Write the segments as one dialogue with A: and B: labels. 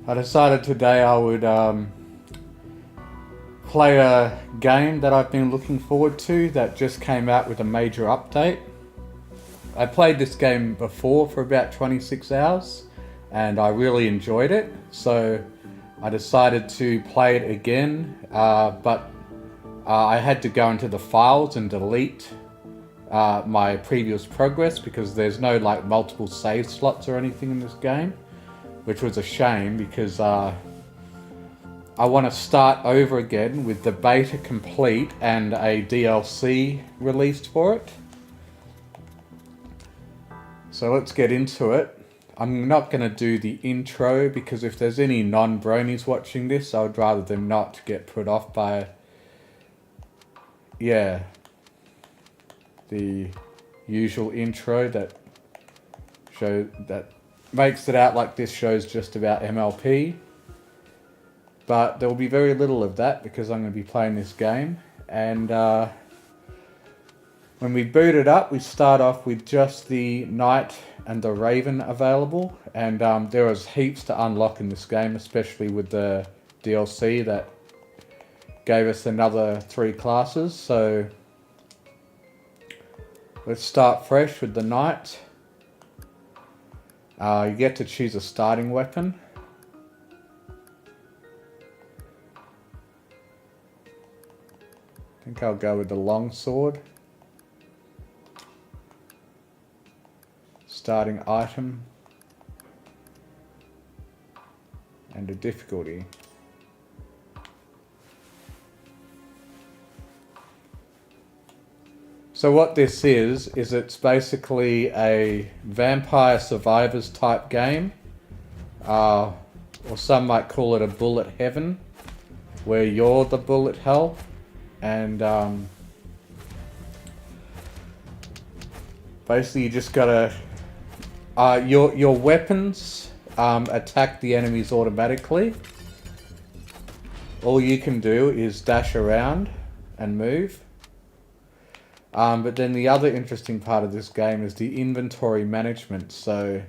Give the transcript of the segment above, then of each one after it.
A: I decided today I would play a game that I've been looking forward to that just came out with a major update. I played this game before for about 26 hours and I really enjoyed it, so I decided to play it again, but I had to go into the files and delete my previous progress because there's no like multiple save slots or anything in this game, which was a shame because I want to start over again with the beta complete and a DLC released for it. So let's get into it. I'm not going to do the intro because if there's any non-bronies watching this, I would rather them not get put off by, the usual intro that makes it out like this show's just about MLP. But there will be very little of that because I'm going to be playing this game. And when we boot it up, we start off with just the Knight and the Raven available. And there was heaps to unlock in this game, especially with the DLC that gave us another 3 classes. So let's start fresh with the Knight. You get to choose a starting weapon. I think I'll go with the longsword. Starting item. And a difficulty. So what this is it's basically a Vampire Survivors type game. Or some might call it a bullet heaven, where you're the bullet hell. And basically you just gotta your weapons attack the enemies automatically. All you can do is dash around and move. But then the other interesting part of this game is the inventory management. So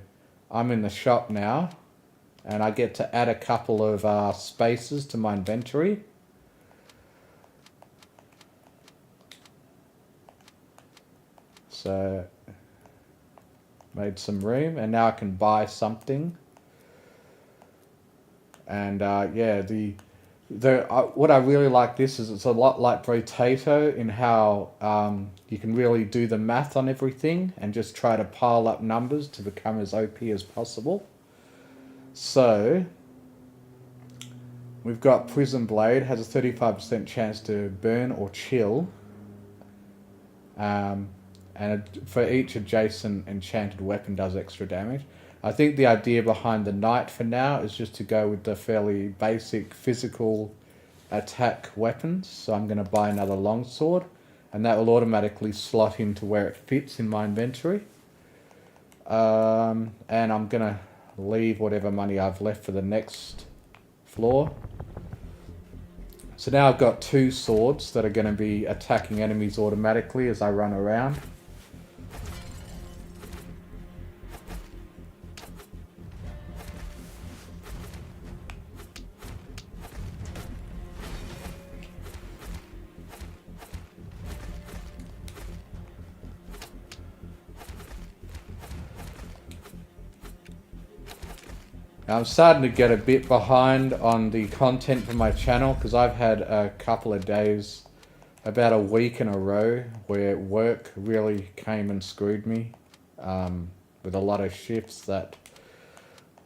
A: I'm in the shop now and I get to add a couple of spaces to my inventory. So made some room and now I can buy something. And what I really like this is it's a lot like Potato in how you can really do the math on everything and just try to pile up numbers to become as OP as possible. So we've got Prison Blade, has a 35% chance to burn or chill. And for each adjacent enchanted weapon does extra damage. I think the idea behind the Knight for now is just to go with the fairly basic physical attack weapons. So I'm going to buy another longsword and that will automatically slot into where it fits in my inventory. And I'm going to leave whatever money I've left for the next floor. So now I've got 2 swords that are going to be attacking enemies automatically as I run around. I'm starting to get a bit behind on the content for my channel because I've had a couple of days, about a week in a row, where work really came and screwed me with a lot of shifts that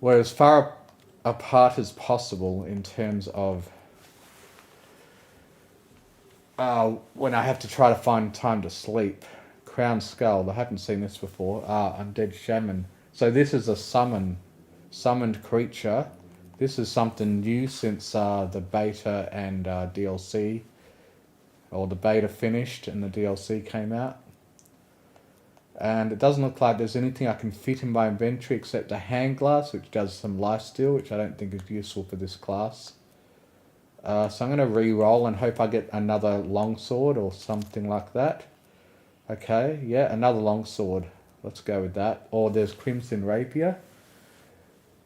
A: were as far apart as possible in terms of when I have to try to find time to sleep. Crown Skull, I haven't seen this before. Undead Shaman. So this is a summoned creature. This is something new since the beta and DLC, or the beta finished and the DLC came out. And it doesn't look like there's anything I can fit in my inventory except a hand glass, which does some lifesteal, which I don't think is useful for this class. So I'm going to re-roll and hope I get another longsword or something like that. Okay, yeah, another longsword. Let's go with that. Or there's Crimson Rapier.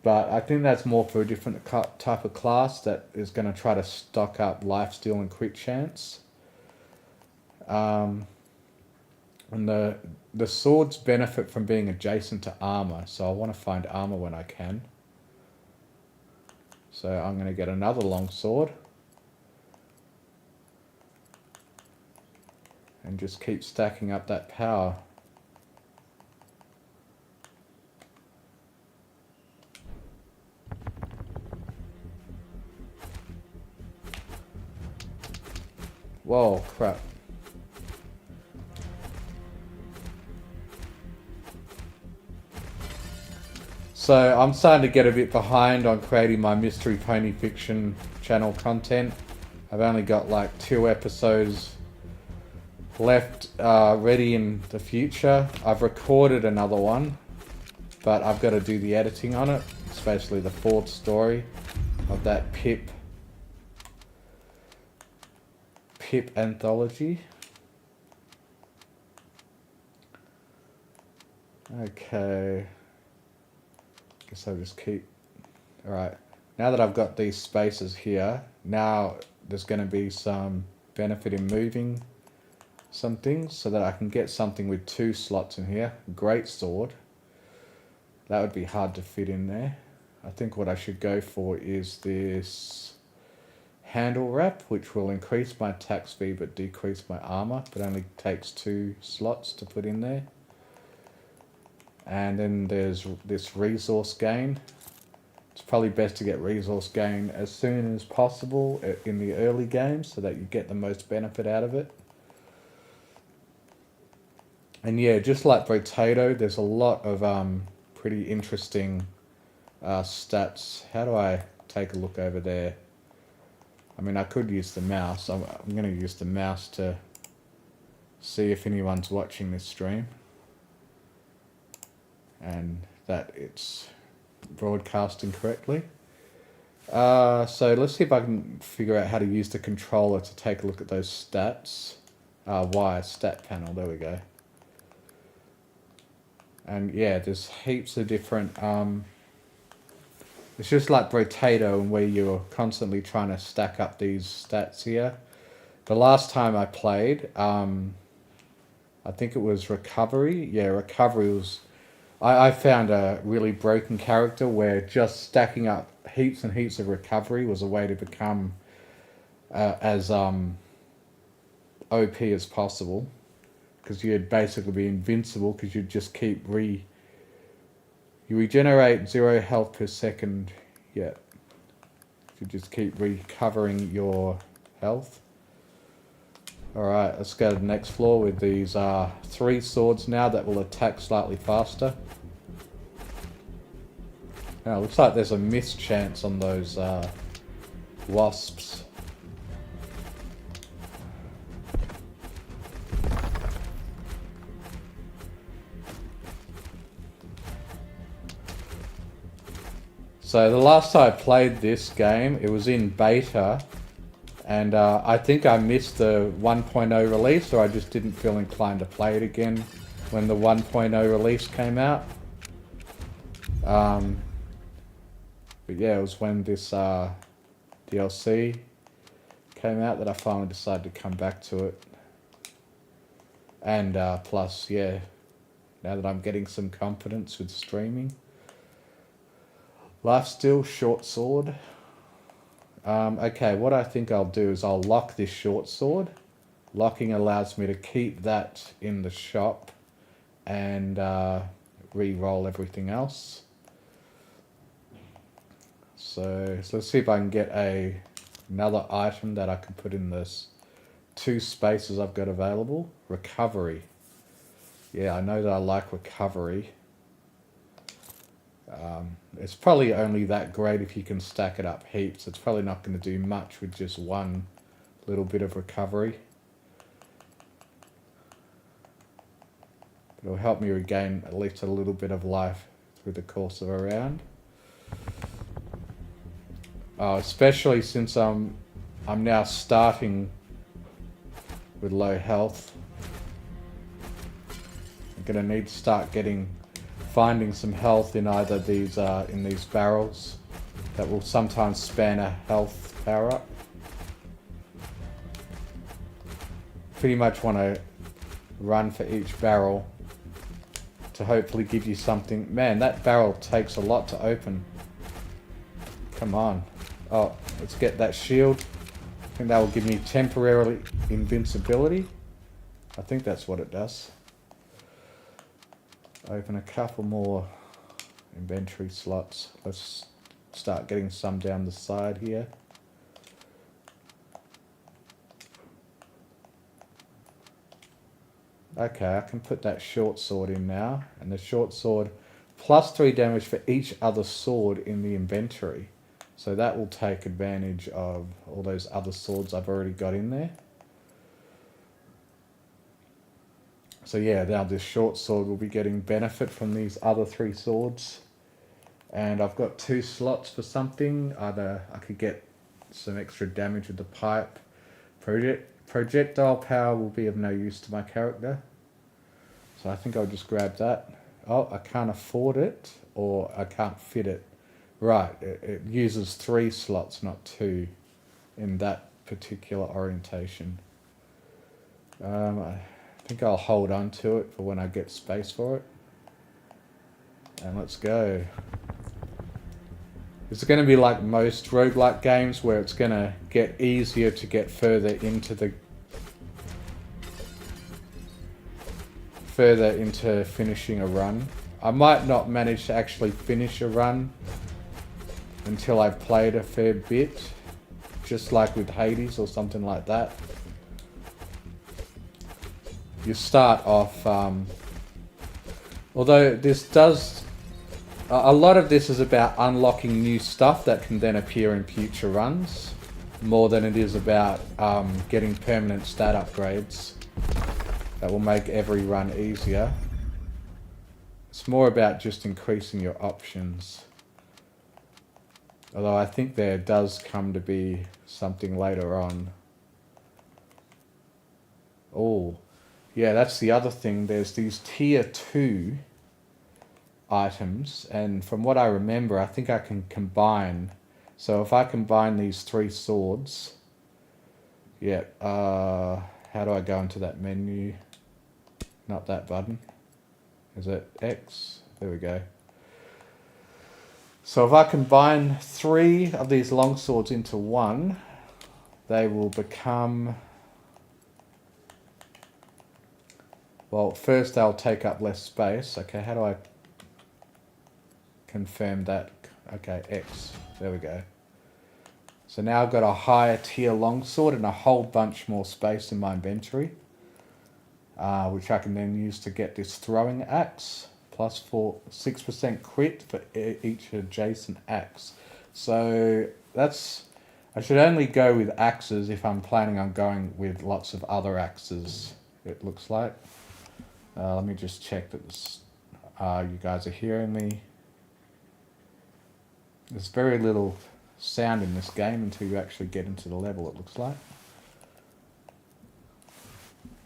A: but I think that's more for a different type of class that is going to try to stock up lifesteal and crit chance. And the swords benefit from being adjacent to armor, so I want to find armor when I can. So I'm going to get another long sword. And just keep stacking up that power. Whoa, crap. So I'm starting to get a bit behind on creating my Mystery Pony Fiction channel content. I've only got like 2 episodes left ready in the future. I've recorded another one, but I've got to do the editing on it. It's basically the 4th story of that Pip anthology. Okay. Guess I'll just keep... Alright. Now that I've got these spaces here, now there's going to be some benefit in moving some things so that I can get something with 2 slots in here. Great sword. That would be hard to fit in there. I think what I should go for is this handle wrap, which will increase my attack speed but decrease my armor, but only takes 2 slots to put in there. And then there's this resource gain. It's probably best to get resource gain as soon as possible in the early game so that you get the most benefit out of it. And yeah, just like Potato, there's a lot of pretty interesting stats. How do I take a look over there? I mean, I could use the mouse. I'm going to use the mouse to see if anyone's watching this stream. And that it's broadcasting correctly. So let's see if I can figure out how to use the controller to take a look at those stats. Stat panel, there we go. And yeah, there's heaps of different... it's just like Potato, where you're constantly trying to stack up these stats here. The last time I played, I think it was Recovery. Yeah, Recovery was... I found a really broken character where just stacking up heaps and heaps of recovery was a way to become as OP as possible. Because you'd basically be invincible because you'd just keep You regenerate 0 health per second. Yeah. You just keep recovering your health. Alright, let's go to the next floor with these 3 swords now that will attack slightly faster. Now, looks like there's a miss chance on those wasps. So the last time I played this game, it was in beta. And I think I missed the 1.0 release, or I just didn't feel inclined to play it again when the 1.0 release came out. But yeah, it was when this DLC came out that I finally decided to come back to it. And plus, yeah, now that I'm getting some confidence with streaming. Lifesteal, short sword. Okay, what I think I'll do is I'll lock this short sword. Locking allows me to keep that in the shop and re-roll everything else. So let's see if I can get another item that I can put in this 2 spaces I've got available. Recovery. Yeah, I know that I like recovery. It's probably only that great if you can stack it up heaps. It's probably not going to do much with just 1 little bit of recovery. But it'll help me regain at least a little bit of life through the course of a round. Especially since I'm now starting with low health. I'm going to need to start getting finding some health in either these in these barrels that will sometimes span a health power up. Pretty much want to run for each barrel to hopefully give you something. Man, that barrel takes a lot to open. Come on. Oh, let's get that shield. I think that will give me temporarily invincibility. I think that's what it does. Open a couple more inventory slots. Let's start getting some down the side here. Okay, I can put that short sword in now. And the short sword plus 3 damage for each other sword in the inventory. So that will take advantage of all those other swords I've already got in there. So yeah, now this short sword will be getting benefit from these other 3 swords. And I've got 2 slots for something. Either I could get some extra damage with the pipe. Projectile power will be of no use to my character. So I think I'll just grab that. Oh, I can't afford it, or I can't fit it. Right, it uses 3 slots, not 2, in that particular orientation. I think I'll hold on to it for when I get space for it. And let's go. It's going to be like most roguelike games where it's going to get easier to get further into finishing a run. I might not manage to actually finish a run until I've played a fair bit, just like with Hades or something like that. You start off, although this does, a lot of this is about unlocking new stuff that can then appear in future runs, more than it is about getting permanent stat upgrades that will make every run easier. It's more about just increasing your options. Although I think there does come to be something later on. Oh, yeah, that's the other thing. There's these tier 2 items, and from what I remember, I think I can combine. So if I combine these 3 swords, yeah, how do I go into that menu? Not that button. Is it X? There we go. So if I combine 3 of these long swords into one, they will become... Well, first they'll take up less space. Okay, how do I confirm that? Okay, X. There we go. So now I've got a higher tier longsword and a whole bunch more space in my inventory, which I can then use to get this throwing axe, plus 6% crit for each adjacent axe. So that's... I should only go with axes if I'm planning on going with lots of other axes, it looks like. Let me just check that this, you guys are hearing me. There's very little sound in this game until you actually get into the level, it looks like.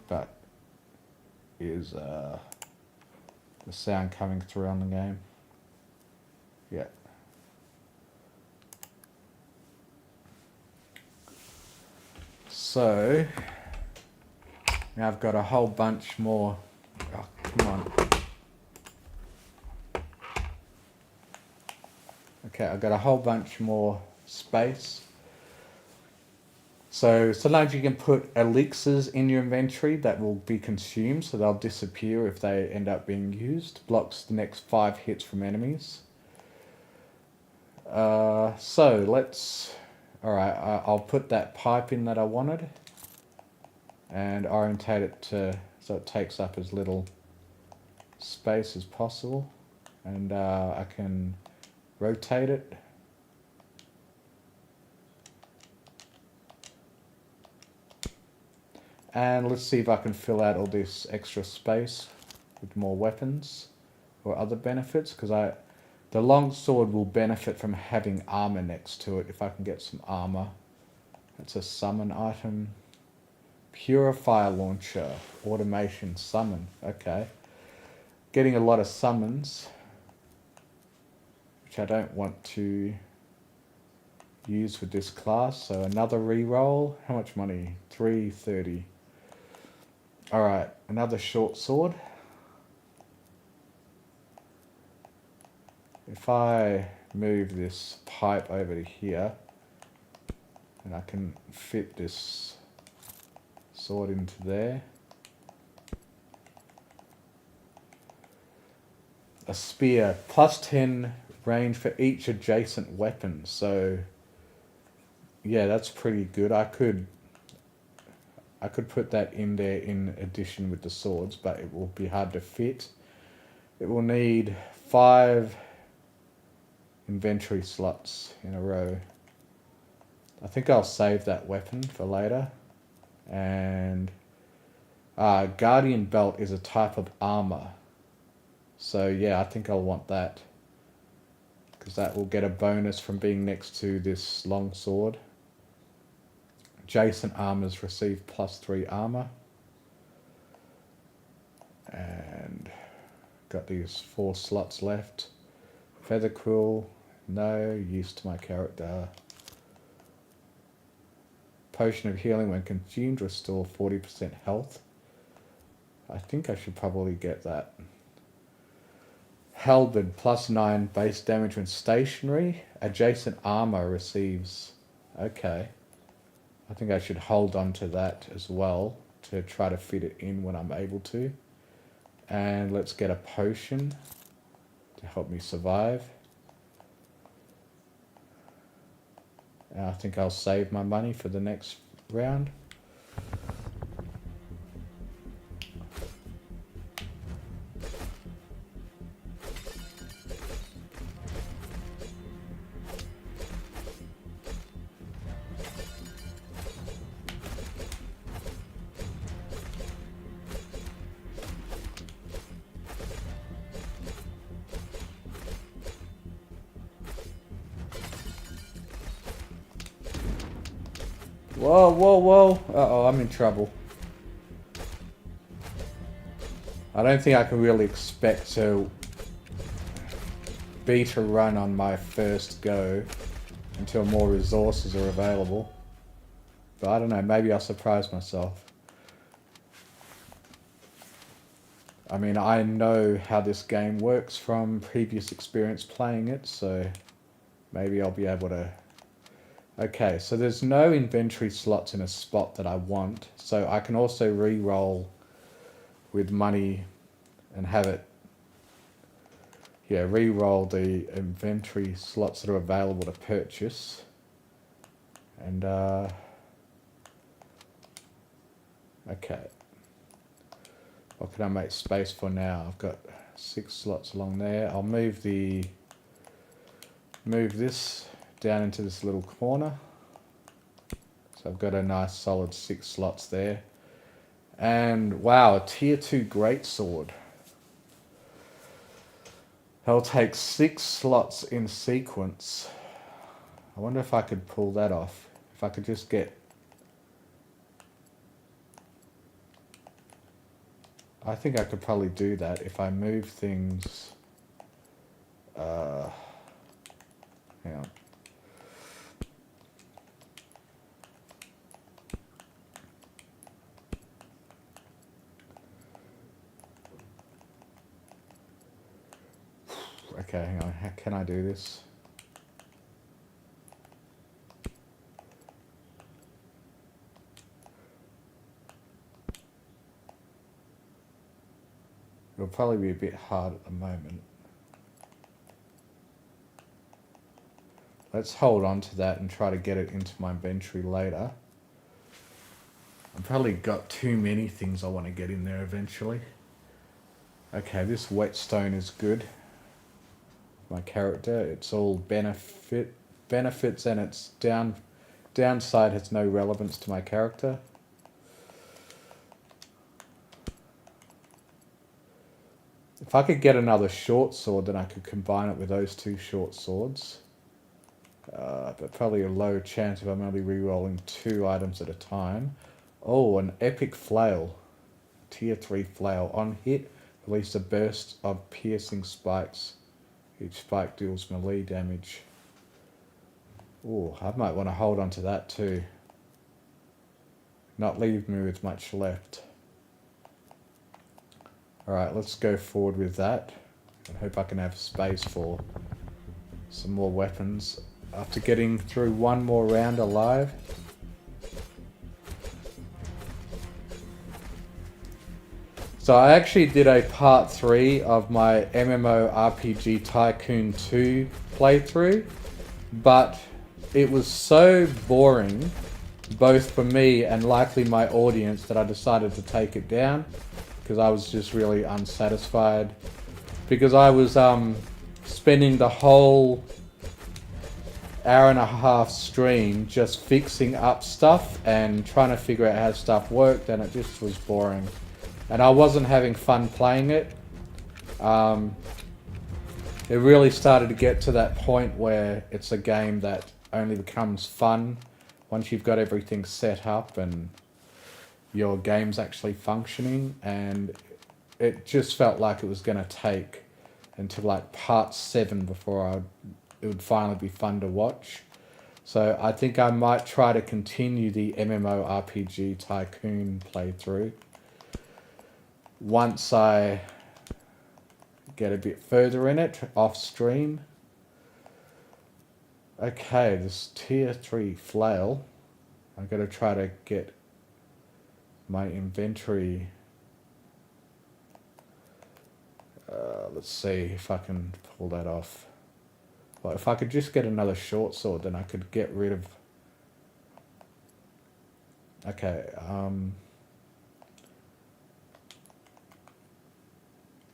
A: But is the sound coming through on the game? Yeah. So now I've got a whole bunch more. Oh, come on. Okay, I've got a whole bunch more space. So sometimes you can put elixirs in your inventory that will be consumed, so they'll disappear if they end up being used. Blocks the next 5 hits from enemies. So let's... Alright, I'll put that pipe in that I wanted and orientate it to so it takes up as little space as possible, and I can rotate it. And let's see if I can fill out all this extra space with more weapons or other benefits, because the longsword will benefit from having armor next to it if I can get some armor. That's a summon item. Purifier launcher, automation summon. Okay. getting a lot of summons, which I don't want to use with this class. So another reroll. How much money? 330. Alright, another short sword. If I move this pipe over to here, and I can fit this sword into there. A spear, plus 10 range for each adjacent weapon. So yeah, that's pretty good. I could put that in there in addition with the swords, but it will be hard to fit. It will need 5 inventory slots in a row. I think I'll save that weapon for later. And Guardian Belt is a type of armor. So yeah, I think I'll want that, because that will get a bonus from being next to this long sword. Adjacent armors receive plus 3 armor. And got these 4 slots left. Feather quill, no use to my character. Potion of healing when consumed, restore 40% health. I think I should probably get that. Halberd, plus 9 base damage when stationary. Adjacent armor receives... Okay. I think I should hold on to that as well to try to fit it in when I'm able to. And let's get a potion to help me survive. And I think I'll save my money for the next round. Whoa, whoa, whoa. Uh-oh, I'm in trouble. I don't think I can really expect to beat a run on my first go until more resources are available. But I don't know, maybe I'll surprise myself. I mean, I know how this game works from previous experience playing it, so maybe I'll be able to... Okay, so there's no inventory slots in a spot that I want, so I can also re-roll with money and have it... Yeah, re-roll the inventory slots that are available to purchase. And, okay. What can I make space for now? I've got 6 slots along there. I'll move this down into this little corner. So I've got a nice solid 6 slots there. And wow, a tier 2 greatsword. That'll take 6 slots in sequence. I wonder if I could pull that off. If I could just get... I think I could probably do that if I move things... hang on. Okay, hang on. How can I do this? It'll probably be a bit hard at the moment. Let's hold on to that and try to get it into my inventory later. I've probably got too many things I want to get in there eventually. Okay, this whetstone is good. My character, it's all benefits, and its downside has no relevance to my character. If I could get another short sword, then I could combine it with those 2 short swords. But probably a low chance if I'm only re-rolling 2 items at a time. Oh, an epic flail. Tier 3 flail. On hit, Release a burst of piercing spikes. Each spike deals melee damage. Oh, I might want to hold on to that too. Not leave me with much left. Alright, let's go forward with that. I hope I can have space for some more weapons. After getting through one more round alive. So I actually did a part 3 of my MMORPG Tycoon 2 playthrough, but it was so boring, both for me and likely my audience, that I decided to take it down because I was just really unsatisfied. Because I was spending the whole hour and a half stream just fixing up stuff and trying to figure out how stuff worked, and it just was boring. And I wasn't having fun playing it. It really started to get to that point where it's a game that only becomes fun once you've got everything set up and your game's actually functioning, and it just felt like it was going to take until like part 7 before it would finally be fun to watch. So I think I might try to continue the MMORPG Tycoon playthrough once I get a bit further in it off stream. Okay, this tier 3 flail. I'm going to try to get my inventory. Let's see if I can pull that off. Well, if I could just get another short sword, then I could get rid of... Okay,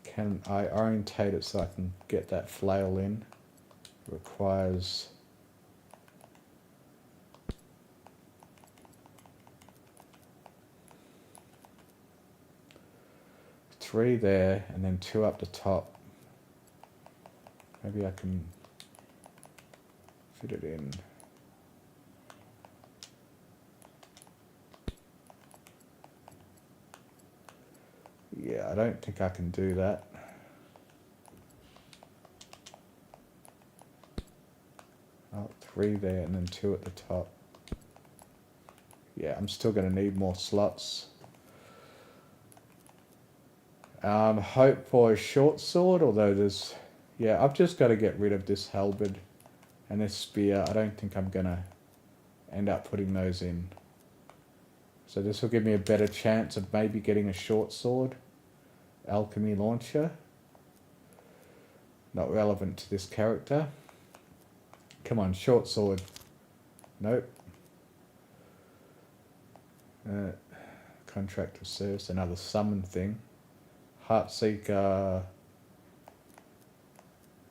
A: can I orientate it so I can get that flail in? It requires... three there, and then 2 up the top. Maybe I can fit it in. Yeah, I don't think I can do that. Oh, 3 there and then 2 at the top. Yeah, I'm still going to need more slots. Hope for a short sword, although there's... Yeah, I've just got to get rid of this halberd and this spear. I don't think I'm going to end up putting those in. So this will give me a better chance of maybe getting a short sword. Alchemy launcher. Not relevant to this character. Come on, short sword. Nope. Contract of service, another summon thing. Heartseeker.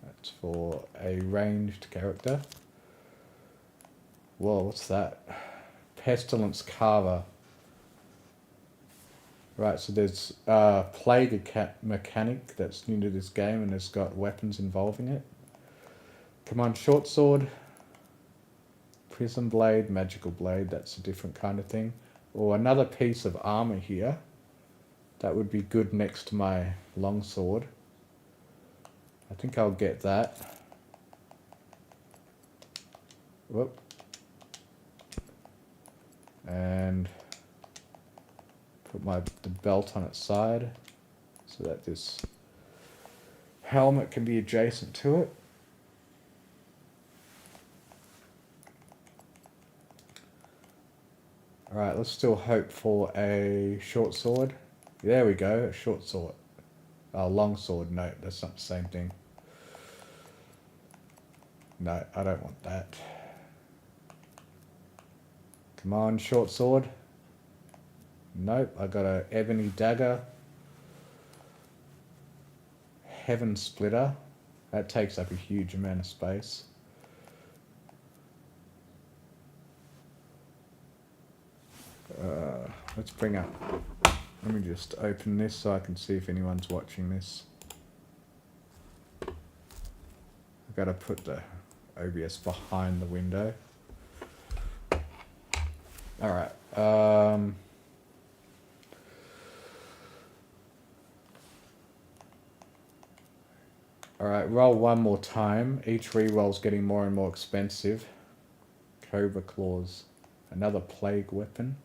A: That's for a ranged character. Whoa, what's that? Pestilence Carver. Right, so there's Plague mechanic that's new to this game and has got weapons involving it. Come on, short sword. Prism blade, magical blade, that's a different kind of thing. Or another piece of armor here. That would be good next to my longsword. I think I'll get that. Whoop. And put the belt on its side so that this helmet can be adjacent to it. Alright, let's still hope for a short sword. There we go, a short sword. Oh, long sword, no, that's not the same thing. No, I don't want that. Come on, short sword. Nope, I got a ebony dagger. Heaven splitter. That takes up a huge amount of space. Let's bring up... Let me just open this so I can see if anyone's watching this. I've got to put the OBS behind the window. Alright. Alright, roll one more time. Each re-roll's getting more and more expensive. Cobra Claws. Another plague weapon.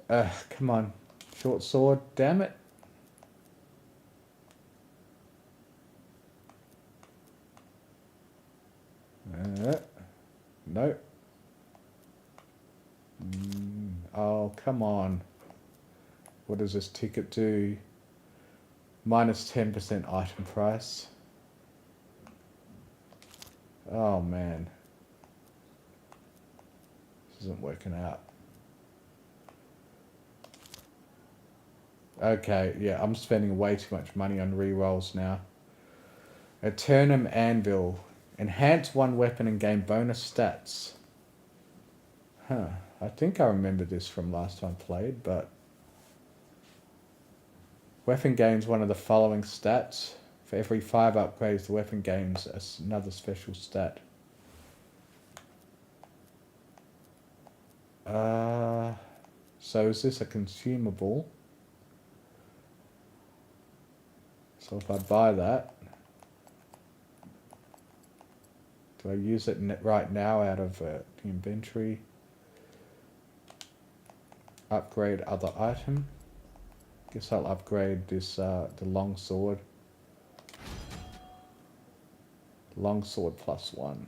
A: Come on. Short sword, damn it. No. Oh, come on. What does this ticket do? Minus 10% item price. Oh, man. This isn't working out. Okay, yeah, I'm spending way too much money on rerolls now. Eternum Anvil. Enhance one weapon and gain bonus stats. Huh. I think I remember this from last time I played, but... Weapon gains one of the following stats. For every 5 upgrades, the weapon gains another special stat. So is this a consumable? So if I buy that, do I use it right now out of the inventory? Upgrade other item. Guess I'll upgrade this, the longsword. Longsword +1.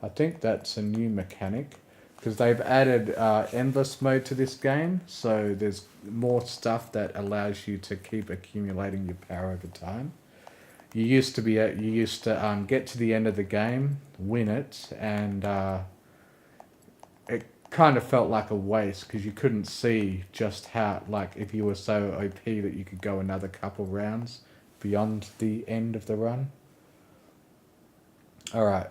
A: I think that's a new mechanic, because they've added endless mode to this game, so there's more stuff that allows you to keep accumulating your power over time. You used to get to the end of the game, win it, and it kind of felt like a waste because you couldn't see just how, like, if you were so OP that you could go another couple rounds beyond the end of the run. Alright.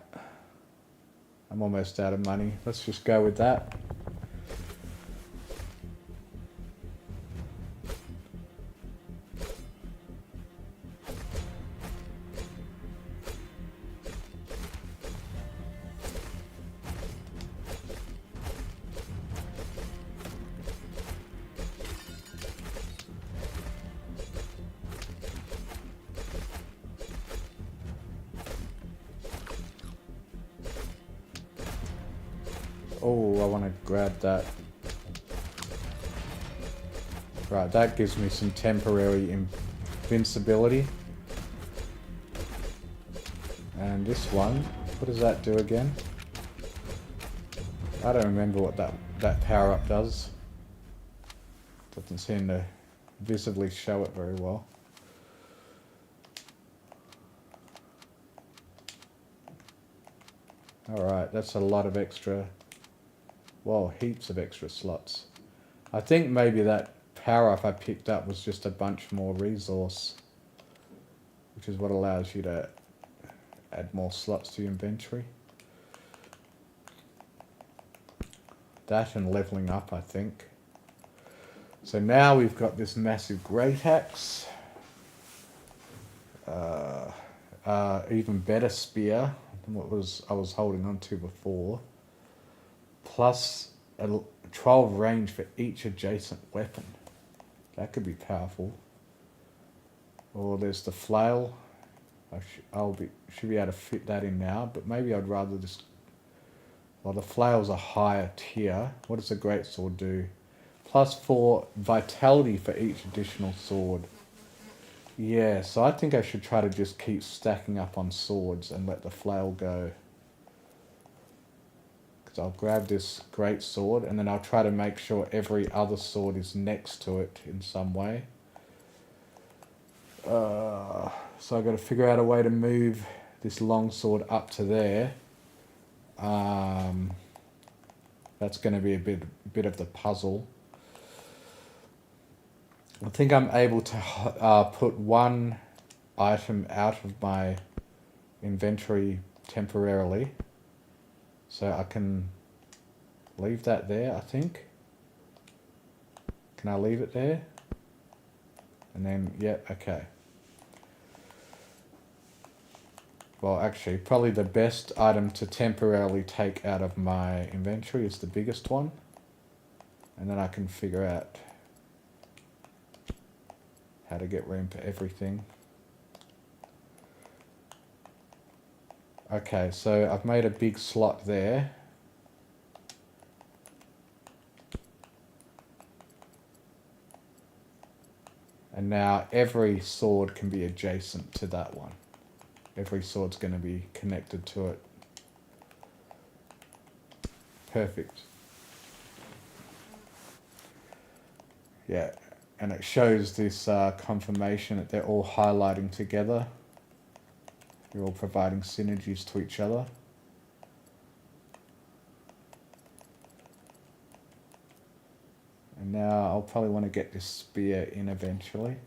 A: I'm almost out of money. Let's just go with that. Oh, I want to grab that. Right, that gives me some temporary invincibility. And this one, what does that do again? I don't remember what that power-up does. Doesn't seem to visibly show it very well. Alright, that's a lot of extra... Well, heaps of extra slots. I think maybe that power-up I picked up was just a bunch more resource, which is what allows you to add more slots to your inventory. That and leveling up, I think. So now we've got this massive great axe. Even better spear than what I was holding on to before. Plus a 12 range for each adjacent weapon. That could be powerful. Or there's the flail. Should be able to fit that in now, but maybe I'd rather just... Well, the flail's a higher tier. What does the greatsword do? +4 vitality for each additional sword. Yeah, so I think I should try to just keep stacking up on swords and let the flail go. Because I'll grab this great sword and then I'll try to make sure every other sword is next to it in some way. So I've got to figure out a way to move this longsword up to there. That's going to be a bit of the puzzle. I think I'm able to put one item out of my inventory temporarily. So I can leave that there, I think. Can I leave it there? And then, yeah, okay. Well, actually, probably the best item to temporarily take out of my inventory is the biggest one. And then I can figure out how to get room for everything. Okay, so I've made a big slot there. And now every sword can be adjacent to that one. Every sword's going to be connected to it. Perfect. Yeah, and it shows this confirmation that they're all highlighting together. They're all providing synergies to each other. And now I'll probably want to get this spear in eventually.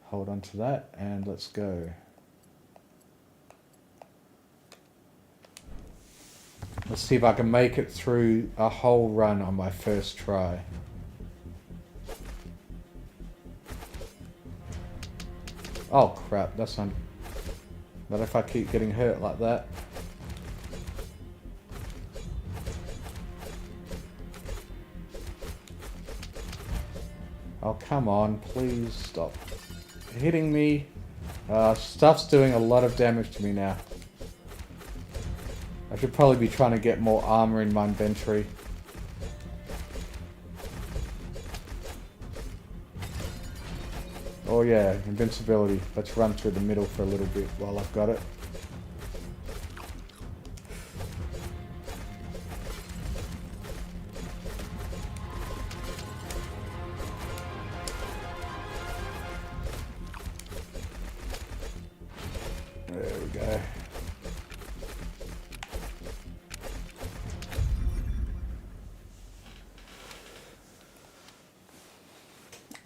A: Hold on to that and let's go. Let's see if I can make it through a whole run on my first try. Oh crap, that's not... But if I keep getting hurt like that... Oh come on, please stop hitting me. Stuff's doing a lot of damage to me now. I should probably be trying to get more armor in my inventory. Oh yeah, invincibility. Let's run through the middle for a little bit while I've got it. There we go.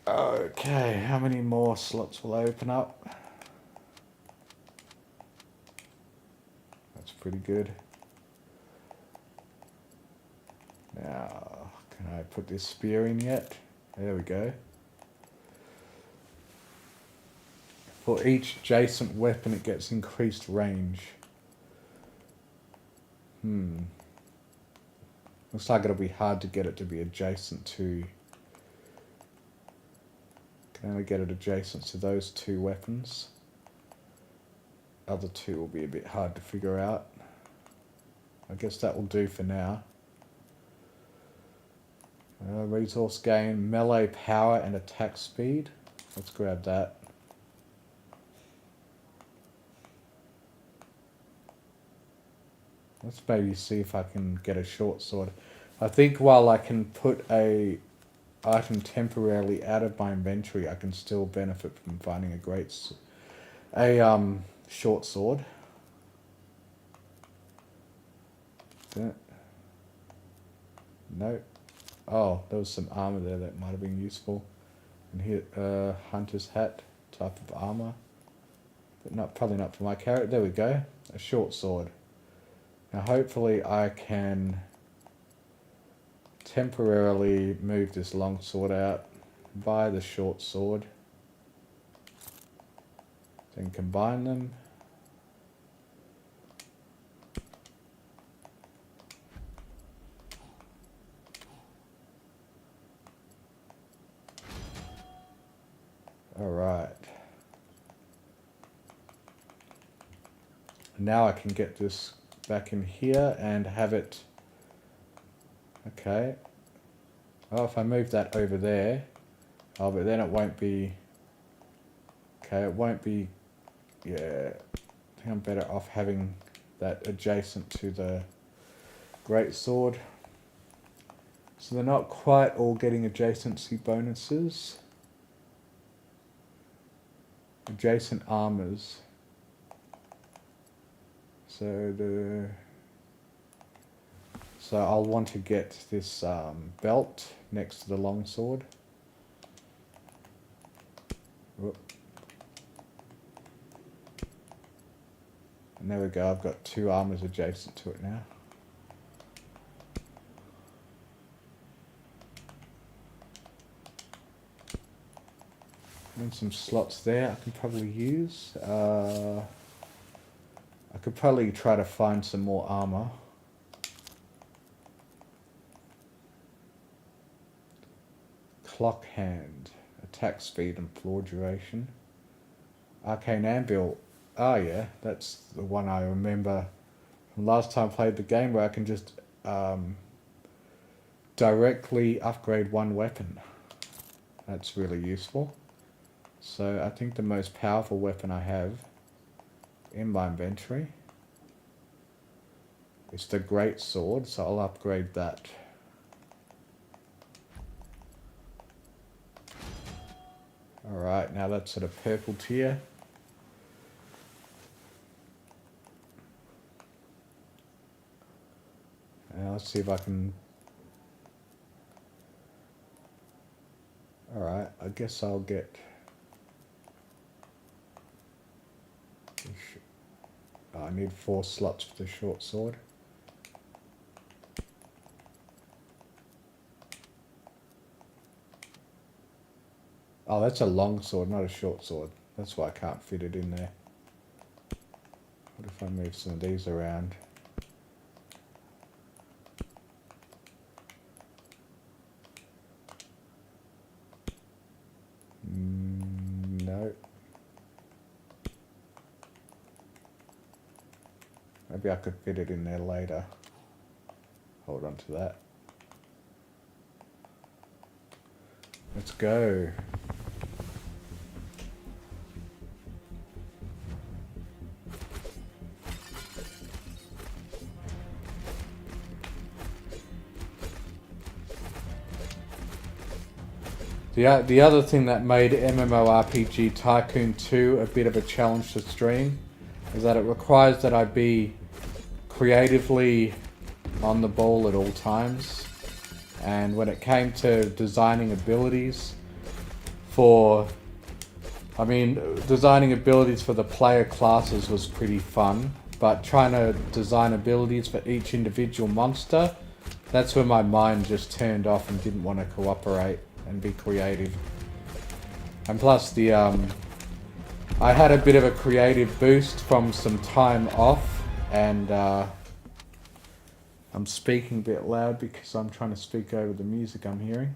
A: Okay, how many more slots will open up? That's pretty good. Now, can I put this spear in yet? There we go. For each adjacent weapon it gets increased range. Looks like it'll be hard to get it to be adjacent to... Can only get it adjacent to those two weapons. Other two will be a bit hard to figure out. I guess that will do for now. Resource gain, melee power and attack speed. Let's grab that. Let's maybe see if I can get a short sword. I think while I can put a item temporarily out of my inventory, I can still benefit from finding a short sword. No. Oh, there was some armor there that might have been useful. And here, hunter's hat type of armor, but probably not for my character. There we go, a short sword. Now hopefully I can temporarily move this long sword out, buy the short sword, then combine them. Alright. Now I can get this back in here and have it... Okay. Oh, if I move that over there... Oh, but then it won't be... Okay, it won't be... Yeah. I think I'm better off having that adjacent to the great sword. So they're not quite all getting adjacency bonuses. Adjacent armors. So I'll want to get this belt next to the longsword. Whoop. And there we go, I've got two armors adjacent to it now. And some slots there I can probably use. I could probably try to find some more armor. Clock hand, attack speed and floor duration. Arcane anvil. Oh yeah, that's the one I remember from last time I played the game, where I can just directly upgrade one weapon. That's really useful. So I think the most powerful weapon I have in my inventory is the great sword, so I'll upgrade that. Alright, now that's at a purple tier. Now let's see if I can... Alright, I guess I'll get... Oh, I need 4 slots for the short sword. Oh, that's a long sword, not a short sword. That's why I can't fit it in there. What if I move some of these around? No. Maybe I could fit it in there later. Hold on to that. Let's go. The other thing that made MMORPG Tycoon 2 a bit of a challenge to stream is that it requires that I be creatively on the ball at all times. And when it came to designing abilities designing abilities for the player classes was pretty fun, but trying to design abilities for each individual monster, that's when my mind just turned off and didn't want to cooperate and be creative. And plus I had a bit of a creative boost from some time off, and I'm speaking a bit loud because I'm trying to speak over the music I'm hearing.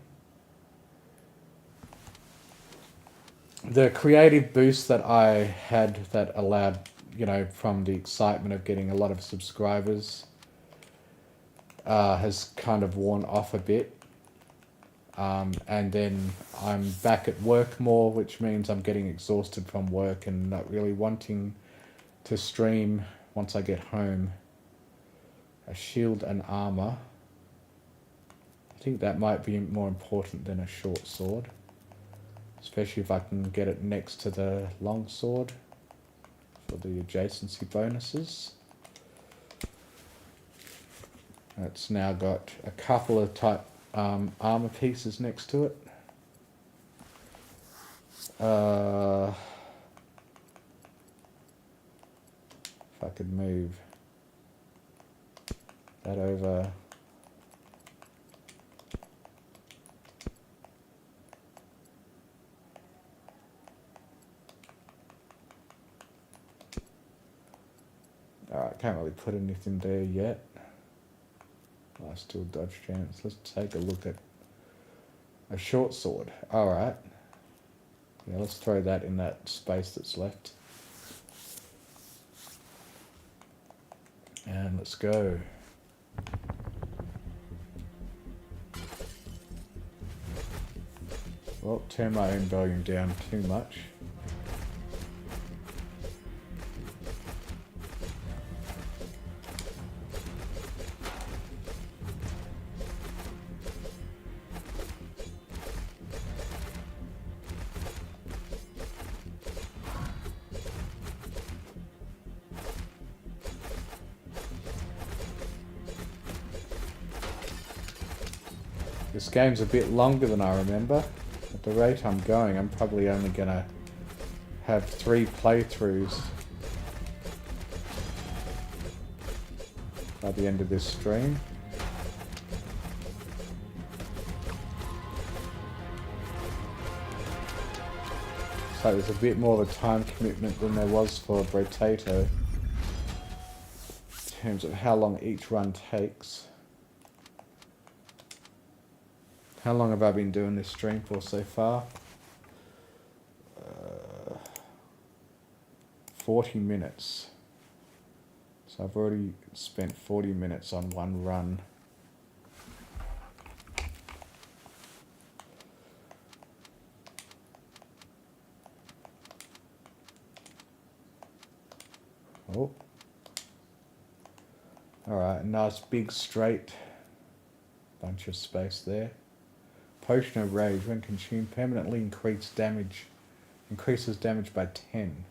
A: The creative boost that I had that allowed, from the excitement of getting a lot of subscribers, has kind of worn off a bit. And then I'm back at work more, which means I'm getting exhausted from work and not really wanting to stream once I get home. A shield and armor. I think that might be more important than a short sword, especially if I can get it next to the long sword for the adjacency bonuses. It's now got a couple of type armor pieces next to it. If I could move that over. Alright, can't really put anything there yet. I still dodge chance. Let's take a look at a short sword. Alright. Yeah, let's throw that in that space that's left. And let's go. Well, turn my own volume down too much. This game's a bit longer than I remember. At the rate I'm going, I'm probably only gonna have 3 playthroughs by the end of this stream. So there's a bit more of a time commitment than there was for Brotato in terms of how long each run takes. How long have I been doing this stream for so far? 40 minutes. So I've already spent 40 minutes on one run. Oh. Alright, nice big straight bunch of space there. Potion of Rage, when consumed, permanently increases damage by 10.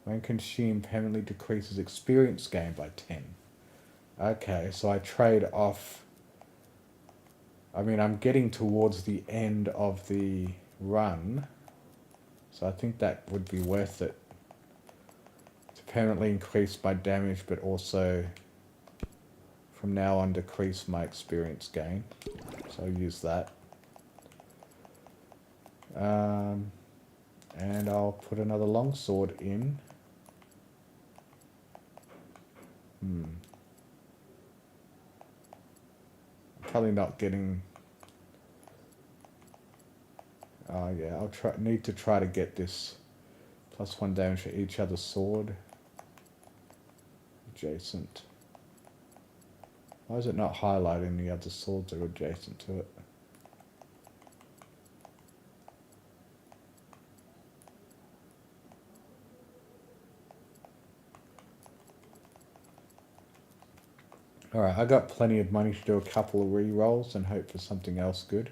A: When consumed, permanently decreases experience gain by 10. Okay, so I trade off. I mean, I'm getting towards the end of the run, so I think that would be worth it. To permanently increase my damage, but also from now on decrease my experience gain. So I'll use that. And I'll put another longsword in. Probably not getting. Oh yeah, need to try to get this +1 damage for each other sword. Adjacent. Why is it not highlighting the other swords that are adjacent to it? Alright, I got plenty of money to do a couple of re-rolls and hope for something else good.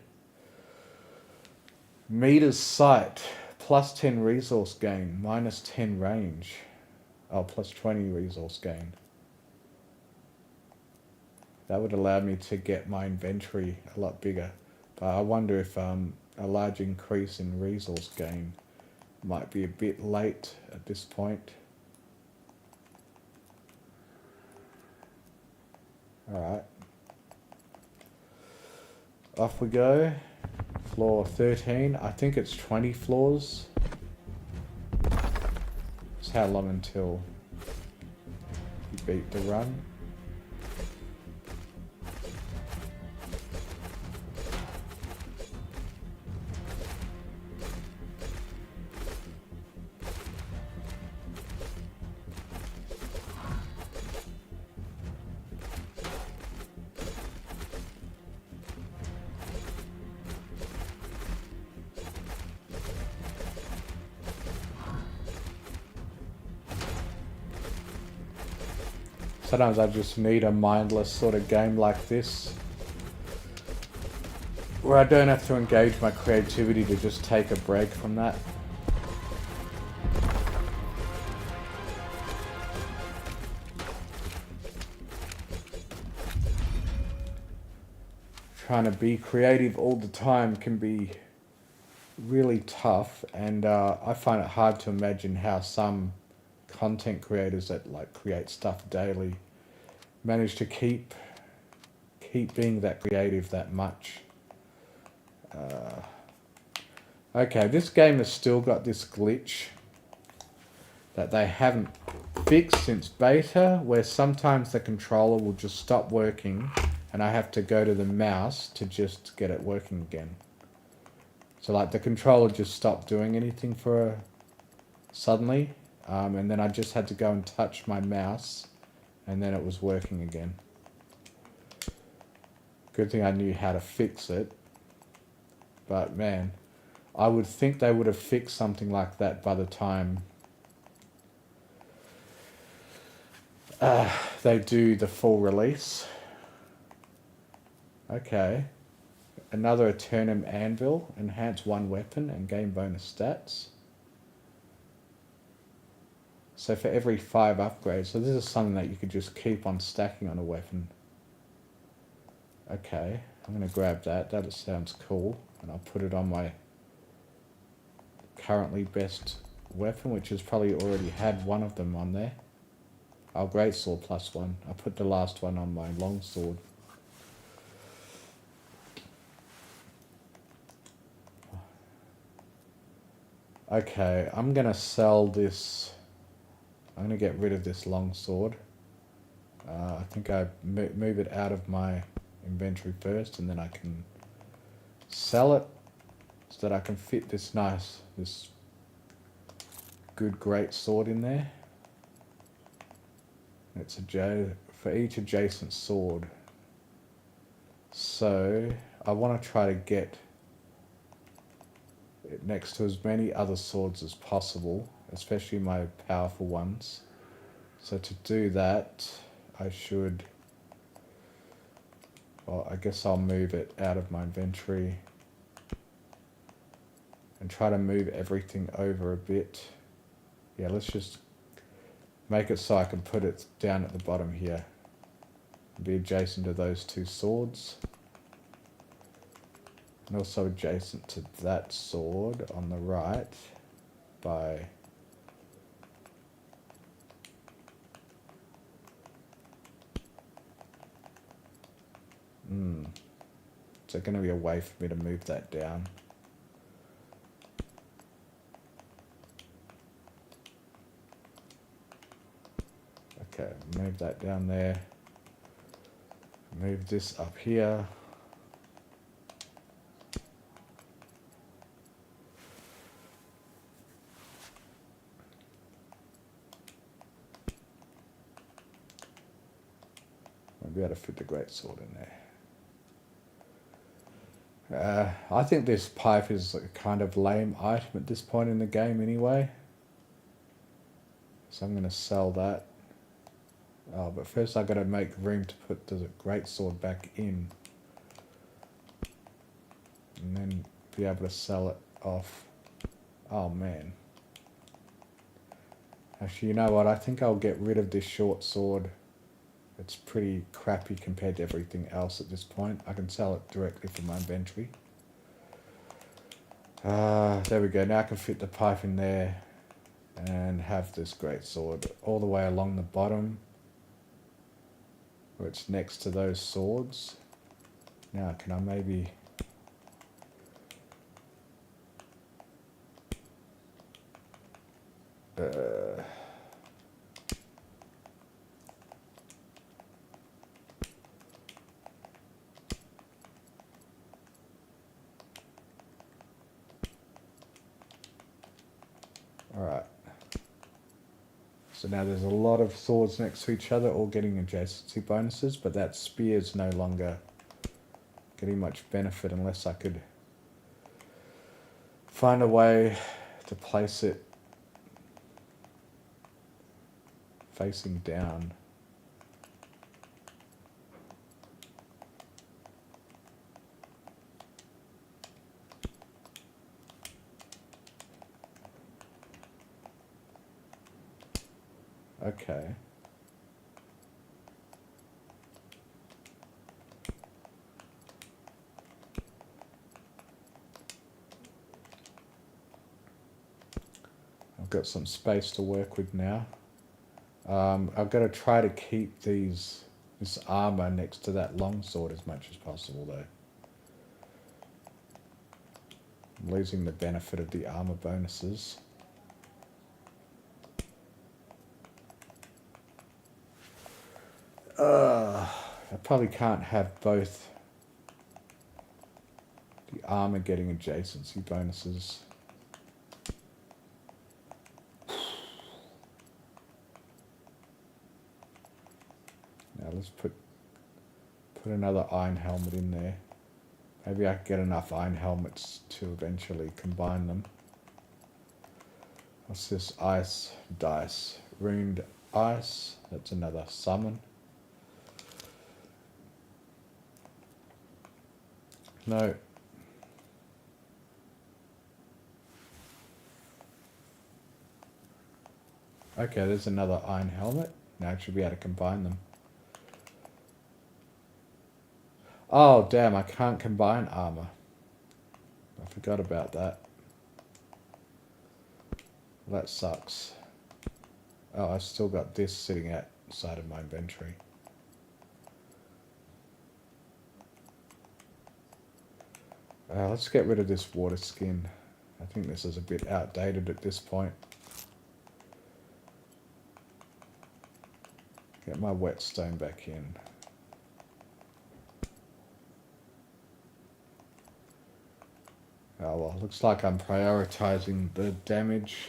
A: Meter's Sight, +10 resource gain, -10 range. Oh, +20 resource gain. That would allow me to get my inventory a lot bigger. But I wonder if a large increase in resource gain might be a bit late at this point. Alright. Off we go. Floor 13. I think it's 20 floors. It's how long until you beat the run? Sometimes I just need a mindless sort of game like this, where I don't have to engage my creativity to just take a break from that. Trying to be creative all the time can be really tough, and I find it hard to imagine how some content creators that like create stuff daily manage to keep being that creative that much. Okay, this game has still got this glitch that they haven't fixed since beta, where sometimes the controller will just stop working and I have to go to the mouse to just get it working again. So like the controller just stopped doing anything for suddenly, and then I just had to go and touch my mouse and then it was working again. Good thing I knew how to fix it. But man, I would think they would have fixed something like that by the time they do the full release. Okay. Another Eternum Anvil. Enhance one weapon and gain bonus stats. So for every 5 upgrades. So this is something that you could just keep on stacking on a weapon. Okay. I'm going to grab that. That sounds cool. And I'll put it on my currently best weapon, which has probably already had one of them on there. Oh, greatsword +1. I put the last one on my longsword. Okay, I'm gonna sell this. I'm gonna get rid of this longsword. I think I move it out of my inventory first, and then I can sell it so that I can fit this good great sword in there. It's for each adjacent sword. So I want to try to get it next to as many other swords as possible, especially my powerful ones. So to do that, I should, well, I guess I'll move it out of my inventory and try to move everything over a bit. Yeah, let's just make it so I can put it down at the bottom here. Be adjacent to those two swords. And also adjacent to that sword on the right by is there going to be a way for me to move that down? Okay, move that down there. Move this up here. I'll be able to fit the greatsword in there. I think this pipe is a kind of lame item at this point in the game anyway. So I'm going to sell that. Oh, but first I've got to make room to put the greatsword back in. And then be able to sell it off. Oh man. Actually, you know what? I think I'll get rid of this short sword. It's pretty crappy compared to everything else at this point. I can sell it directly from my inventory. There we go. Now I can fit the pipe in there and have this greatsword all the way along the bottom where it's next to those swords. Now, can I maybe... Alright. So now there's a lot of swords next to each other, all getting adjacency bonuses, but that spear's no longer getting much benefit unless I could find a way to place it facing down. Okay. I've got some space to work with now. I've got to try to keep this armor next to that longsword as much as possible though. I'm losing the benefit of the armor bonuses. I probably can't have both the armor getting adjacency bonuses. Now let's put another iron helmet in there. Maybe I can get enough iron helmets to eventually combine them. What's this? Ice dice. Ruined ice. That's another summon. No. Okay, there's another iron helmet. Now I should be able to combine them. Oh, damn, I can't combine armor. I forgot about that. Well, that sucks. Oh, I've still got this sitting outside of my inventory. Let's get rid of this water skin. I think this is a bit outdated at this point. Get my whetstone back in. Oh well, looks like I'm prioritizing the damage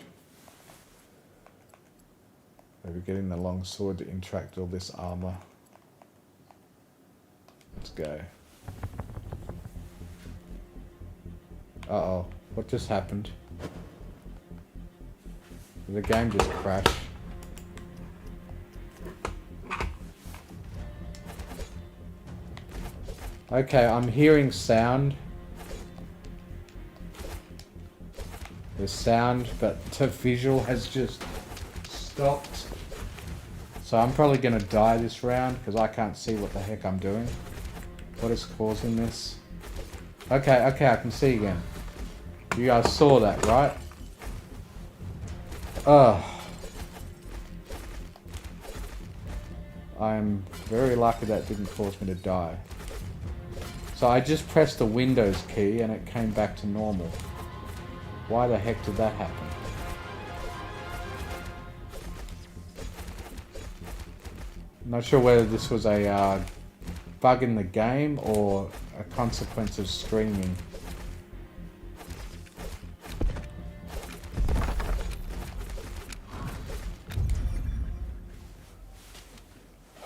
A: Maybe getting the long sword to interact with all this armor. Let's go. Uh-oh. What just happened? Did the game just crash? Okay, I'm hearing sound. There's sound, but the visual has just stopped. So I'm probably going to die this round because I can't see what the heck I'm doing. What is causing this? Okay, I can see again. You guys saw that, right? Ugh. I'm very lucky that didn't cause me to die. So I just pressed the Windows key and it came back to normal. Why the heck did that happen? I'm not sure whether this was a bug in the game or a consequence of streaming.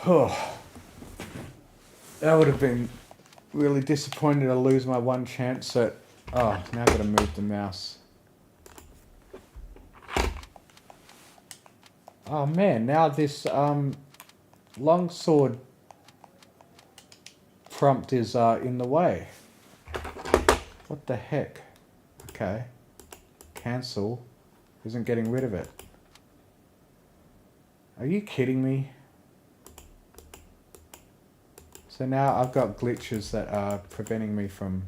A: Oh, that would have been really disappointing to lose my one chance at... Oh, now I've got to move the mouse. Oh man, now this longsword prompt is in the way. What the heck? Okay. Cancel. Isn't getting rid of it. Are you kidding me? So now I've got glitches that are preventing me from...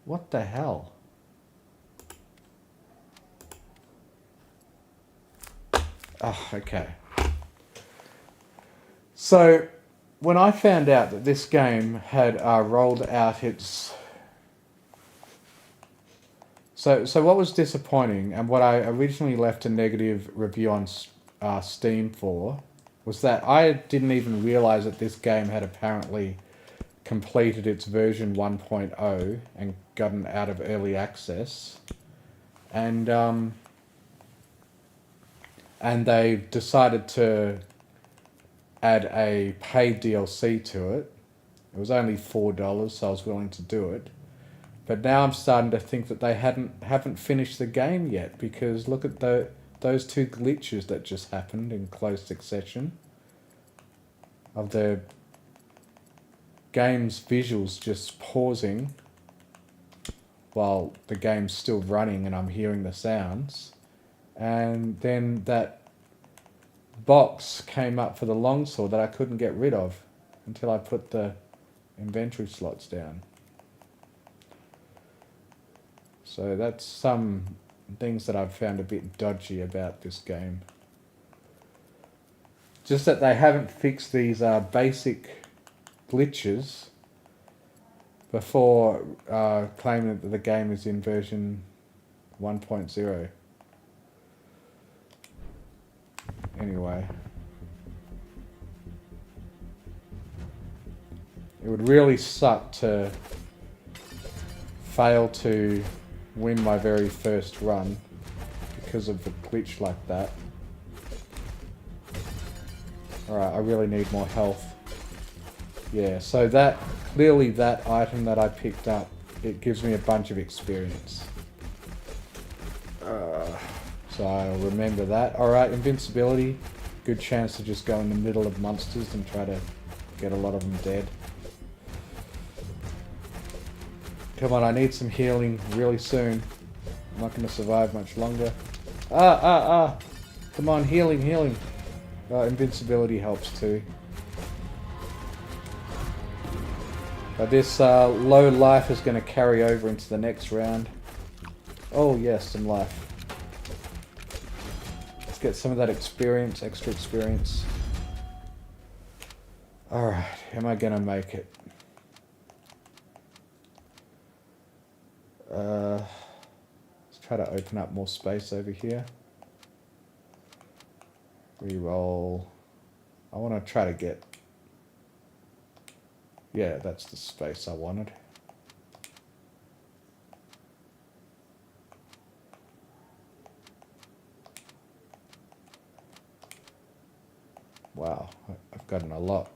A: What the hell? Oh, okay. So, when I found out that this game had rolled out its... So what was disappointing, and what I originally left a negative review on Steam for, was that I didn't even realise that this game had apparently completed its version 1.0 and gotten out of early access. And they decided to add a paid DLC to it. It was only $4, so I was willing to do it. But now I'm starting to think that they haven't finished the game yet, because look at those two glitches that just happened in close succession of the game's visuals just pausing while the game's still running and I'm hearing the sounds. And then that box came up for the longsword that I couldn't get rid of until I put the inventory slots down. So that's some things that I've found a bit dodgy about this game. Just that they haven't fixed these basic glitches before claiming that the game is in version 1.0. Anyway. It would really suck to fail to win my very first run because of a glitch like that. Alright, I really need more health. Yeah, so clearly that item that I picked up, it gives me a bunch of experience. So I'll remember that. Alright, invincibility. Good chance to just go in the middle of monsters and try to get a lot of them dead. Come on, I need some healing really soon. I'm not going to survive much longer. Come on, healing. Invincibility helps too. But this low life is going to carry over into the next round. Oh yes, some life. Let's get some of that experience, extra experience. Alright, am I going to make it? Let's try to open up more space over here. Reroll. I want to try to get... Yeah, that's the space I wanted. gotten a lot.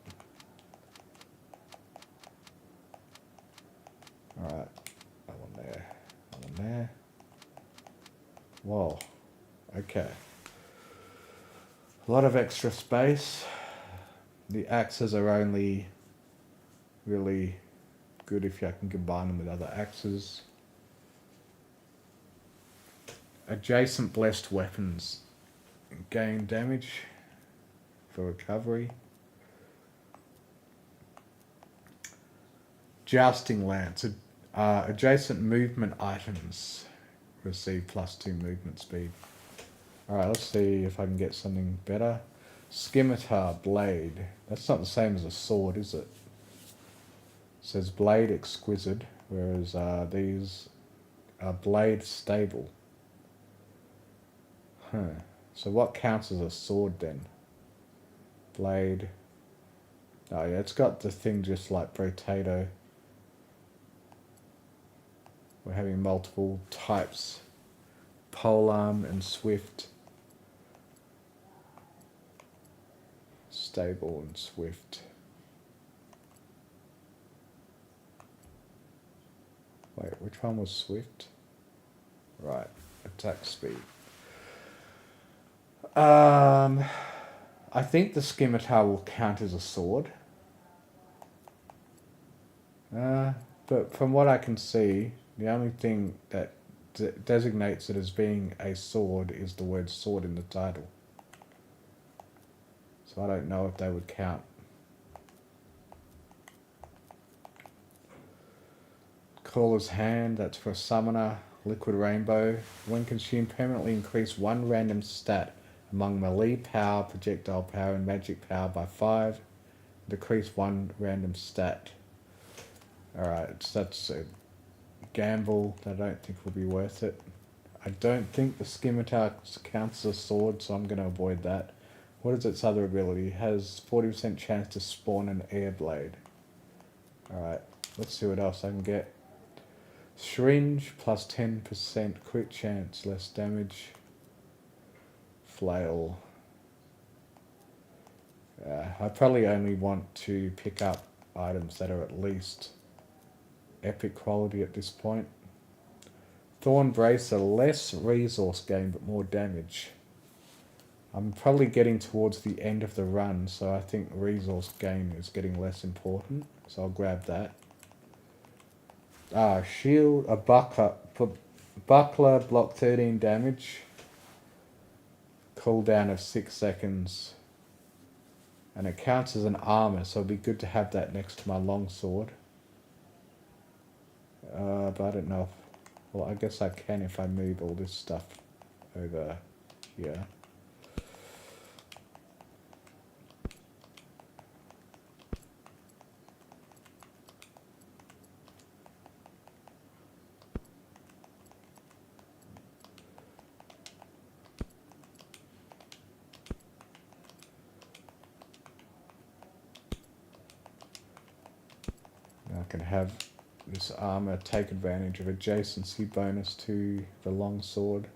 A: Alright, that one there, that one there. Whoa, okay. A lot of extra space. The axes are only really good if you can combine them with other axes. Adjacent blessed weapons gain damage for recovery. Jousting lance. Adjacent movement items receive +2 movement speed. Alright, let's see if I can get something better. Scimitar blade. That's not the same as a sword, is it? It says blade exquisite, whereas these are blade stable. Huh. So what counts as a sword then? Blade. Oh yeah, it's got the thing just like potato. We're having multiple types. Polearm and swift. Stable and swift. Wait, which one was swift? Right, attack speed. I think the scimitar will count as a sword. But from what I can see, the only thing that designates it as being a sword is the word sword in the title. So I don't know if they would count. Caller's Hand, that's for a summoner. Liquid Rainbow. When consumed, permanently increase one random stat among melee power, projectile power, and magic power by 5. Decrease one random stat. Alright, so that's a gamble that I don't think will be worth it. I don't think the scimitar counts as a sword, so I'm going to avoid that. What is its other ability? It has 40% chance to spawn an air blade. Alright, let's see what else I can get. Syringe, plus 10% crit chance, less damage. Flail. I probably only want to pick up items that are at least epic quality at this point. Thorn Bracer, less resource gain but more damage. I'm probably getting towards the end of the run, so I think resource gain is getting less important, so I'll grab that. Shield, a buckler, block 13 damage. Cooldown of 6 seconds. And it counts as an armor, so it'd be good to have that next to my longsword. But I don't know. Well, I guess I can if I move all this stuff over here. I can have this armor take advantage of adjacency bonus to the longsword,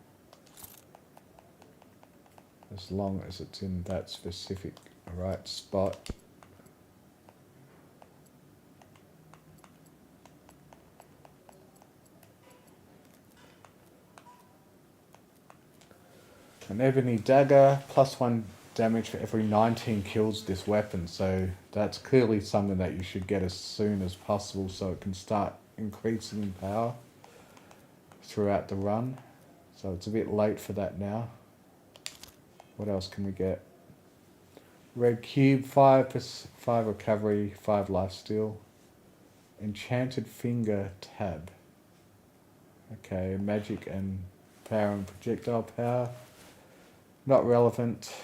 A: as long as it's in that specific right spot. An ebony dagger, plus 1 damage for every 19 kills this weapon, so that's clearly something that you should get as soon as possible so it can start increasing in power throughout the run. So it's a bit late for that now. What else can we get? Red cube, 5 recovery, 5 lifesteal. Enchanted finger tab. Okay, magic and power and projectile power. Not relevant.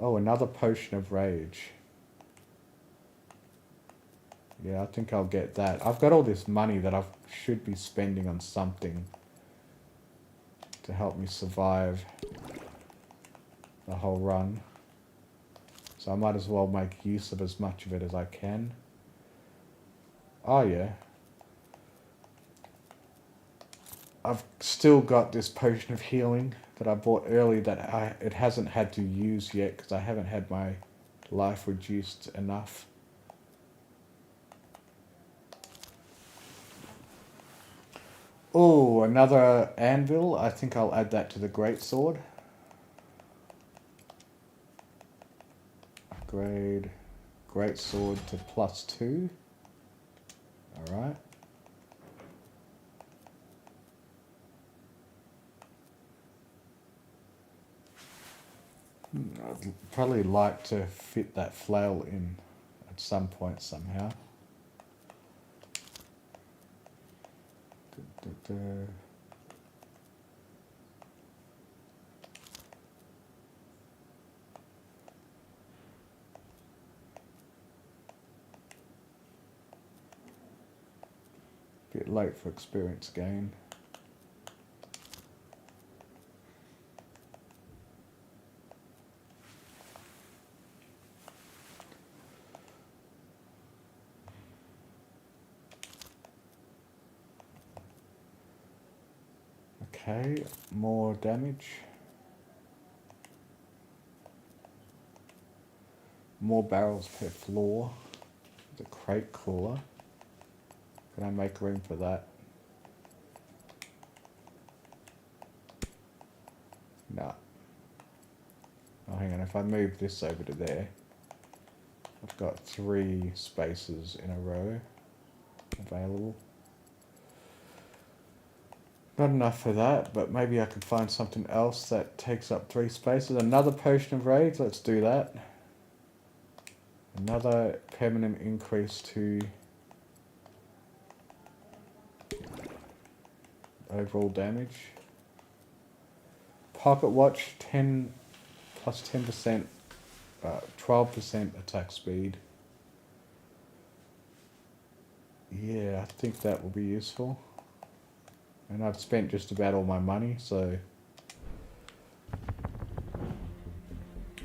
A: Oh, another potion of rage. Yeah, I think I'll get that. I've got all this money that I should be spending on something to help me survive the whole run. So I might as well make use of as much of it as I can. Oh yeah. I've still got this potion of healing that I bought early that it hasn't had to use yet because I haven't had my life reduced enough. Oh, another anvil. I think I'll add that to the greatsword. Upgrade greatsword to +2. Alright. I'd probably like to fit that flail in at some point somehow. Bit late for experience gain. Okay, more damage. More barrels per floor. The crate cooler. Can I make room for that? No. Oh, hang on, if I move this over to there, I've got 3 spaces in a row available. Not enough for that, but maybe I could find something else that takes up 3 spaces. Another potion of rage, let's do that. Another permanent increase to overall damage. Pocket watch, 10 plus 10%, 12% attack speed. Yeah, I think that will be useful. And I've spent just about all my money, so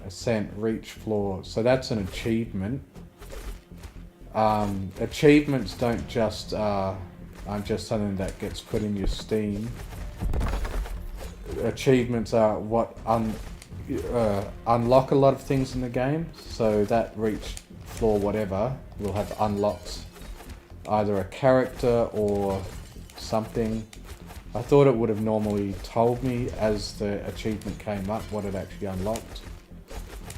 A: Ascent, reach floor. So that's an achievement. Achievements don't just aren't just something that gets put in your Steam. Achievements are what unlock a lot of things in the game. So that reach floor whatever will have unlocked either a character or something. I thought it would have normally told me as the achievement came up what it actually unlocked.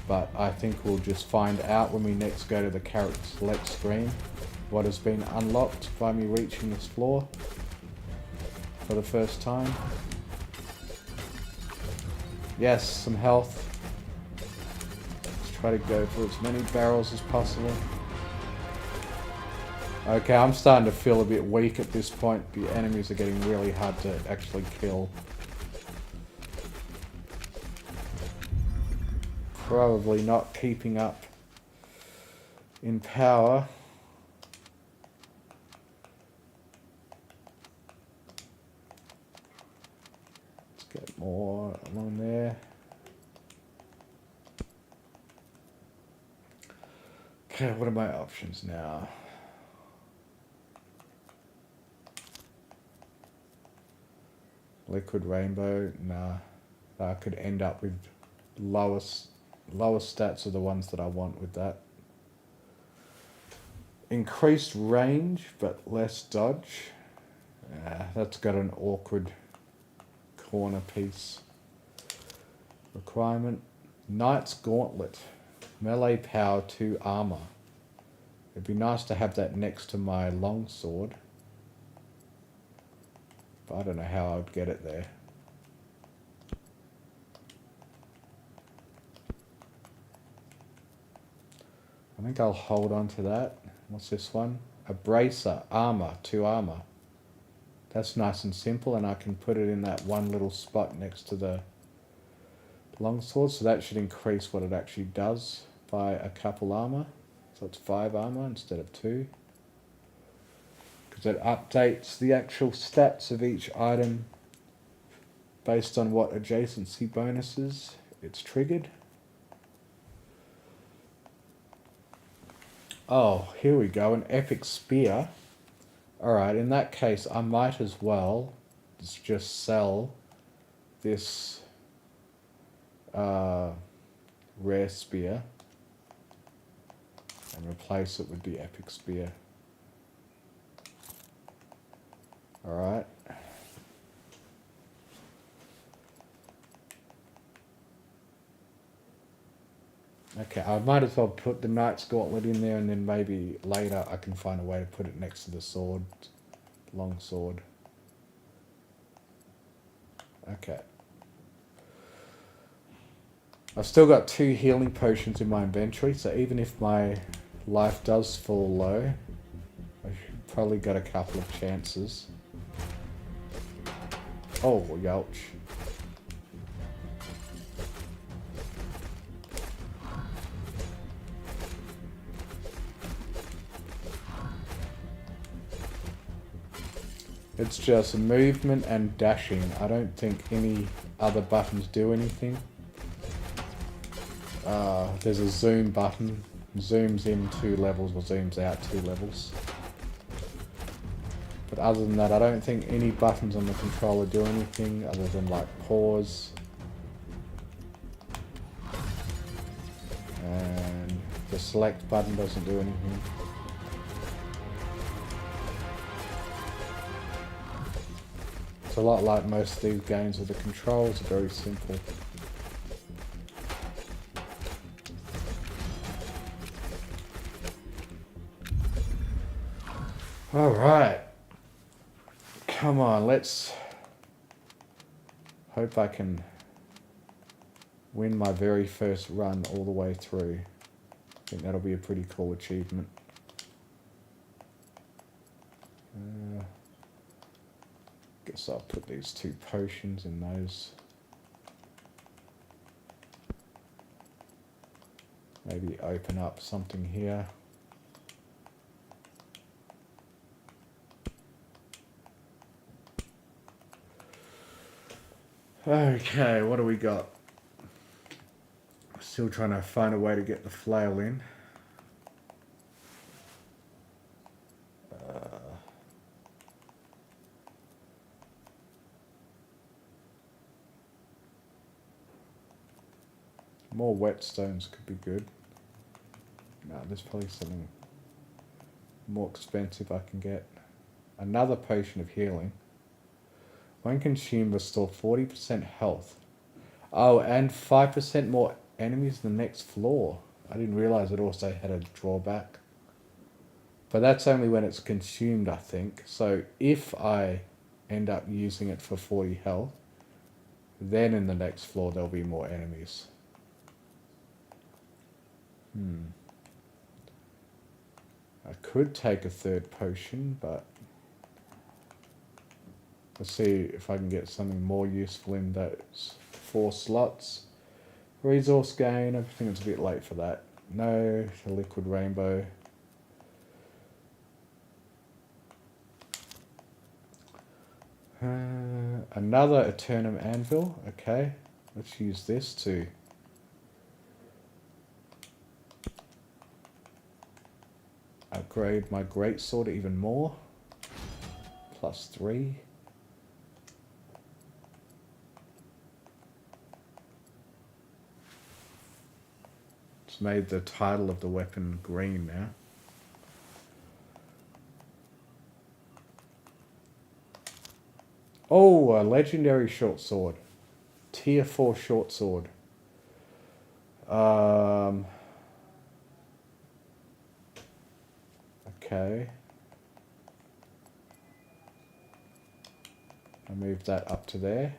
A: But I think we'll just find out when we next go to the character select screen what has been unlocked by me reaching this floor for the first time. Yes, some health. Let's try to go for as many barrels as possible. Okay, I'm starting to feel a bit weak at this point. The enemies are getting really hard to actually kill. Probably not keeping up in power. Let's get more along there. Okay, what are my options now? Liquid rainbow, nah. I could end up with lowest stats are the ones that I want with that. Increased range, but less dodge. That's got an awkward corner piece. Requirement. Knight's Gauntlet. Melee power 2 armor. It'd be nice to have that next to my longsword. But I don't know how I would get it there. I think I'll hold on to that. What's this one? A bracer, armor, 2 armor. That's nice and simple, and I can put it in that one little spot next to the longsword, so that should increase what it actually does by a couple armor. So it's 5 armor instead of 2. Because it updates the actual stats of each item based on what adjacency bonuses it's triggered. Oh, here we go, an epic spear. Alright, in that case, I might as well just sell this rare spear and replace it with the epic spear. Alright. Okay, I might as well put the Knight's Gauntlet in there, and then maybe later I can find a way to put it next to the sword. Long sword. Okay. I've still got 2 healing potions in my inventory, so even if my life does fall low, I should probably got a couple of chances. Oh, yelch. It's just movement and dashing. I don't think any other buttons do anything. There's a zoom button. Zooms in 2 levels or zooms out 2 levels. But other than that, I don't think any buttons on the controller do anything other than like pause. And the select button doesn't do anything. It's a lot like most of these games where the controls are very simple. Alright. Come on, let's hope I can win my very first run all the way through. I think that'll be a pretty cool achievement. Guess I'll put these 2 potions in those. Maybe open up something here. Okay, what do we got? Still trying to find a way to get the flail in. More whetstones could be good. No, there's probably something more expensive I can get. Another potion of healing. When consumed, restore 40% health. Oh, and 5% more enemies in the next floor. I didn't realize it also had a drawback. But that's only when it's consumed, I think. So if I end up using it for 40 health, then in the next floor there'll be more enemies. I could take a 3rd potion, but let's see if I can get something more useful in those 4 slots. Resource gain, I think it's a bit late for that. No, the liquid rainbow. Another Eternum anvil, okay. Let's use this to upgrade my greatsword even more. +3. It's made the title of the weapon green now. Oh, a legendary short sword. Tier 4 short sword. Okay. I move that up to there.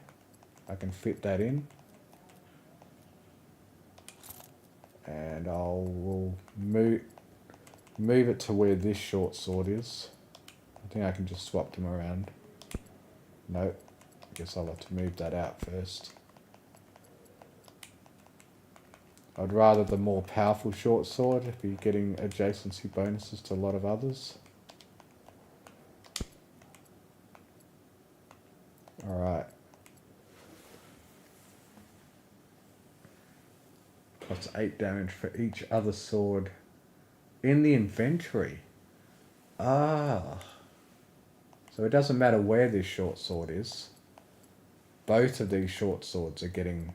A: I can fit that in. And will move it to where this short sword is. I think I can just swap them around. Nope. I guess I'll have to move that out first. I'd rather the more powerful short sword be getting adjacency bonuses to a lot of others. Alright. +8 damage for each other sword in the inventory. Ah. So it doesn't matter where this short sword is. Both of these short swords are getting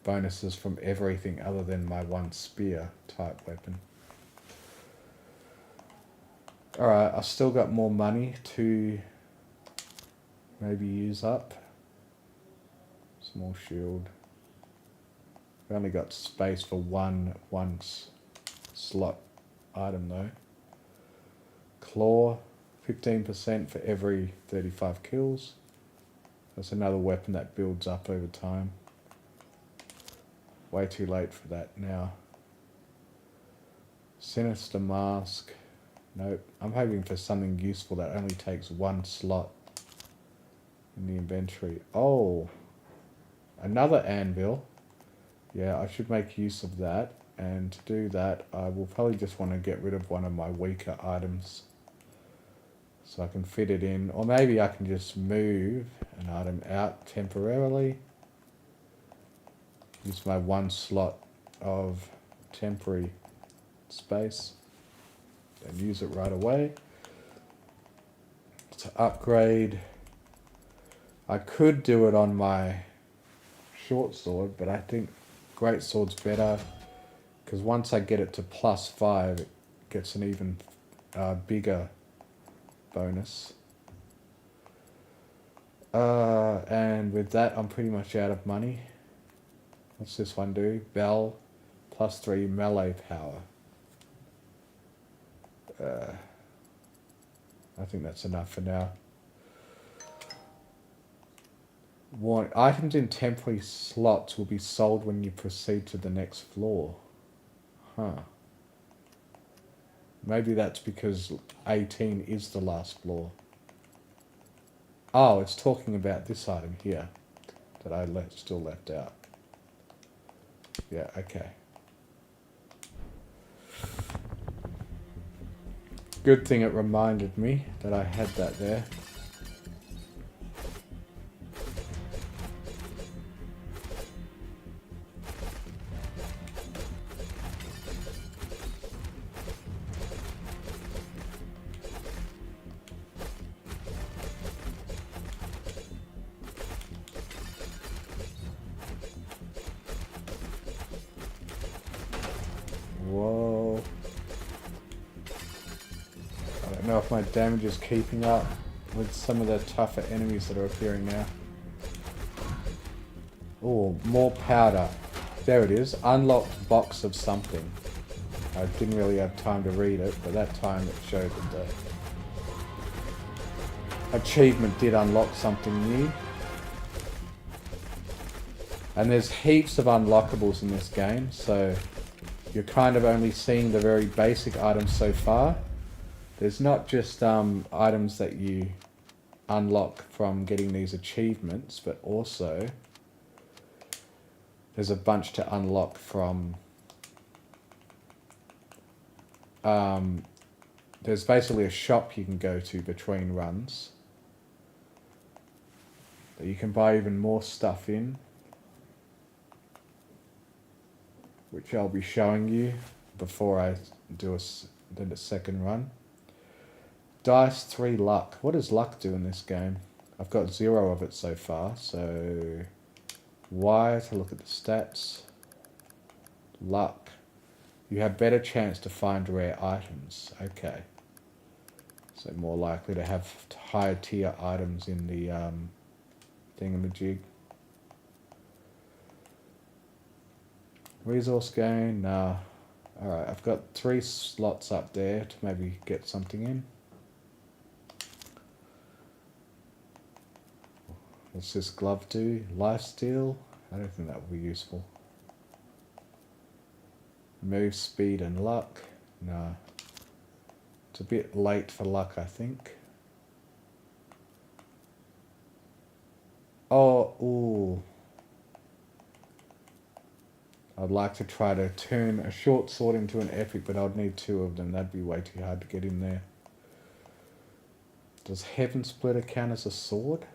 A: bonuses from everything other than my one spear type weapon. Alright, I've still got more money to maybe use up. Small shield. We only got space for one slot item though. Claw, 15% for every 35 kills. That's another weapon that builds up over time. Way too late for that now. Sinister Mask. Nope. I'm hoping for something useful that only takes one slot in the inventory. Oh, another anvil. Yeah, I should make use of that. And to do that, I will probably just want to get rid of one of my weaker items, so I can fit it in. Or maybe I can just move an item out temporarily. Use my one slot of temporary space. And use it right away. To upgrade, I could do it on my short sword, but I think great sword's better. Because once I get it to +5, it gets an even bigger bonus. And with that, I'm pretty much out of money. What's this one do? Bell, +3 melee power. I think that's enough for now. Warning, items in temporary slots will be sold when you proceed to the next floor. Huh. Maybe that's because 18 is the last floor. Oh, it's talking about this item here that I still left out. Yeah, okay. Good thing it reminded me that I had that there. Whoa. I don't know if my damage is keeping up with some of the tougher enemies that are appearing now. Oh, more powder. There it is. Unlocked box of something. I didn't really have time to read it, but that time it showed that the achievement did unlock something new. And there's heaps of unlockables in this game, so you're kind of only seeing the very basic items so far. There's not just items that you unlock from getting these achievements, but also there's a bunch to unlock from... there's basically a shop you can go to between runs that you can buy even more stuff in, which I'll be showing you before I do the second run. Dice 3 luck. What does luck do in this game? I've got 0 of it so far, so Y to look at the stats. Luck. You have better chance to find rare items. Okay. So more likely to have higher tier items in the thingamajig. Resource gain, nah. Alright, I've got 3 slots up there to maybe get something in. What's this glove do? Lifesteal? I don't think that would be useful. Move speed and luck? Nah. It's a bit late for luck, I think. Oh, ooh. I'd like to try to turn a short sword into an epic, but I'd need 2 of them. That'd be way too hard to get in there. Does Heaven Splitter count as a sword?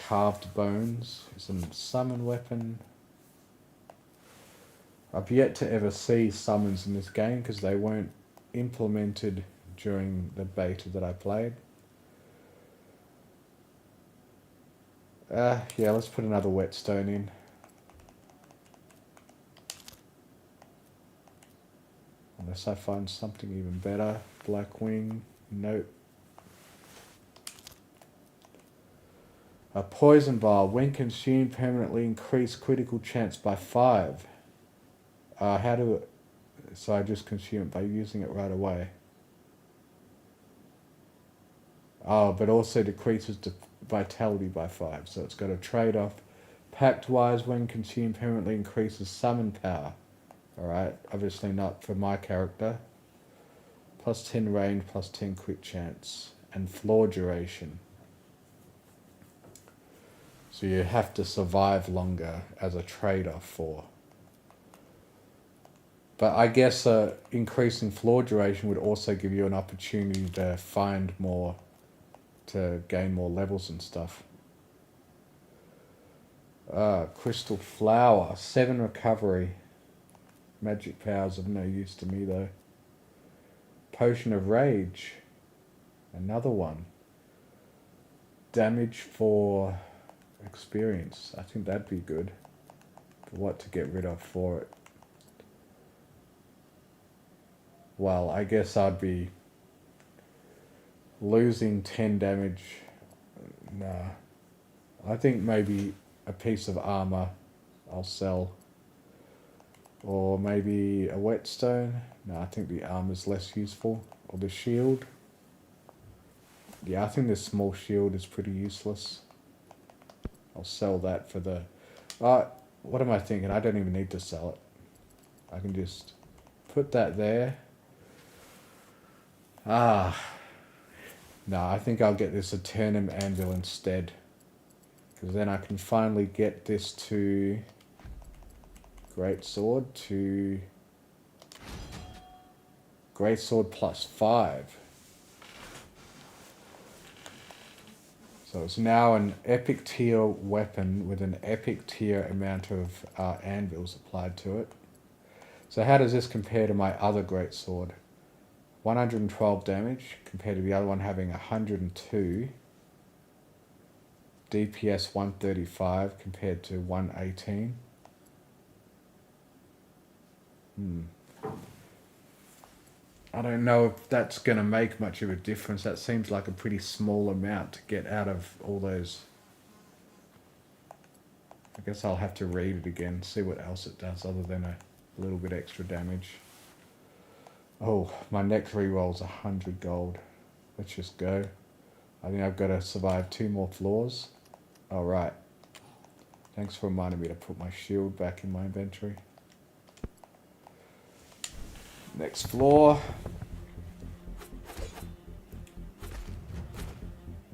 A: Carved Bones is a summon weapon. I've yet to ever see summons in this game because they weren't implemented during the beta that I played. Yeah, let's put another whetstone in. Unless I find something even better. Blackwing, nope. A poison bar, when consumed, permanently increase critical chance by 5. So I just consume it by using it right away. Oh, but also decreases vitality by 5, so it's got a trade-off. Pact-wise, when consumed, permanently increases summon power. Alright, obviously not for my character. Plus 10 range, plus 10 crit chance. And floor duration. So you have to survive longer as a trade-off for. But I guess increasing floor duration would also give you an opportunity to find more, to gain more levels and stuff. Crystal Flower, 7 recovery. Magic powers of no use to me though. Potion of Rage, another one. Damage for experience, I think that'd be good. But what to get rid of for it? Well, I guess I'd be losing 10 damage. Nah. I think maybe a piece of armor I'll sell. Or maybe a whetstone. No, I think the armor's less useful. Or the shield. Yeah, I think this small shield is pretty useless. I'll sell that for the... what am I thinking? I don't even need to sell it. I can just put that there. No, I think I'll get this Eternum Anvil instead. Because then I can finally get this to Greatsword to Greatsword plus 5. So it's now an epic tier weapon with an epic tier amount of anvils applied to it. So how does this compare to my other Greatsword? 112 damage compared to the other one having 102. DPS 135 compared to 118. I don't know if that's going to make much of a difference. That seems like a pretty small amount to get out of all those. I guess I'll have to read it again, see what else it does other than a little bit extra damage. Oh, my next reroll's 100 gold. Let's just go. I think I've got to survive 2 more floors. Alright. Thanks for reminding me to put my shield back in my inventory. Next floor.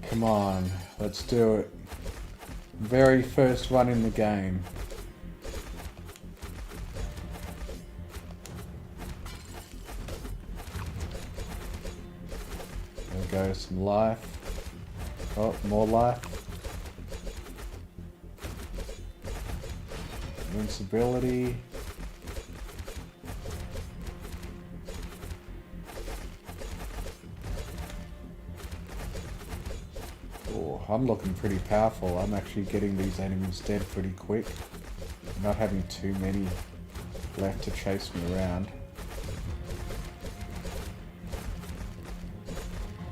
A: Come on, let's do it. Very first one in the game. There we go, some life. Oh, more life. Invincibility. Oh, I'm looking pretty powerful. I'm actually getting these enemies dead pretty quick. Not having too many left to chase me around.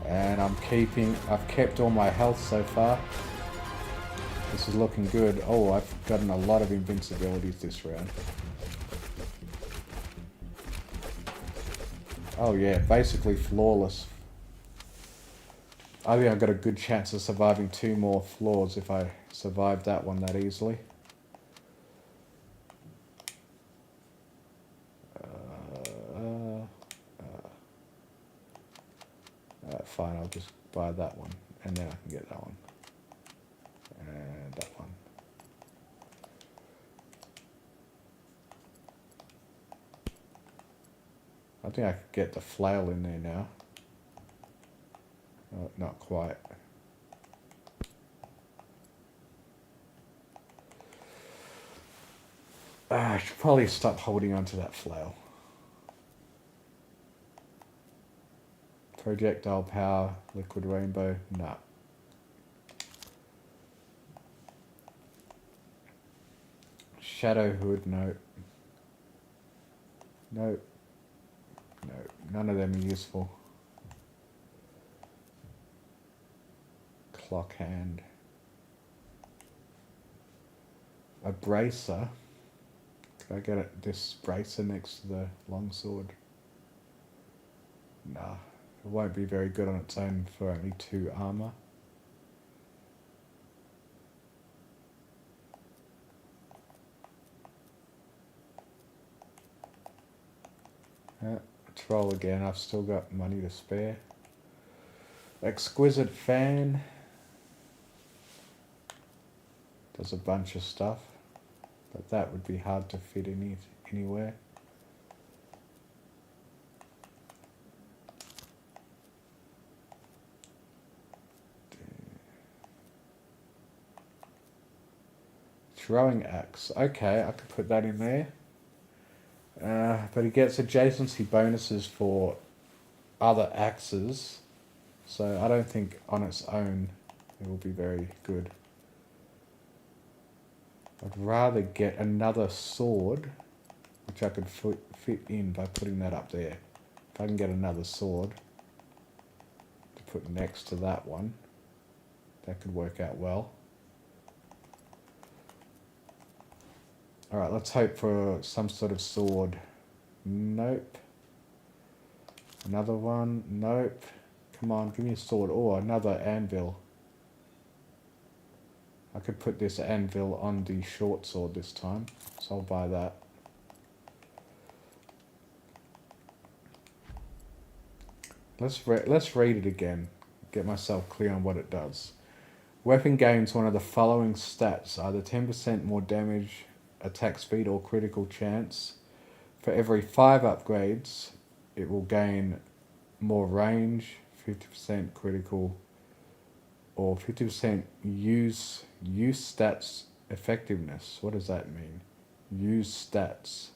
A: And I've kept all my health so far. This is looking good. Oh, I've gotten a lot of invincibilities this round. Oh yeah, basically flawless. I think I've got a good chance of surviving 2 more floors if I survive that one that easily. Fine, I'll just buy that one, and then I can get that one. And that one. I think I could get the flail in there now. Oh, not quite. I should probably stop holding on to that flail. Projectile power, liquid rainbow, nah. Shadow hood, no. No. No, none of them are useful. Clock hand. A bracer. Could I get this bracer next to the longsword? Nah, it won't be very good on its own for only 2 armor. Let's roll again. I've still got money to spare. Exquisite fan. Does a bunch of stuff, but that would be hard to fit anywhere. Throwing axe. Okay, I could put that in there. But it gets adjacency bonuses for other axes, so I don't think on its own it will be very good. I'd rather get another sword, which I could fit in by putting that up there. If I can get another sword to put next to that one, that could work out well. Alright, let's hope for some sort of sword. Nope. Another one. Nope. Come on, give me a sword. Oh, another anvil. I could put this anvil on the short sword this time, so I'll buy that. Let's read it again. Get myself clear on what it does. Weapon gains one of the following stats: either 10% more damage, attack speed, or critical chance. For every 5 upgrades, it will gain more range, 50% critical, or 50% use stats effectiveness. What does that mean? Use stats.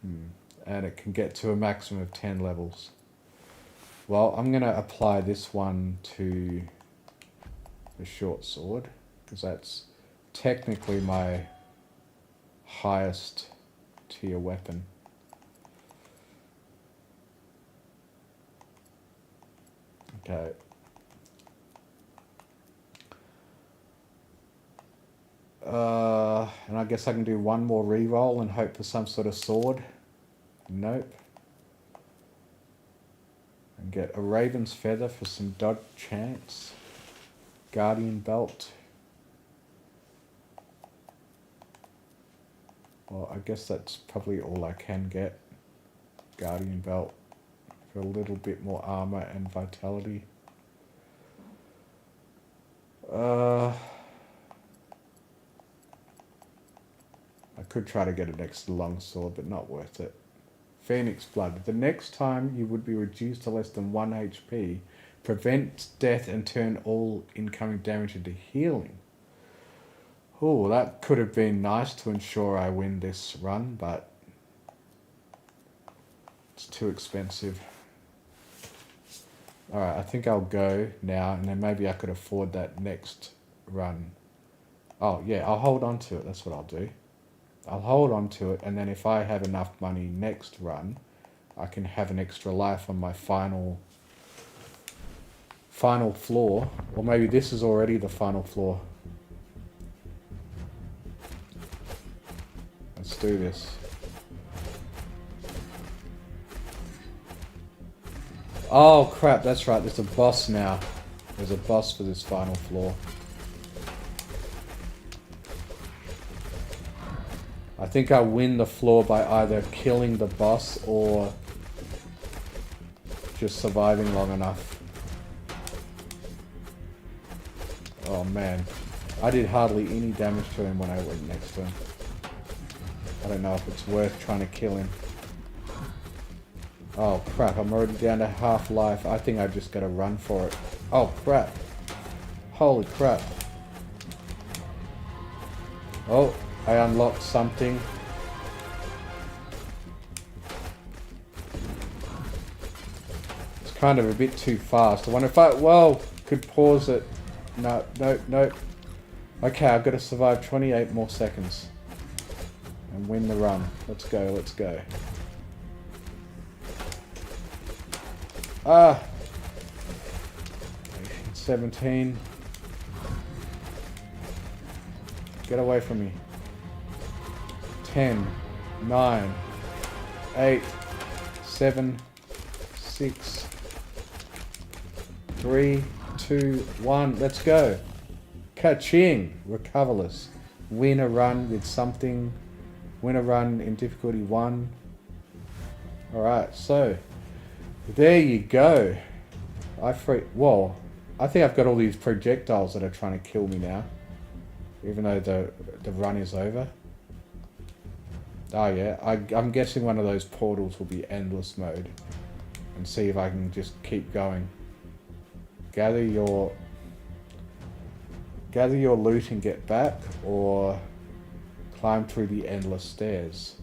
A: And it can get to a maximum of 10 levels. Well, I'm going to apply this one to the short sword, because that's technically my highest tier weapon. Okay. And I guess I can do one more reroll and hope for some sort of sword. Nope. And get a raven's feather for some dodge chance. Guardian belt. Well, I guess that's probably all I can get. Guardian belt for a little bit more armor and vitality. I could try to get an extra longsword, but not worth it. Phoenix Blood. The next time you would be reduced to less than 1 HP. Prevent death and turn all incoming damage into healing. Oh, that could have been nice to ensure I win this run, but it's too expensive. Alright, I think I'll go now, and then maybe I could afford that next run. Oh, yeah, I'll hold on to it. That's what I'll do. I'll hold on to it, and then if I have enough money next run, I can have an extra life on my final floor. Or maybe this is already the final floor. Let's do this. Oh crap, that's right, there's a boss now. There's a boss for this final floor. I think I win the floor by either killing the boss or just surviving long enough. Oh man, I did hardly any damage to him when I went next to him. I don't know if it's worth trying to kill him. Oh crap, I'm already down to half life. I think I just gotta run for it. Oh crap. Holy crap. Oh, I unlocked something. It's kind of a bit too fast. I wonder if I, well, could pause it. No, no, no. Okay, I've got to survive 28 more seconds. And win the run. Let's go, let's go. Ah! 17. Get away from me. 10, 9, 8, 7, 6, 3, 2, 1. Let's go. Ka-ching! Recoverless. Win a run with something. Win a run in difficulty 1. Alright, so there you go. Whoa. I think I've got all these projectiles that are trying to kill me now. Even though the run is over. Oh yeah, I'm guessing one of those portals will be endless mode. And see if I can just keep going. Gather your loot and get back, or climb through the endless stairs.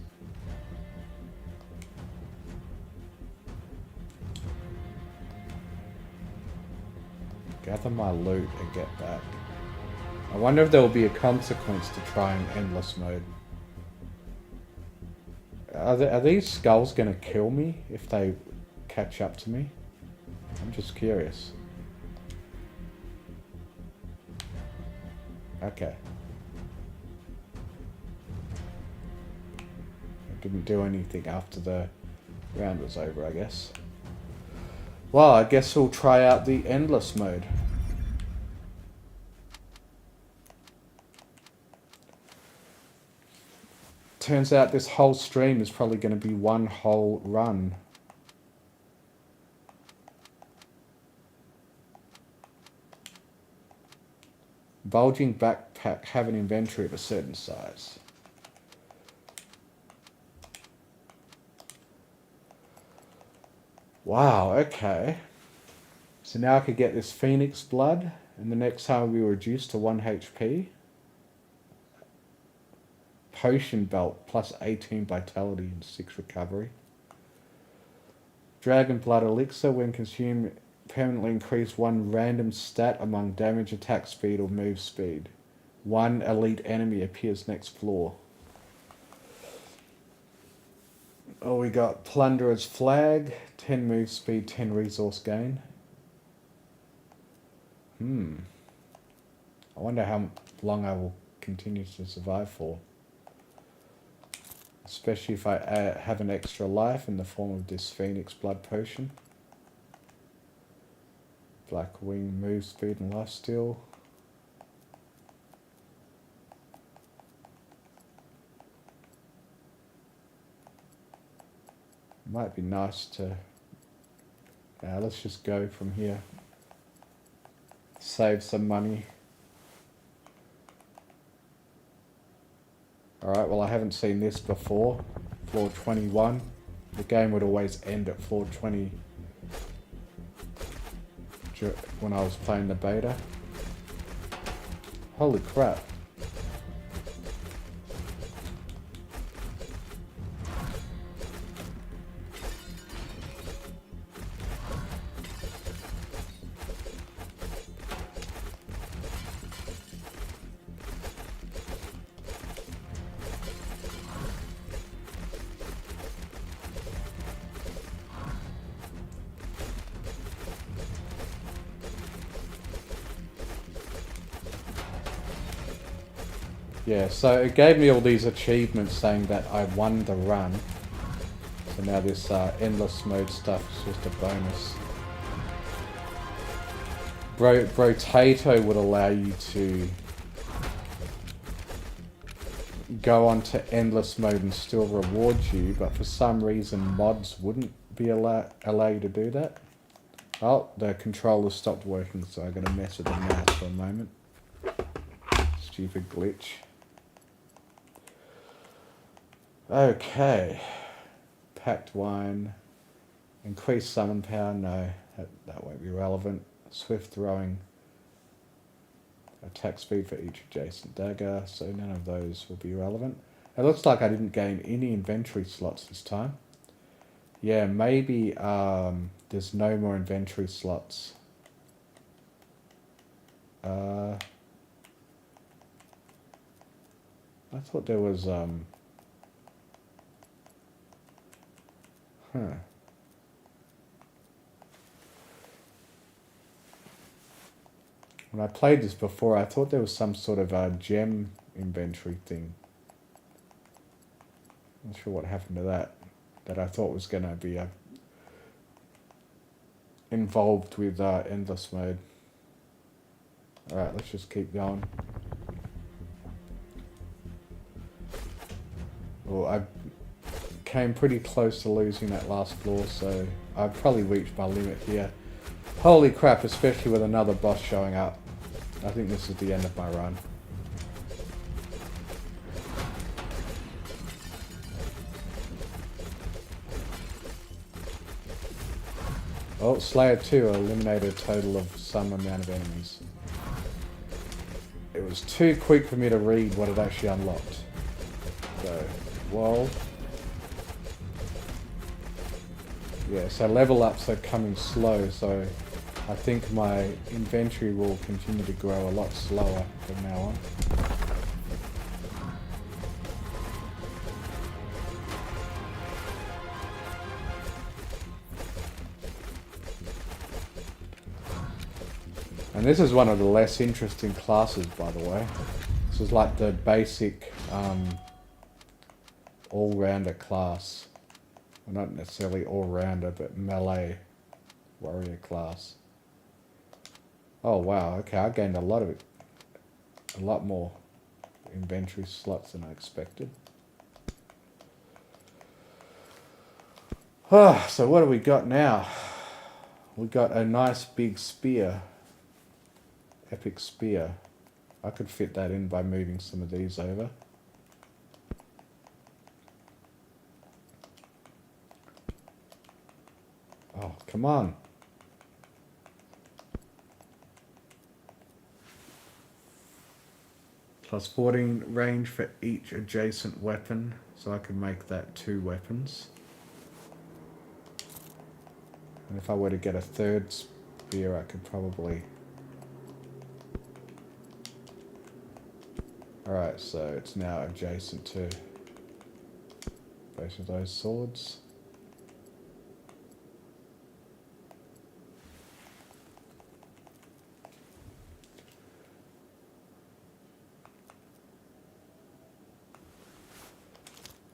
A: Gather my loot and get back. I wonder if there will be a consequence to trying endless mode. Are these skulls going to kill me if they catch up to me? I'm just curious. Okay. I didn't do anything after the round was over, I guess. Well, I guess we'll try out the endless mode. Turns out this whole stream is probably going to be one whole run. Bulging backpack, have an inventory of a certain size. Wow, okay. So now I could get this Phoenix blood, and the next time we reduce to 1 HP. Potion belt, plus 18 vitality and 6 recovery. Dragon blood elixir, when consumed, permanently increase 1 random stat among damage, attack speed, or move speed. 1 elite enemy appears next floor. Oh, we got Plunderer's Flag, 10 move speed, 10 resource gain. I wonder how long I will continue to survive for. Especially if I have an extra life in the form of this Phoenix blood potion. Black wing, move speed, and lifesteal. Might be nice to... let's just go from here. Save some money. Alright, well I haven't seen this before. Floor 21. The game would always end at floor 20 when I was playing the beta. Holy crap. Yeah, so it gave me all these achievements saying that I won the run. So now this endless mode stuff is just a bonus. Brotato would allow you to go on to endless mode and still reward you, but for some reason mods wouldn't be allow you to do that. Oh, the controller stopped working, so I'm going to mess with the mouse for a moment. Stupid glitch. Okay. Packed wine. Increased summon power. No, that won't be relevant. Swift throwing. attack speed for each adjacent dagger, so none of those will be relevant. It looks like I didn't gain any inventory slots this time. Yeah, maybe there's no more inventory slots. I thought there was When I played this before, I thought there was some sort of gem inventory thing. Not sure what happened to that. That I thought was going to be involved with endless mode. Alright, let's just keep going. Well, I came pretty close to losing that last floor, so I've probably reached my limit here. Holy crap, especially with another boss showing up. I think this is the end of my run. Oh, Slayer 2 eliminated a total of some amount of enemies. It was too quick for me to read what it actually unlocked. So, whoa. Yeah, so level ups are coming slow, so I think my inventory will continue to grow a lot slower from now on. And this is one of the less interesting classes, by the way. This is like the basic all-rounder class. Well, not necessarily all-rounder, but melee warrior class. Oh wow, okay, I gained a lot more inventory slots than I expected. So what do we got now? We got a nice big spear. Epic spear. I could fit that in by moving some of these over. Oh, come on. Plus 14 range for each adjacent weapon, so I can make that 2 weapons. And if I were to get a third spear, I could probably... Alright, so it's now adjacent to both of those swords.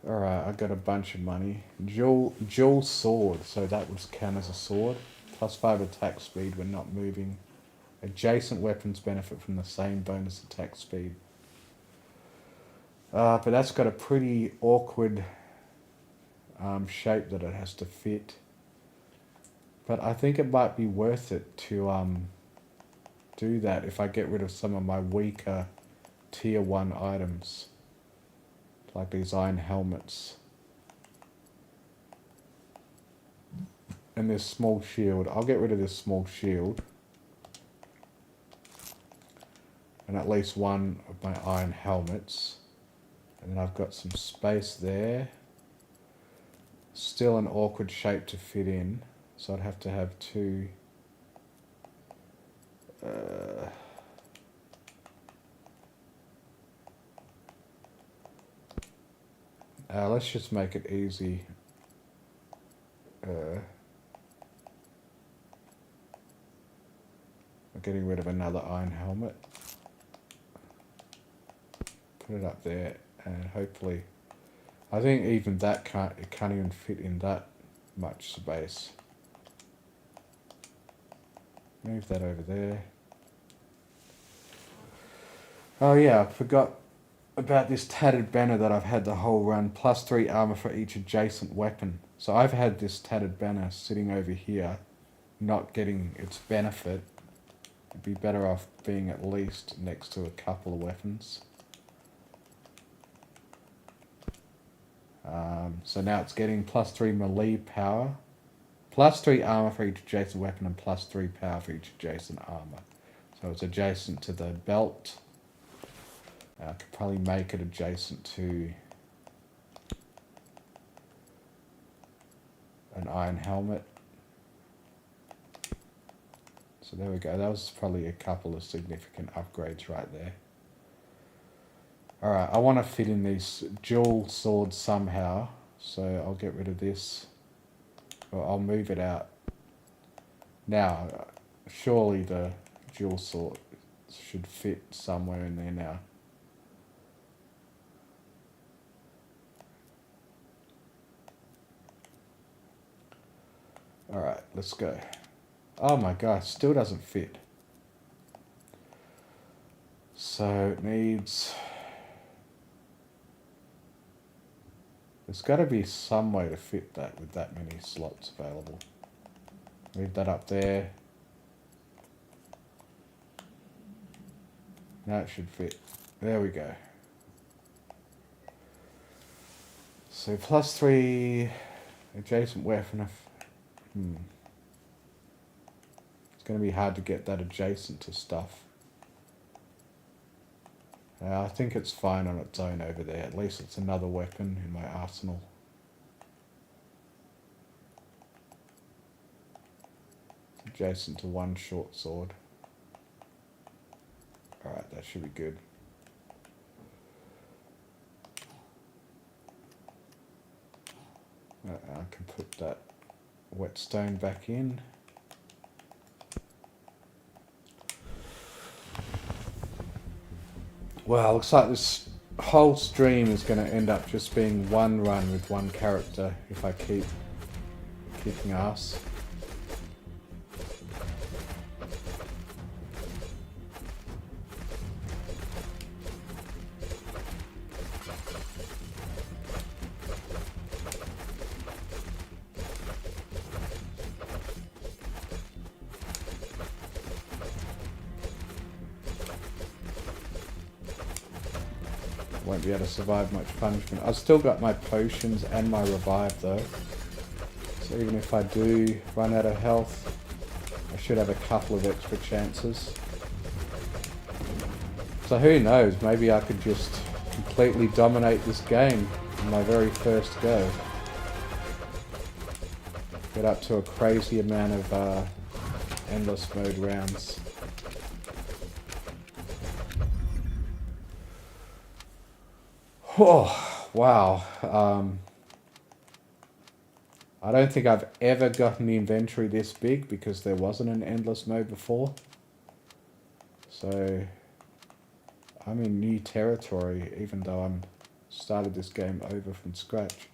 A: Alright, I got a bunch of money. Dual sword, so that would count as a sword. Plus 5 attack speed when not moving. Adjacent weapons benefit from the same bonus attack speed. But that's got a pretty awkward shape that it has to fit. But I think it might be worth it to do that if I get rid of some of my weaker tier 1 items. Like these iron helmets. And this small shield. I'll get rid of this small shield. And at least one of my iron helmets. And then I've got some space there. Still an awkward shape to fit in. So I'd have to have 2... let's just make it easy. I'm getting rid of another iron helmet. Put it up there, and hopefully, I think even that it can't even fit in that much space. Move that over there. Oh yeah, I forgot about this tattered banner that I've had the whole run. Plus 3 armor for each adjacent weapon. So I've had this tattered banner sitting over here, not getting its benefit. It'd be better off being at least next to a couple of weapons. So now it's getting plus 3 melee power, plus 3 armor for each adjacent weapon, and plus 3 power for each adjacent armor. So it's adjacent to the belt. I could probably make it adjacent to an iron helmet. So there we go. That was probably a couple of significant upgrades right there. Alright, I want to fit in these dual swords somehow. So I'll get rid of this. Or I'll move it out. Now, surely the dual sword should fit somewhere in there now. Alright, let's go. Oh my gosh, still doesn't fit. So it needs... There's got to be some way to fit that with that many slots available. Leave that up there. Now it should fit. There we go. So +3 adjacent weapon. It's going to be hard to get that adjacent to stuff. I think it's fine on its own over there. At least it's another weapon in my arsenal. It's adjacent to one short sword. Alright, that should be good. I can put that whetstone back in. Well, looks like this whole stream is going to end up just being one run with one character if I keep kicking ass. Won't be able to survive much punishment. I've still got my potions and my revive though. So even if I do run out of health, I should have a couple of extra chances. So who knows, maybe I could just completely dominate this game in my very first go. Get up to a crazy amount of endless mode rounds. Oh, wow. I don't think I've ever gotten the inventory this big because there wasn't an endless mode before. So I'm in new territory even though I'm started this game over from scratch.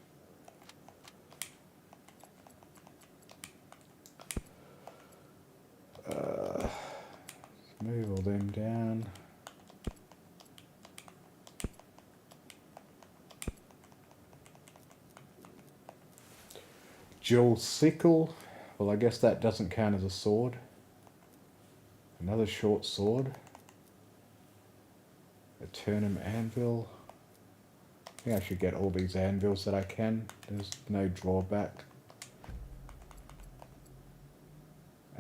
A: Move all them down. Dual sickle. Well, I guess that doesn't count as a sword. Another short sword. Eternum anvil. I think I should get all these anvils that I can. There's no drawback.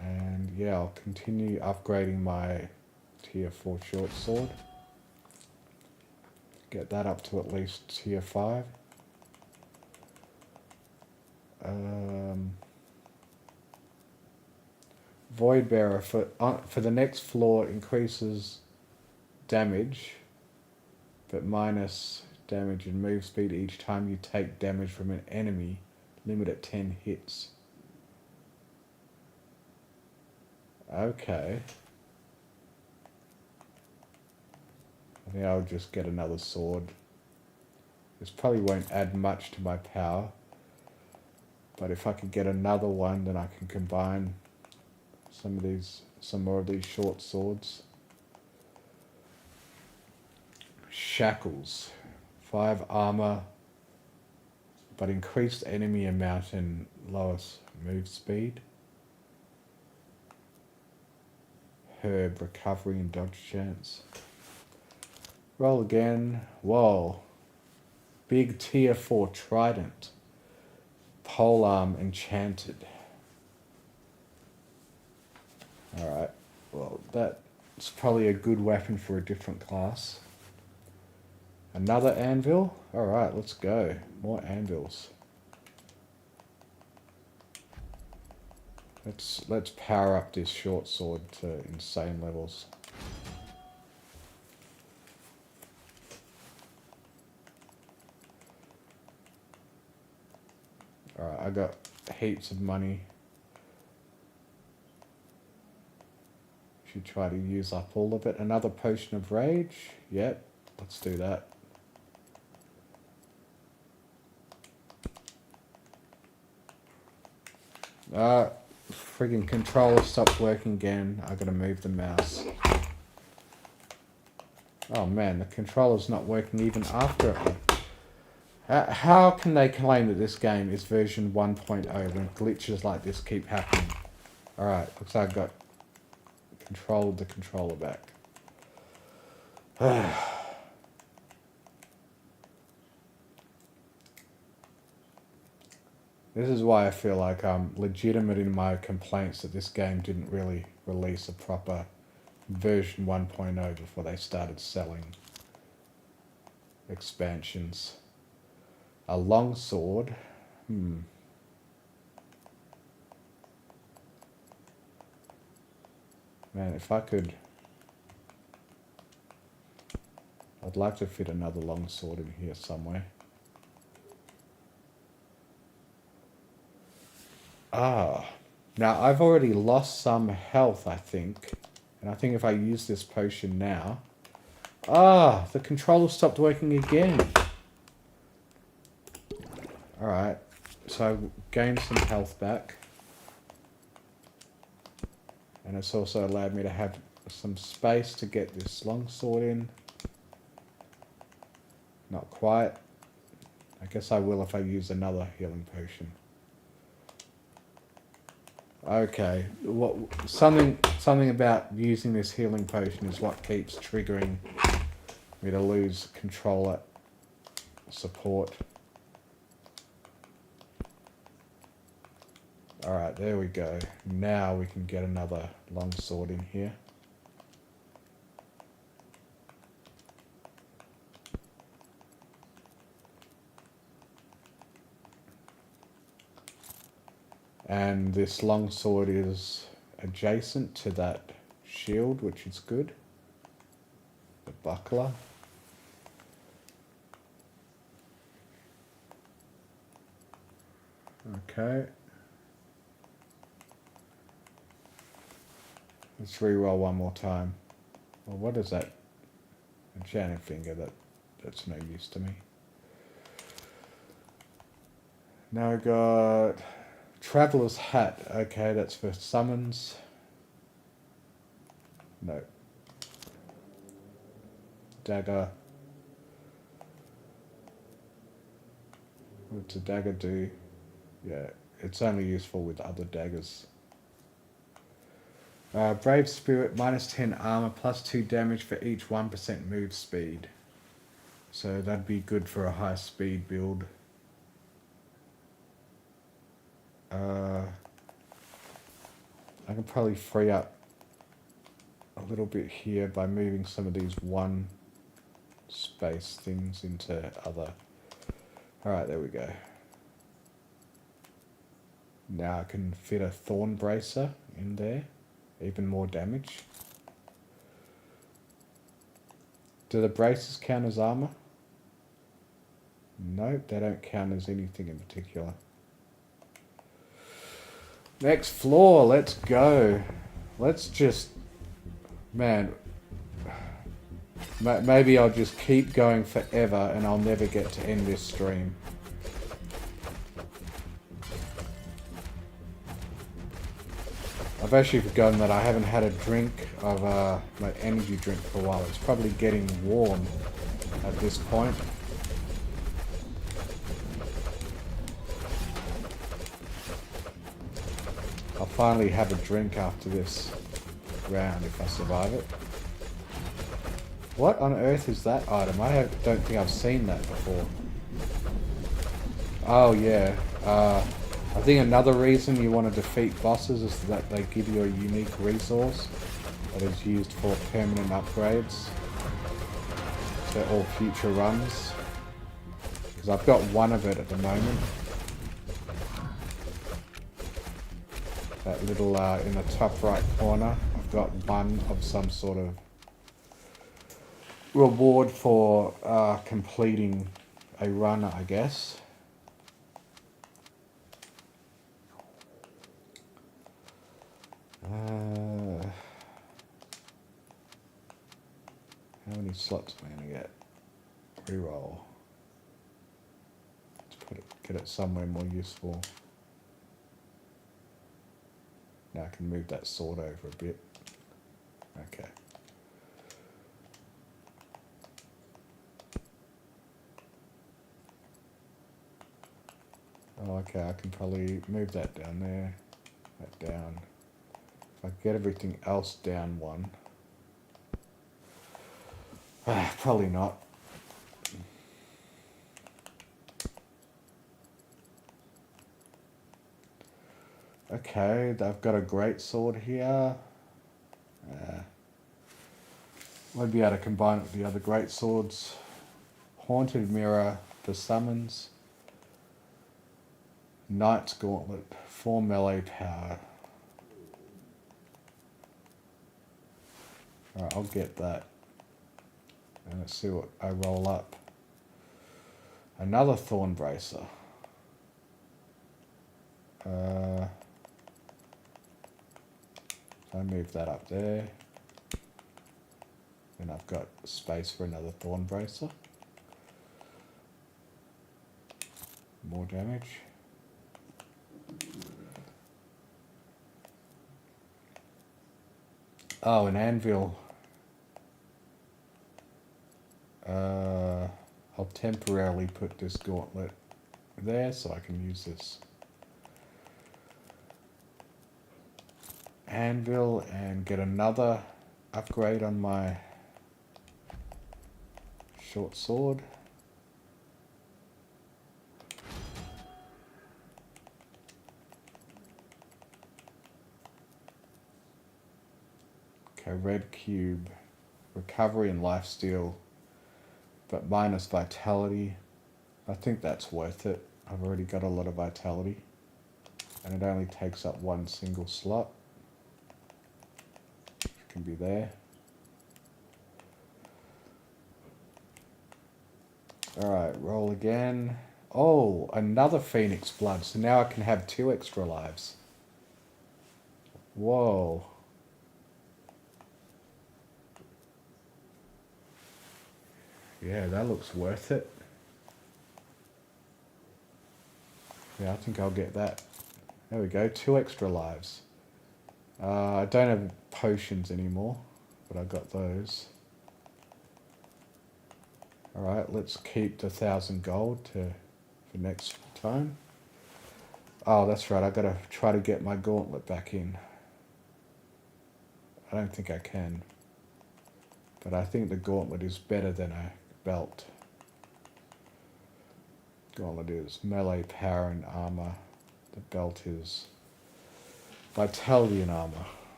A: And yeah, I'll continue upgrading my tier 4 short sword. Get that up to at least tier 5. Void Bearer for the next floor increases damage, but minus damage and move speed each time you take damage from an enemy. Limit at 10 hits. Okay. I think I'll just get another sword. This probably won't add much to my power. But if I could get another one, then I can combine some more of these short swords. Shackles. 5 armor, but increased enemy amount and lowest move speed. Herb, recovery and dodge chance. Roll again. Whoa. Big tier 4 trident. Polearm enchanted. Alright, well that It's probably a good weapon for a different class. Another anvil? Alright, let's go. More anvils. Let's power up this short sword to insane levels. Alright, I got heaps of money. Should try to use up all of it. Another potion of rage. Yep, let's do that. Friggin' controller stopped working again. I gotta move the mouse. Oh man, the controller's not working even after it. How can they claim that this game is version 1.0 when glitches like this keep happening? Alright, looks like I got controlled the controller back. This is why I feel like I'm legitimate in my complaints that this game didn't really release a proper version 1.0 before they started selling expansions. A longsword. Man, if I could... I'd like to fit another longsword in here somewhere. Now I've already lost some health, I think. And I think if I use this potion now... the controller stopped working again. Alright, so I gained some health back. And it's also allowed me to have some space to get this longsword in. Not quite. I guess I will if I use another healing potion. Okay, something about using this healing potion is what keeps triggering me to lose controller support. Alright, there we go. Now we can get another longsword in here. And this longsword is adjacent to that shield, which is good. The buckler. Okay. Let's reroll one more time. Well, what is that? Enchanted finger, that's no use to me. Now I got Traveler's Hat. Okay, that's for summons. No. Dagger. What's a dagger do? Yeah, it's only useful with other daggers. Brave Spirit, minus 10 armor, plus 2 damage for each 1% move speed. So that'd be good for a high speed build. I can probably free up a little bit here by moving some of these one space things into other. Alright, there we go. Now I can fit a Thorn Bracer in there. Even more damage. Do the braces count as armor? Nope, they don't count as anything in particular. Next floor, let's go. Let's just... Man. Maybe I'll just keep going forever and I'll never get to end this stream. I've actually forgotten that I haven't had a drink of my energy drink for a while. It's probably getting warm at this point. I'll finally have a drink after this round if I survive it. What on earth is that item? Don't think I've seen that before. Oh yeah. I think another reason you want to defeat bosses is that they give you a unique resource. that is used for permanent upgrades to all future runs. Because I've got one of it at the moment. That little, in the top right corner, I've got one of some sort of reward for completing a run, I guess. How many slots am I going to get? Reroll. Let's get it somewhere more useful. Now I can move that sword over a bit. Okay. Oh, okay, I can probably move that down there. That down. If I get everything else down one. Probably not. Okay, they've got a great sword here. Might be able to combine it with the other great swords. Haunted Mirror for summons. Knight's Gauntlet, 4 melee power. Alright, I'll get that. And let's see what I roll up. Another Thorn Bracer. So I move that up there. And I've got space for another Thorn Bracer. More damage. Oh, an anvil. I'll temporarily put this gauntlet there so I can use this anvil and get another upgrade on my short sword. Okay, red cube, recovery and lifesteal, but minus vitality. I think that's worth it. I've already got a lot of vitality and it only takes up one single slot. It can be there. Alright, roll again. Oh, another Phoenix Blood. So now I can have 2 extra lives. Whoa. Yeah, that looks worth it. Yeah, I think I'll get that. There we go, 2 extra lives. I don't have potions anymore, but I got those. Alright, let's keep the 1,000 gold for next time. Oh, that's right, I gotta try to get my gauntlet back in. I don't think I can. But I think the gauntlet is better than a belt. Gauntlet is melee power and armor. The belt is vitality and armor.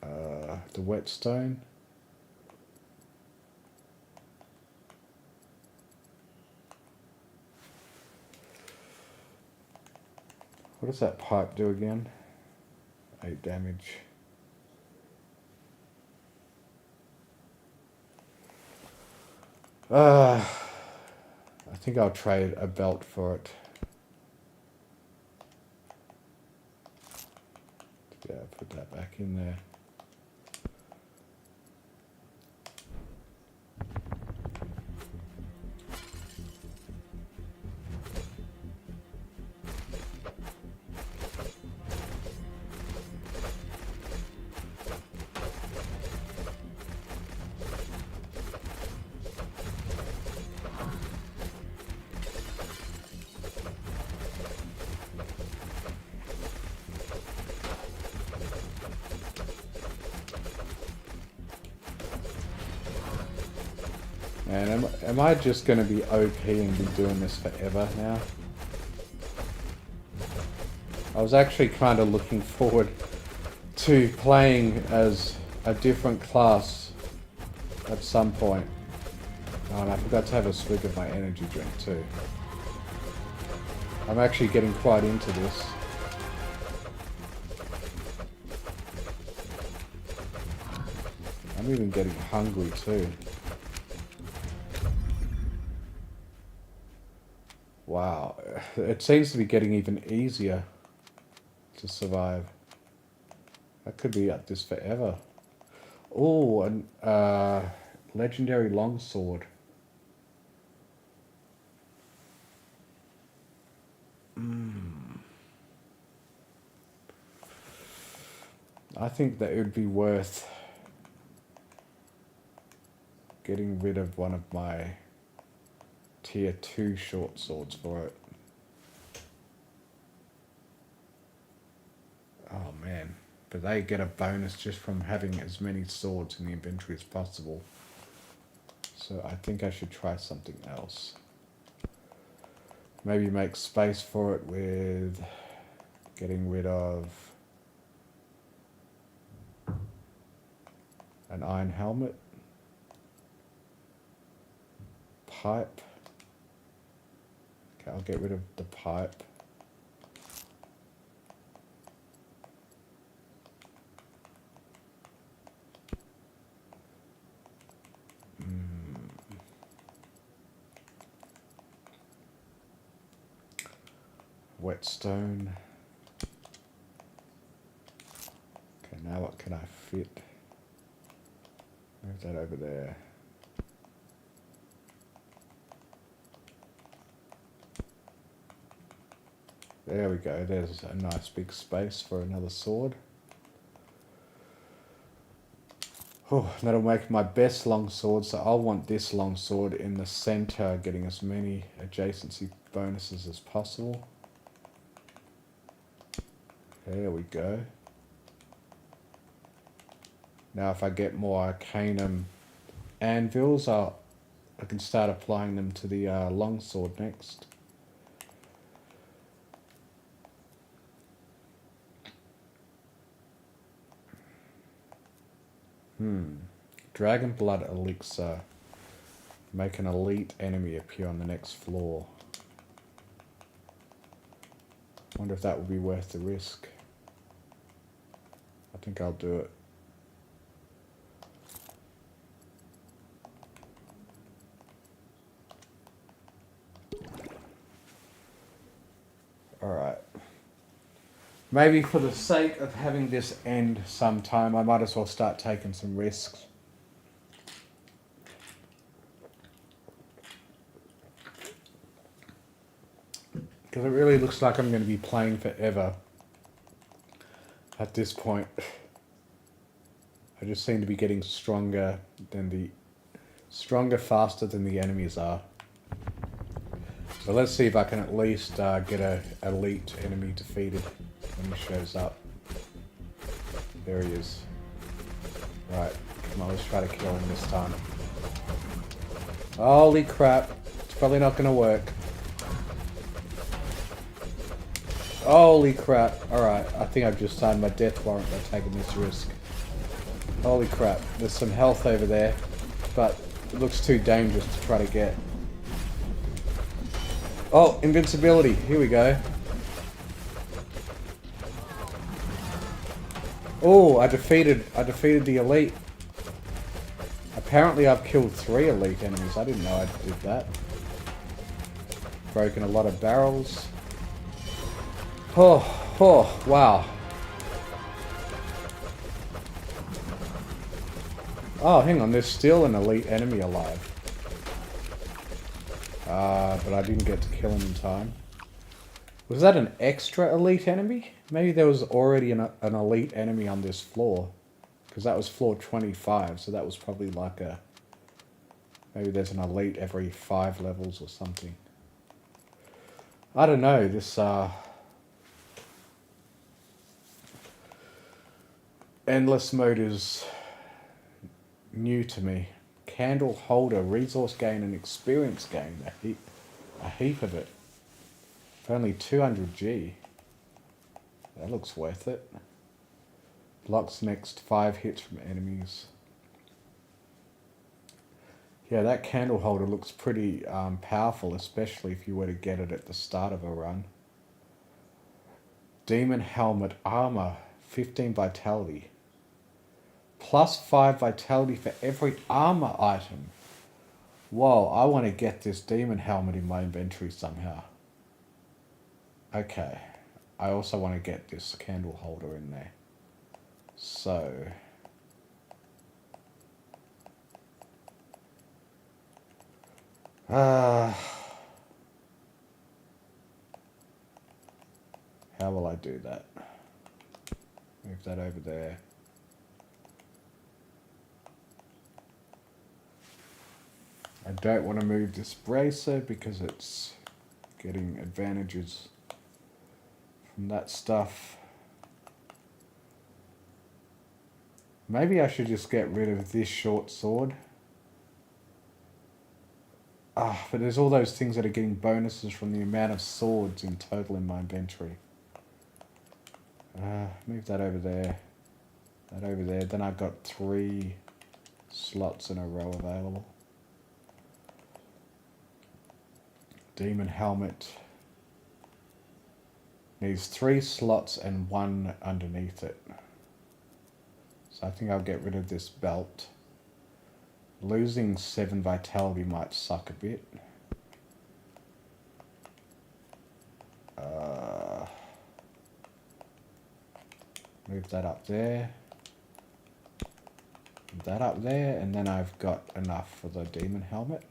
A: The whetstone. What does that pipe do again? 8 damage. I think I'll trade a belt for it. Yeah, put that back in there. And am I just going to be OP and be doing this forever now? I was actually kind of looking forward to playing as a different class at some point. Oh, and I forgot to have a swig of my energy drink too. I'm actually getting quite into this. I'm even getting hungry too. Wow, it seems to be getting even easier to survive. I could be at this forever. Oh, and legendary longsword. I think that it would be worth getting rid of one of my tier 2 short swords for it. Oh man, but they get a bonus just from having as many swords in the inventory as possible. So I think I should try something else. Maybe make space for it with getting rid of an iron helmet, pipe. Okay, I'll get rid of the pipe. Whetstone. Okay, now what can I fit? Move that over there. There we go, there's a nice big space for another sword. Oh, that'll make my best longsword, so I'll want this longsword in the center, getting as many adjacency bonuses as possible. There we go. Now if I get more Arcanum anvils, I can start applying them to the longsword next. Dragon Blood Elixir. Make an elite enemy appear on the next floor. Wonder if that would be worth the risk. I think I'll do it. Alright. Maybe for the sake of having this end sometime, I might as well start taking some risks. Because it really looks like I'm going to be playing forever at this point. I just seem to be getting stronger faster than the enemies are. So let's see if I can at least get a elite enemy defeated when he shows up. There he is. Right, come on, let's try to kill him this time. Holy crap, it's probably not going to work. Holy crap. Alright, I think I've just signed my death warrant by taking this risk. Holy crap, there's some health over there, but it looks too dangerous to try to get. Oh, invincibility, here we go. Oh, I defeated the elite. Apparently I've killed 3 elite enemies, I didn't know I did that. Broken a lot of barrels. Oh, wow. Oh, hang on, there's still an elite enemy alive. But I didn't get to kill him in time. Was that an extra elite enemy? Maybe there was already an elite enemy on this floor. Because that was floor 25, so that was probably like a... Maybe there's an elite every 5 levels or something. I don't know, this... Endless mode is new to me. Candle holder, resource gain and experience gain. A heap of it. For only 200G. That looks worth it. Blocks next 5 hits from enemies. Yeah, that candle holder looks pretty powerful, especially if you were to get it at the start of a run. Demon Helmet Armor, 15 Vitality. Plus 5 Vitality for every armor item. Whoa, I want to get this Demon Helmet in my inventory somehow. Okay, I also want to get this candle holder in there. So... how will I do that? Move that over there. I don't want to move this bracer because it's getting advantages from that stuff. Maybe I should just get rid of this short sword. But there's all those things that are getting bonuses from the amount of swords in total in my inventory. Move that over there. That over there. Then I've got 3 slots in a row available. Demon Helmet. Needs 3 slots and 1 underneath it. So I think I'll get rid of this belt. Losing 7 vitality might suck a bit. Move that up there. Move that up there, and then I've got enough for the demon helmet.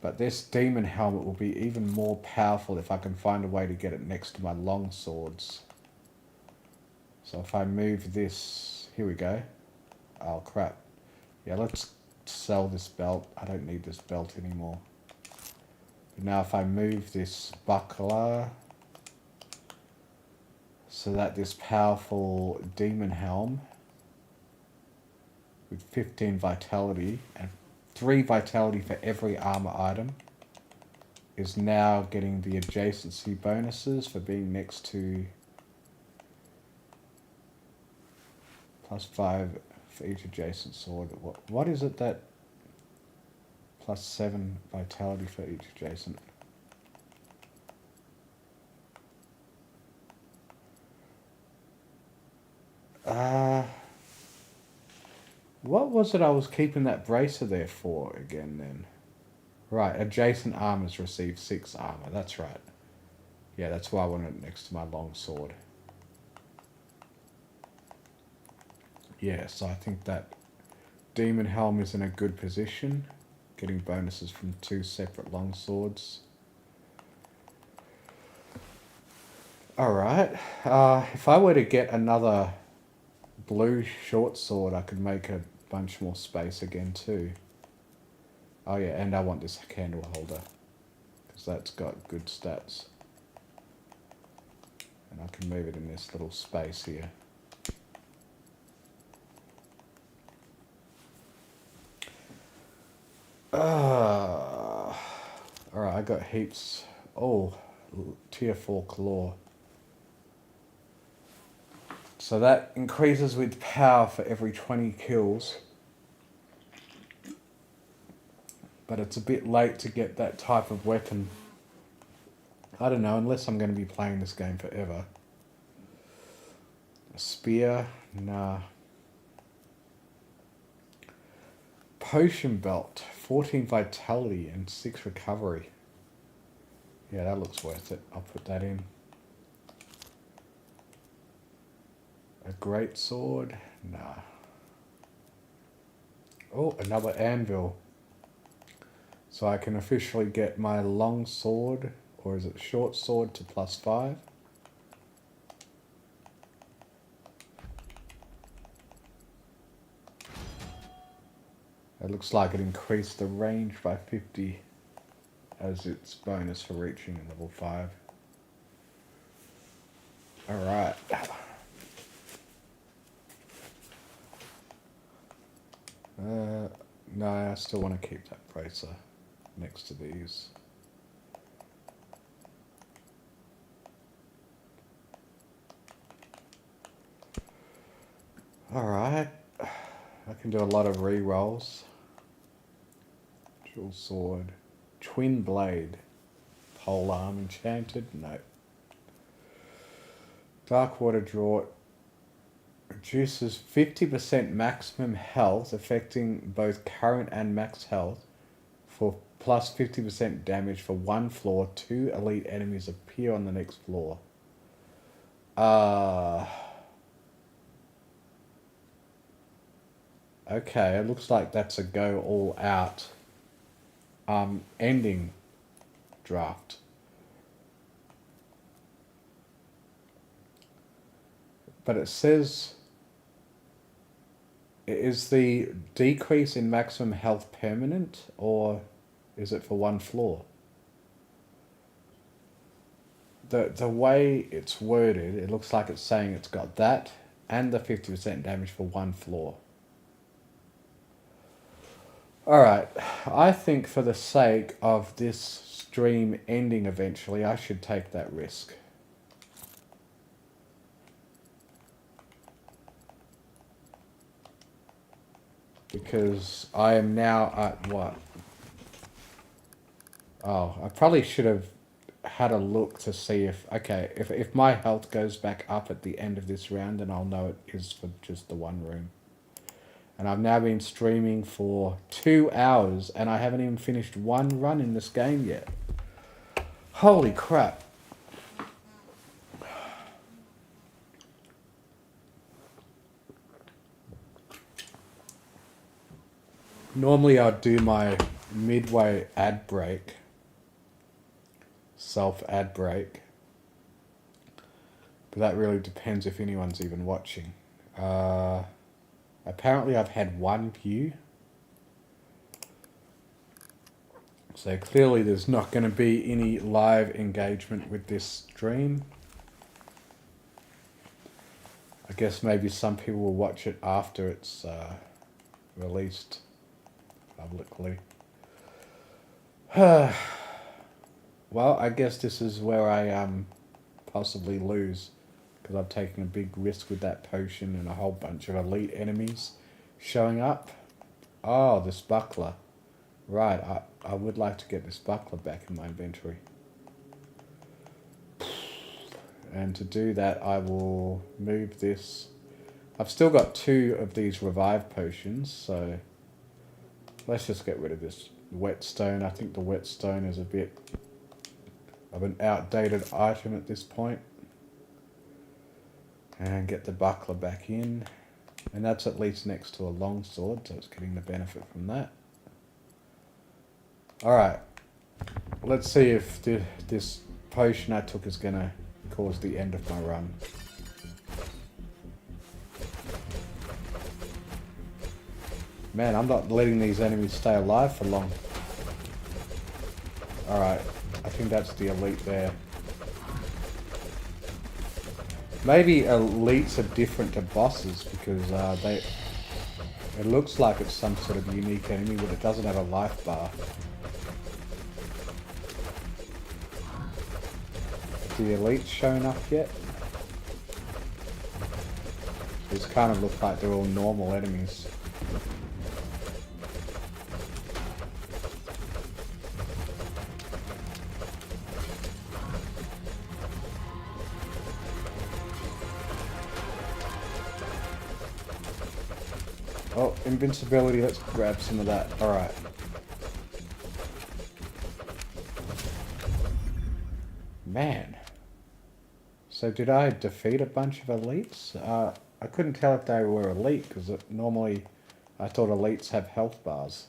A: But this demon helmet will be even more powerful if I can find a way to get it next to my long swords. So if I move this, here we go. Oh crap. Yeah, let's sell this belt. I don't need this belt anymore. But now if I move this buckler, so that this powerful demon helm with 15 vitality and 3 vitality for every armor item is now getting the adjacency bonuses for being next to +5 for each adjacent sword. What is it that +7 vitality for each adjacent? What was it I was keeping that bracer there for again then? Right, adjacent armors receive 6 armor, that's right. Yeah, that's why I wanted it next to my long sword. Yeah, so I think that demon helm is in a good position, getting bonuses from 2 separate long swords. Alright, if I were to get another blue short sword, I could make a bunch more space again too. Oh yeah, and I want this candle holder, because that's got good stats. And I can move it in this little space here. Alright, I got heaps. Oh, tier 4 claw. So that increases with power for every 20 kills. But it's a bit late to get that type of weapon. I don't know, unless I'm going to be playing this game forever. A spear? Nah. Potion belt. 14 vitality and 6 recovery. Yeah, that looks worth it. I'll put that in. A great sword? Nah. Oh, another anvil. So I can officially get my long sword, or is it short sword, to +5. It looks like it increased the range by 50 as its bonus for reaching level 5. Alright. No, I still want to keep that bracer next to these. Alright. I can do a lot of re-rolls. Dual sword. Twin blade. Pole arm enchanted? No. Dark water draught. Reduces 50% maximum health, affecting both current and max health, for plus 50% damage for one floor. 2 elite enemies appear on the next floor. Okay, it looks like that's a go all out ending draft. But it says, is the decrease in maximum health permanent, or is it for one floor? The way it's worded, it looks like it's saying it's got that and the 50% damage for one floor. Alright, I think for the sake of this stream ending eventually, I should take that risk. Because I am now at what? Oh, I probably should have had a look to see if, okay, if my health goes back up at the end of this round, then I'll know it is for just the one room. And I've now been streaming for 2 hours and I haven't even finished one run in this game yet. Holy crap. Normally I'd do my midway ad break, self ad break, but that really depends if anyone's even watching. Apparently I've had one view, so clearly there's not going to be any live engagement with this stream. I guess maybe some people will watch it after it's released publicly. Well, I guess this is where I possibly lose, because I've taken a big risk with that potion and a whole bunch of elite enemies showing up. Oh, this buckler. Right, I would like to get this buckler back in my inventory. And to do that, I will move this. I've still got 2 of these revive potions, so let's just get rid of this whetstone. I think the whetstone is a bit of an outdated item at this point. And get the buckler back in. And that's at least next to a longsword, so it's getting the benefit from that. Alright, let's see if this potion I took is going to cause the end of my run. Man, I'm not letting these enemies stay alive for long. Alright, I think that's the elite there. Maybe elites are different to bosses because it looks like it's some sort of unique enemy, but it doesn't have a life bar. The elites shown up yet? These kind of look like they're all normal enemies. Oh, invincibility, let's grab some of that. Alright. Man. So did I defeat a bunch of elites? I couldn't tell if they were elite, because normally I thought elites have health bars.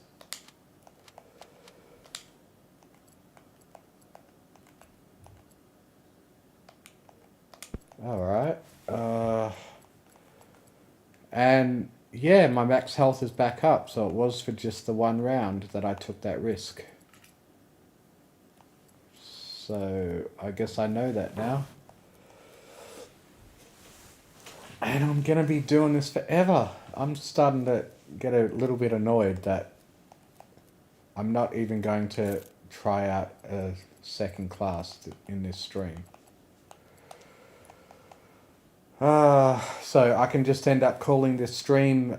A: Alright. And yeah, my max health is back up, so it was for just the one round that I took that risk. So I guess I know that now. And I'm going to be doing this forever. I'm starting to get a little bit annoyed that I'm not even going to try out a second class in this stream. So I can just end up calling this stream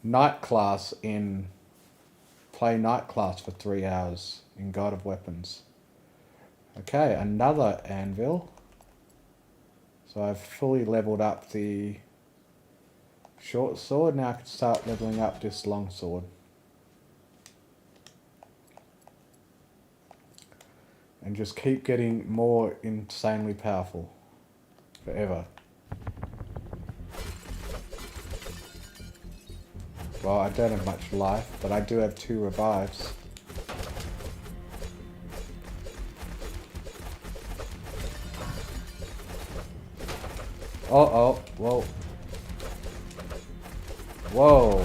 A: night class in play night class for 3 hours in God of Weapons. Okay, another anvil. So I've fully leveled up the short sword. Now I can start leveling up this long sword. And just keep getting more insanely powerful. Forever. Well, I don't have much life, but I do have 2 revives. Oh, whoa. Whoa.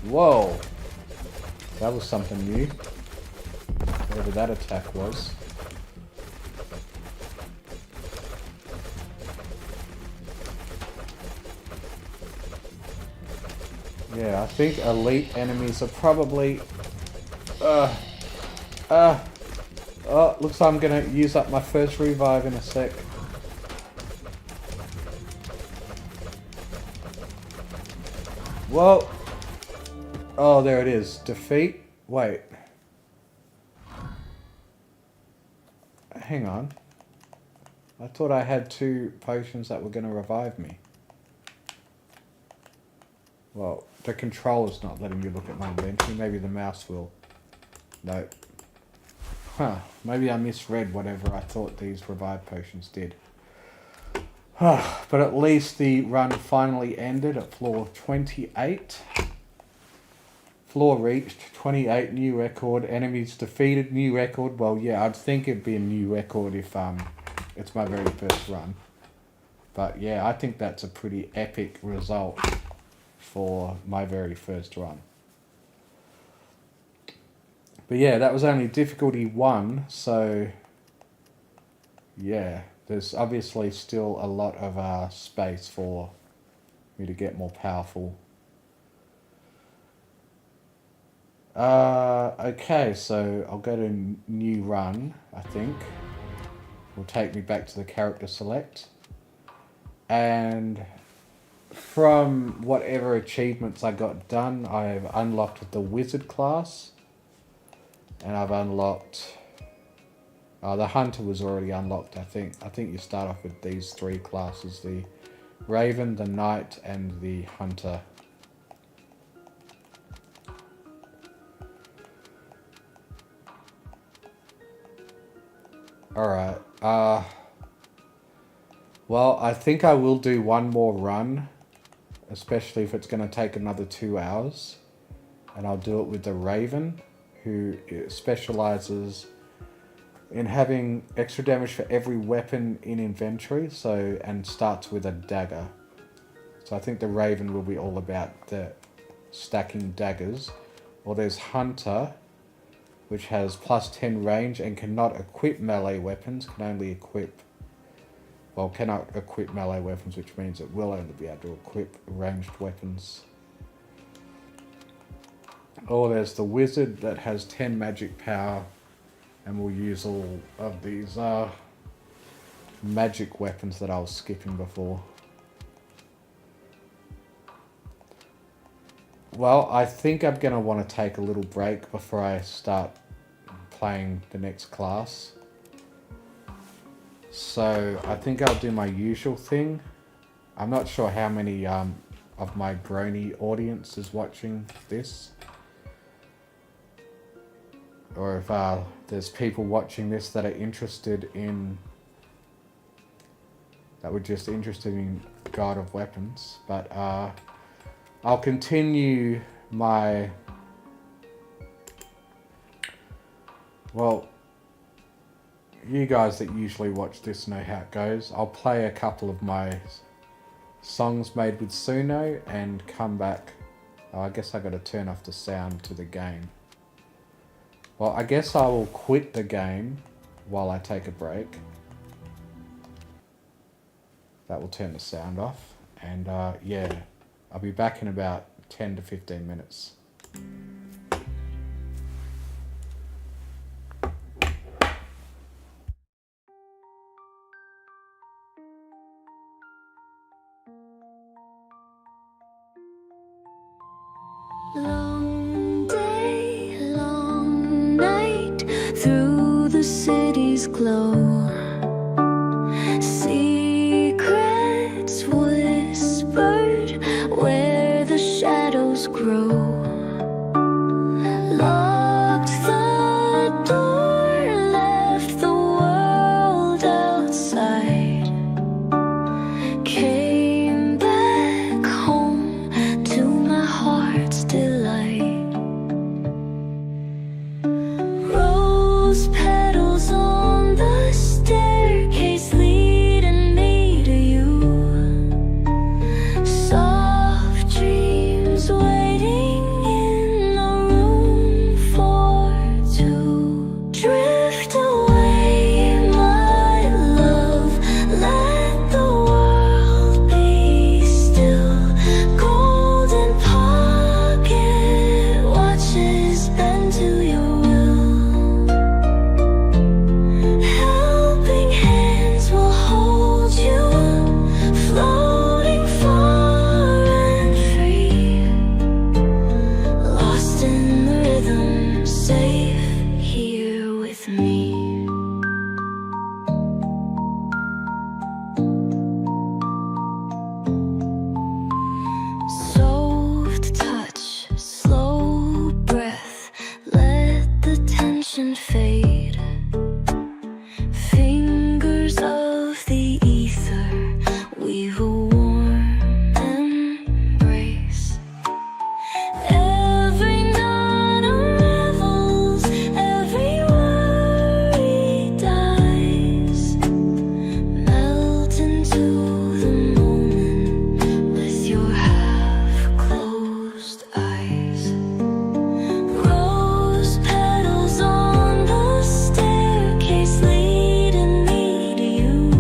A: Whoa. That was something new. Whatever that attack was. Yeah, I think elite enemies are probably... Oh, looks like I'm gonna use up my first revive in a sec. Whoa! Oh, there it is. Defeat? Wait. Hang on. I thought I had 2 potions that were gonna revive me. Well, the controller's not letting me look at my inventory. Maybe the mouse will. Nope. Huh. Maybe I misread whatever I thought these revive potions did. But at least the run finally ended at floor 28. Floor reached, 28, new record. Enemies defeated, new record. Well, yeah, I'd think it'd be a new record if it's my very first run. But yeah, I think that's a pretty epic result for my very first run. But yeah, that was only difficulty 1, so yeah, there's obviously still a lot of space for me to get more powerful. Okay, so I'll go to new run, I think. Will take me back to the character select. And from whatever achievements I got done, I've unlocked the wizard class. And I've unlocked... the hunter was already unlocked, I think. I think you start off with these 3 classes. The raven, the knight, and the hunter. Alright. Well, I think I will do one more run. Especially if it's going to take another 2 hours. And I'll do it with the raven, who specializes in having extra damage for every weapon in inventory, and starts with a dagger. So I think the raven will be all about the stacking daggers. Or there's hunter, which has plus 10 range and cannot equip melee weapons, cannot equip melee weapons, which means it will only be able to equip ranged weapons. Or there's the wizard that has 10 magic power and will use all of these magic weapons that I was skipping before. Well, I think I'm going to want to take a little break before I start playing the next class. So I think I'll do my usual thing. I'm not sure how many of my brony audience is watching this. Or if there's people watching this that are interested in... that were just interested in God of Weapons. But I'll continue my... Well, you guys that usually watch this know how it goes. I'll play a couple of my songs made with Suno and come back. Oh, I guess I got to turn off the sound to the game. Well, I guess I will quit the game while I take a break. That will turn the sound off. And yeah, I'll be back in about 10 to 15 minutes.
B: Long day, long night, through the city's glow, secrets whispered where the shadows grow. Locked the door, left the world outside, came back home to my heart's delight. Rose petals on the staircase leading me to you. Soft dreams waiting in a room for two. Drift away, my love, let the world be still. Golden pocket watches bend to your will. Helping hands will hold you, floating far and free. Lost in the rhythm, safe here with me. Soft touch, slow breath, let the tension fade. Fingers of the ether weave a warm embrace. Every knot unravels, every worry dies. Melt into the moment with your half-closed eyes. Rose petals on the staircase leading me to you.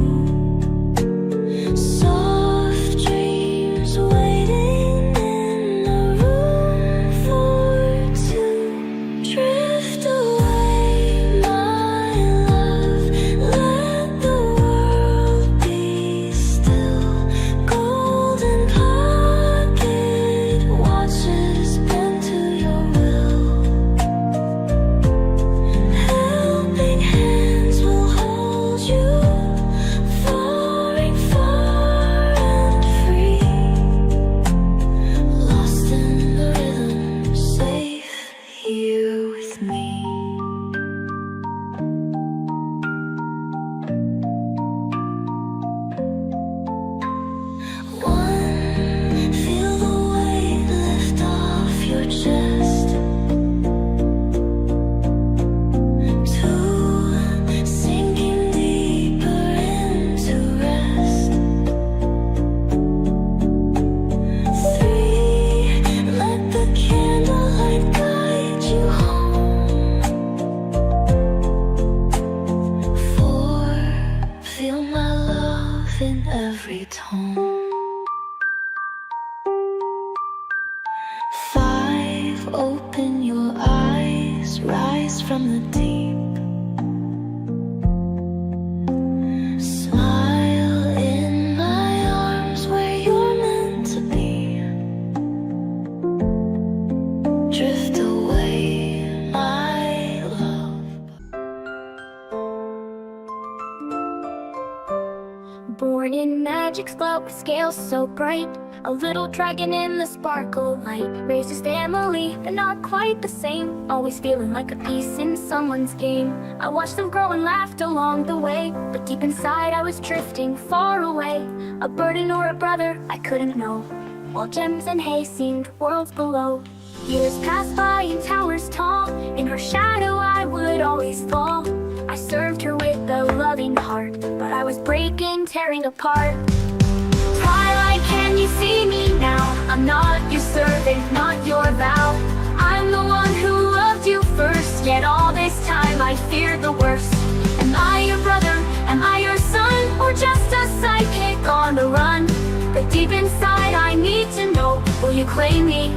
B: Soft dreams waiting in a room for two. Drift away, my love, let the world be still. Golden pocket watches bend to your will. Helping hands will hold you, falling far and free. Lost in the rhythm, safe here with me. One, feel the weight lift off your chest. Two, sinking deeper into rest. Three, let the candlelight guide you home. Four, feel my love in every tone. Five, open your eyes, rise from the deep. Smile in my arms where you're meant to be. Drift away, my love.
C: Born in magic's glow, with scales so bright. A little dragon in the sparkle light. Raised his family, but not quite the same. Always feeling like a piece in someone's game. I watched them grow and laughed along the way, but deep inside I was drifting far away. A burden or a brother I couldn't know, while gems and hay seemed worlds below. Years passed by in towers tall. In her shadow I would always fall. I served her with a loving heart, but I was breaking, tearing apart. Twilight, can you see me now? I'm not your servant, not your vow. I'm the one who loved you first, yet all this time I feared the worst. Am I your brother? Am I your son? Or just a sidekick on the run? But deep inside I need to know, will you claim me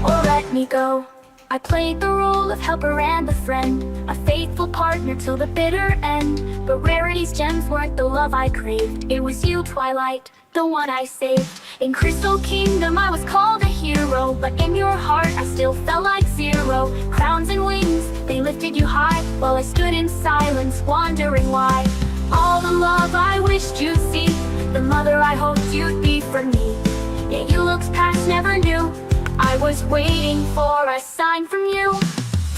C: or let me go? I played the role of helper and a friend, a faithful partner till the bitter end. But Rarity's gems weren't the love I craved. It was you, Twilight, the one I saved. In Crystal Kingdom I was called a hero, but in your heart I still felt like zero. Crowns and wings, they lifted you high, while I stood in silence, wondering why. All the love I wished you'd see, the mother I hoped you'd be for me. Yet you looked past, never knew. I was waiting for a sign from you.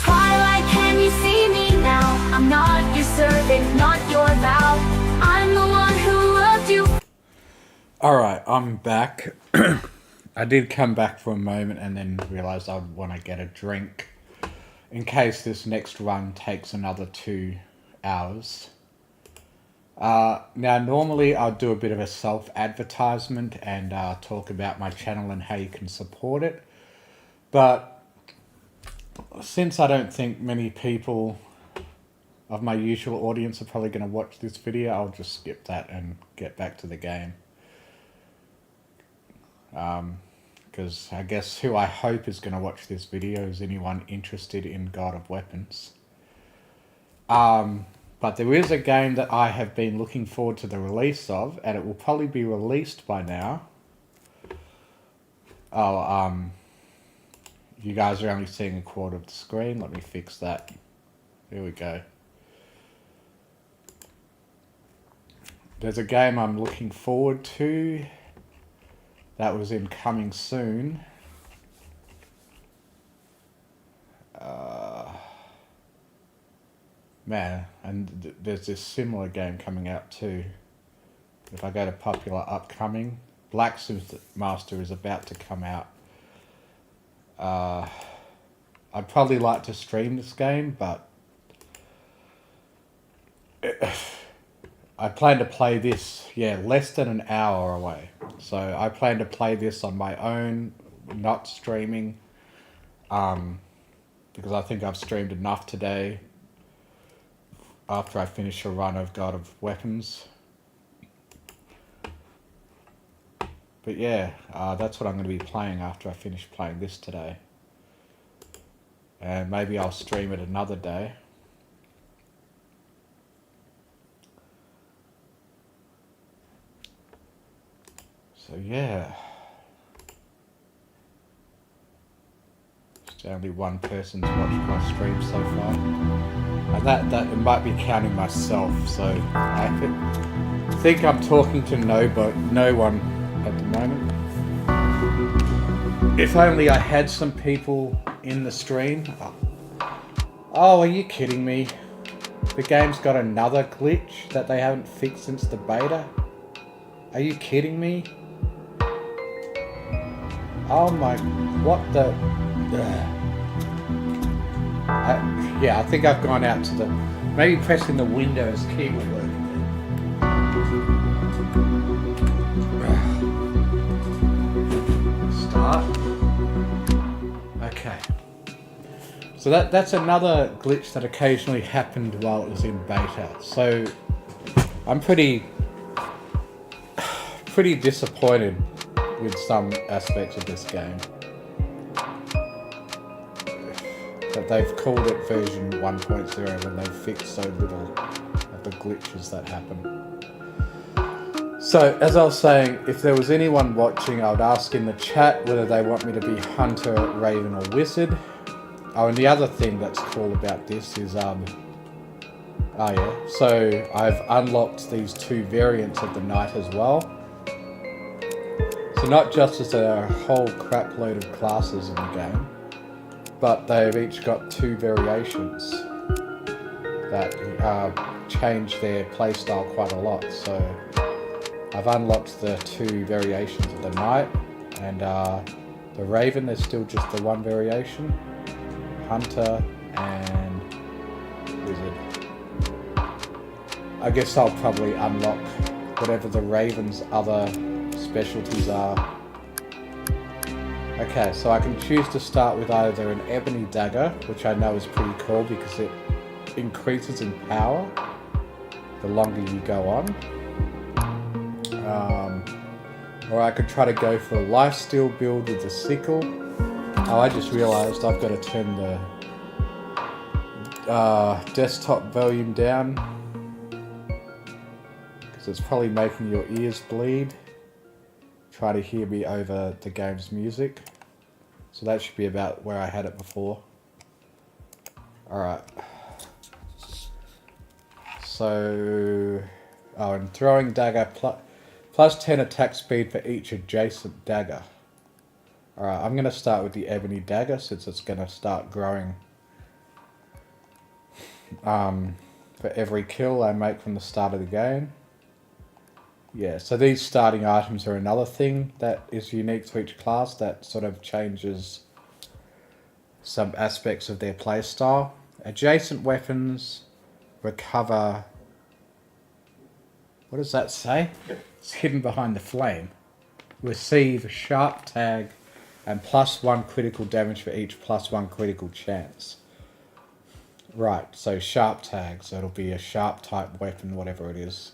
C: Twilight, can you see me now? I'm not your servant, not your vow. I'm the one who loved you.
A: Alright, I'm back. I did come back for a moment and then realised I'd want to get a drink in case this next run takes another 2 hours. Now normally I'll do a bit of a self-advertisement and talk about my channel and how you can support it. But since I don't think many people of my usual audience are probably going to watch this video, I'll just skip that and get back to the game. Because I guess who I hope is going to watch this video is anyone interested in God of Weapons. But there is a game that I have been looking forward to the release of, and it will probably be released by now. You guys are only seeing a quarter of the screen. Let me fix that. There we go. There's a game I'm looking forward to that was in coming soon. Man, and there's this similar game coming out too. If I go to popular upcoming, Blacksmith Master is about to come out. I'd probably like to stream this game, but I plan to play this, less than an hour away. So I plan to play this on my own, not streaming, because I think I've streamed enough today after I finish a run of God of Weapons. But yeah, that's what I'm going to be playing after I finish playing this today. And maybe I'll stream it another day. So yeah. Just only one person's watched my stream so far. And that it might be counting myself, so I think I'm talking to no one at the moment. If only I had some people in the stream. Oh, are you kidding me? The game's got another glitch that they haven't fixed since the beta? Are you kidding me? Oh my, what the... I think I've gone out to the... Maybe pressing the Windows key will work. Start. Okay. So that's another glitch that occasionally happened while it was in beta. So I'm pretty disappointed with some aspects of this game. That they've called it version 1.0 when they've fixed so little of the glitches that happen. So, as I was saying, if there was anyone watching, I would ask in the chat whether they want me to be Hunter, Raven or Wizard. Oh, and the other thing that's cool about this is, so I've unlocked these 2 variants of the Knight as well. So not just is there a whole crap load of classes in the game, but they've each got 2 variations that change their playstyle quite a lot. So I've unlocked the 2 variations of the Knight, and the Raven, there's still just the 1 variation. Hunter and Wizard. I guess I'll probably unlock whatever the Raven's other specialties are. Okay, so I can choose to start with either an ebony dagger, which I know is pretty cool because it increases in power the longer you go on. Or I could try to go for a lifesteal build with the sickle. Oh, I just realised I've got to turn the desktop volume down because it's probably making your ears bleed. Try to hear me over the game's music. So that should be about where I had it before. Alright. So... Oh, and throwing dagger plus 10 attack speed for each adjacent dagger. Alright, I'm going to start with the ebony dagger since it's going to start growing for every kill I make from the start of the game. Yeah, so these starting items are another thing that is unique to each class that sort of changes some aspects of their playstyle. Adjacent weapons recover... What does that say? It's hidden behind the flame. Receive sharp tag and +1 critical damage for each +1 critical chance. Right, so sharp tag, so it'll be a sharp type weapon, whatever it is.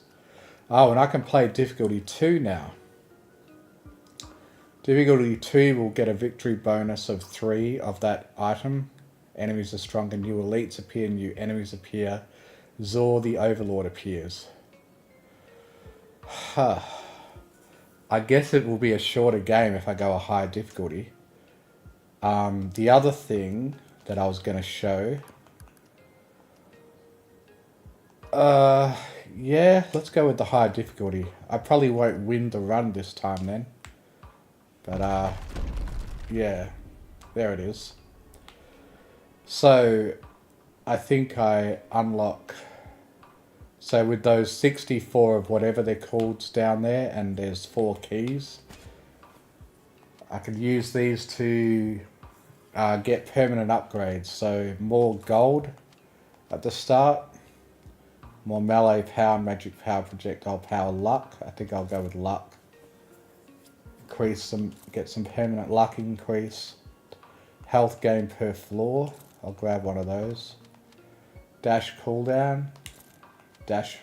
A: Oh, and I can play difficulty 2 now. Difficulty 2 will get a victory bonus of 3 of that item. Enemies are stronger, new elites appear, new enemies appear. Zor the Overlord appears. Huh. I guess it will be a shorter game if I go a higher difficulty. The other thing that I was going to show... yeah, let's go with the higher difficulty. I probably won't win the run this time then. But, yeah, there it is. So, I think I unlock... So with those 64 of whatever they're called down there, and there's 4 keys, I can use these to get permanent upgrades. So more gold at the start, more melee power, magic power, projectile power, luck. I think I'll go with luck. Get some permanent luck increase. Health gain per floor. I'll grab one of those. Dash cooldown. Dash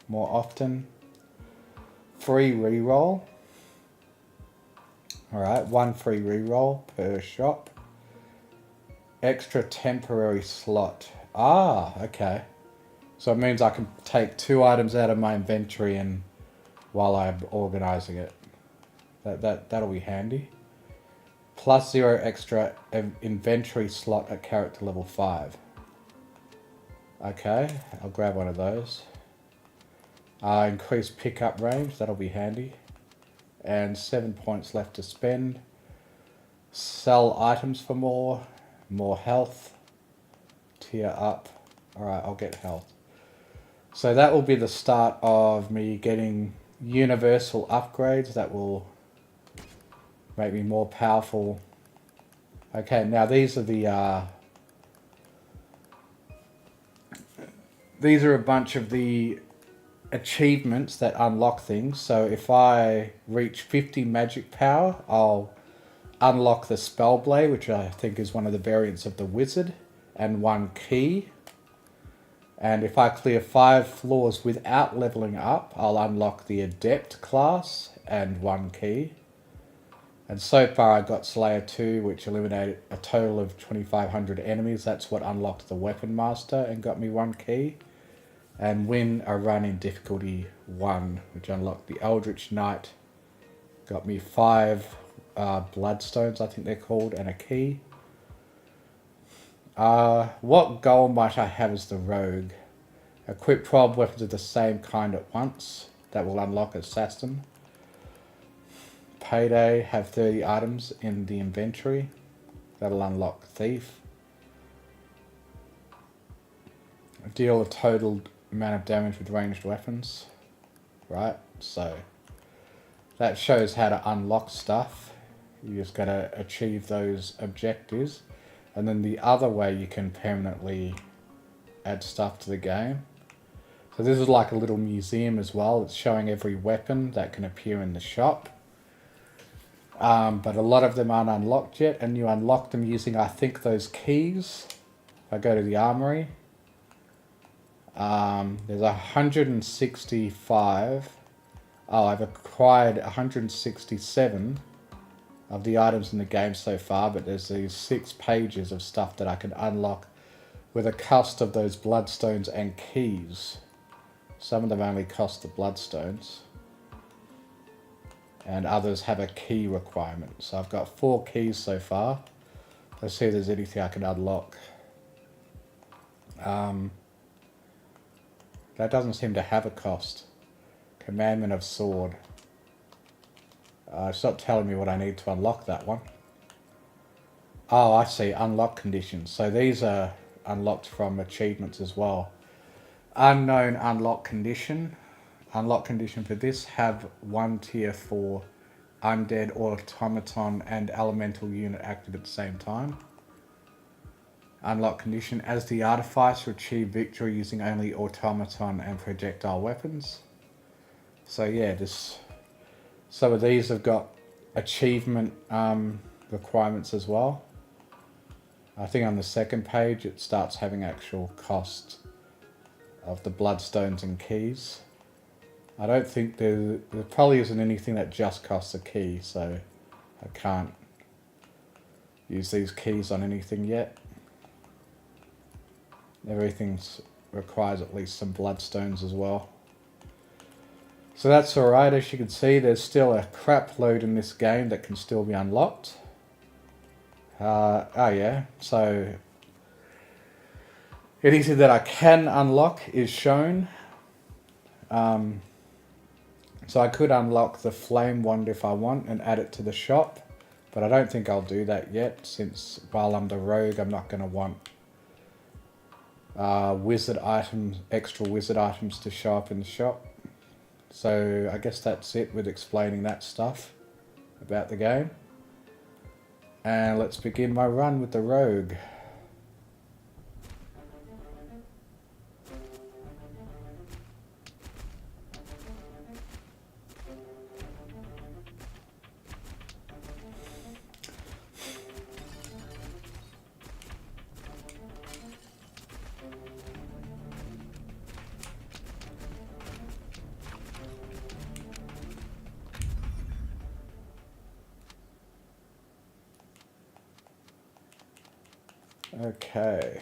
A: more often. Free reroll. Alright, 1 free reroll per shop. Extra temporary slot. Ah, okay. So it means I can take 2 items out of my inventory and while I'm organising it. That'll be handy. +0 extra inventory slot at character level 5. Okay, I'll grab one of those. Increase pickup range, that'll be handy. And 7 points left to spend. Sell items for more health. Tier up. Alright, I'll get health. So that will be the start of me getting universal upgrades that will make me more powerful. Okay, now these are the these are a bunch of the achievements that unlock things. So if I reach 50 magic power, I'll unlock the spell blade, which I think is one of the variants of the wizard, and 1 key. And if I clear 5 floors without leveling up, I'll unlock the adept class and 1 key. And so far I got Slayer 2, which eliminated a total of 2,500 enemies. That's what unlocked the Weapon Master and got me 1 key. And win a run in difficulty 1, which unlocked the Eldritch Knight. Got me 5 bloodstones, I think they're called, and a key. What goal might I have as the rogue? Equip 12 weapons of the same kind at once. That will unlock Assassin. Payday, have 30 items in the inventory. That'll unlock Thief. Deal a total amount of damage with ranged weapons. Right, so that shows how to unlock stuff. You just gotta achieve those objectives. And then the other way you can permanently add stuff to the game. So this is like a little museum as well. It's showing every weapon that can appear in the shop. But a lot of them aren't unlocked yet, and you unlock them using, I think, those keys. If I go to the armory, there's 165. Oh, I've acquired 167 of the items in the game so far, but there's these 6 pages of stuff that I can unlock with a cost of those bloodstones and keys. Some of them only cost the bloodstones, and others have a key requirement. So I've got 4 keys so far. Let's see if there's anything I can unlock. That doesn't seem to have a cost. Commandment of Sword. It's not telling me what I need to unlock that one. Oh, I see. Unlock conditions. So these are unlocked from achievements as well. Unknown unlock condition. Unlock condition for this: have 1 tier 4 undead, automaton, and elemental unit active at the same time. Unlock condition: as the artificer, achieve victory using only automaton and projectile weapons. So yeah, some of these have got achievement requirements as well. I think on the second page it starts having actual cost of the bloodstones and keys. I don't think there probably isn't anything that just costs a key, so I can't use these keys on anything yet. Everything requires at least some bloodstones as well. So that's alright. As you can see, there's still a crap load in this game that can still be unlocked. Oh yeah, so anything that I can unlock is shown. So I could unlock the Flame Wand if I want and add it to the shop, but I don't think I'll do that yet, since while I'm the rogue, I'm not going to want wizard items, extra wizard items to show up in the shop. So I guess that's it with explaining that stuff about the game. And let's begin my run with the rogue. Okay.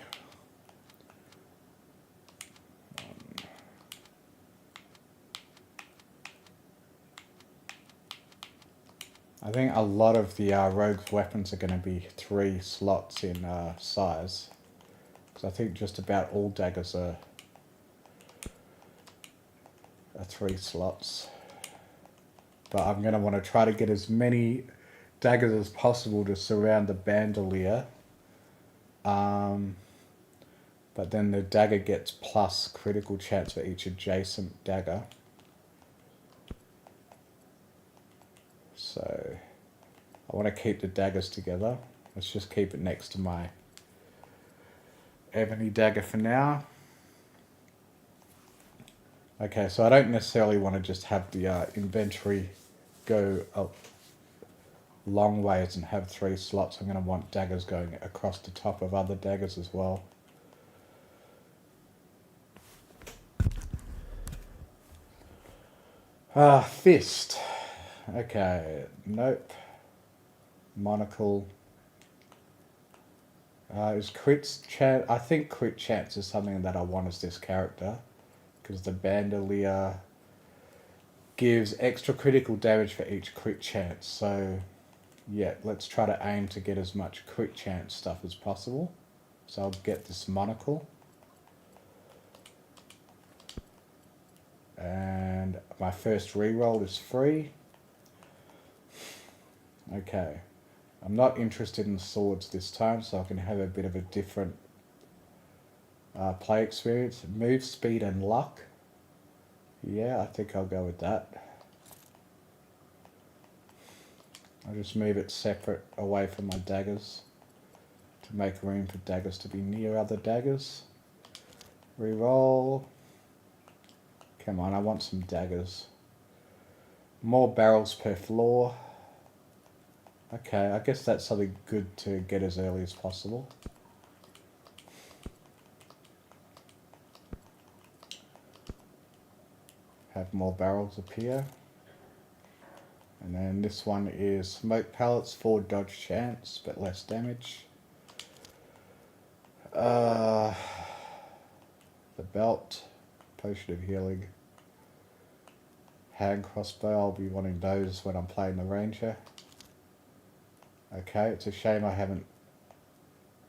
A: I think a lot of the rogue's weapons are going to be 3 slots in size. Because I think just about all daggers are 3 slots. But I'm going to want to try to get as many daggers as possible to surround the bandolier. But then the dagger gets plus critical chance for each adjacent dagger. So I want to keep the daggers together. Let's just keep it next to my ebony dagger for now. Okay, so I don't necessarily want to just have the inventory go a long ways and have 3 slots. I'm going to want daggers going across the top of other daggers as well. Fist. Okay, nope. Monocle. Is crits chance? I think crit chance is something that I want as this character, because the bandolier gives extra critical damage for each crit chance. So yeah, let's try to aim to get as much crit chance stuff as possible. So I'll get this monocle. And my first reroll is free. Okay. I'm not interested in swords this time, so I can have a bit of a different play experience. Move speed and luck. Yeah, I think I'll go with that. I'll just move it separate away from my daggers to make room for daggers to be near other daggers. Reroll. Come on, I want some daggers. More barrels per floor. Okay, I guess that's something good to get as early as possible. Have more barrels appear. And then this one is smoke pellets, 4 dodge chance, but less damage. The belt, potion of healing. Hand crossbow, I'll be wanting those when I'm playing the ranger. Okay, it's a shame I haven't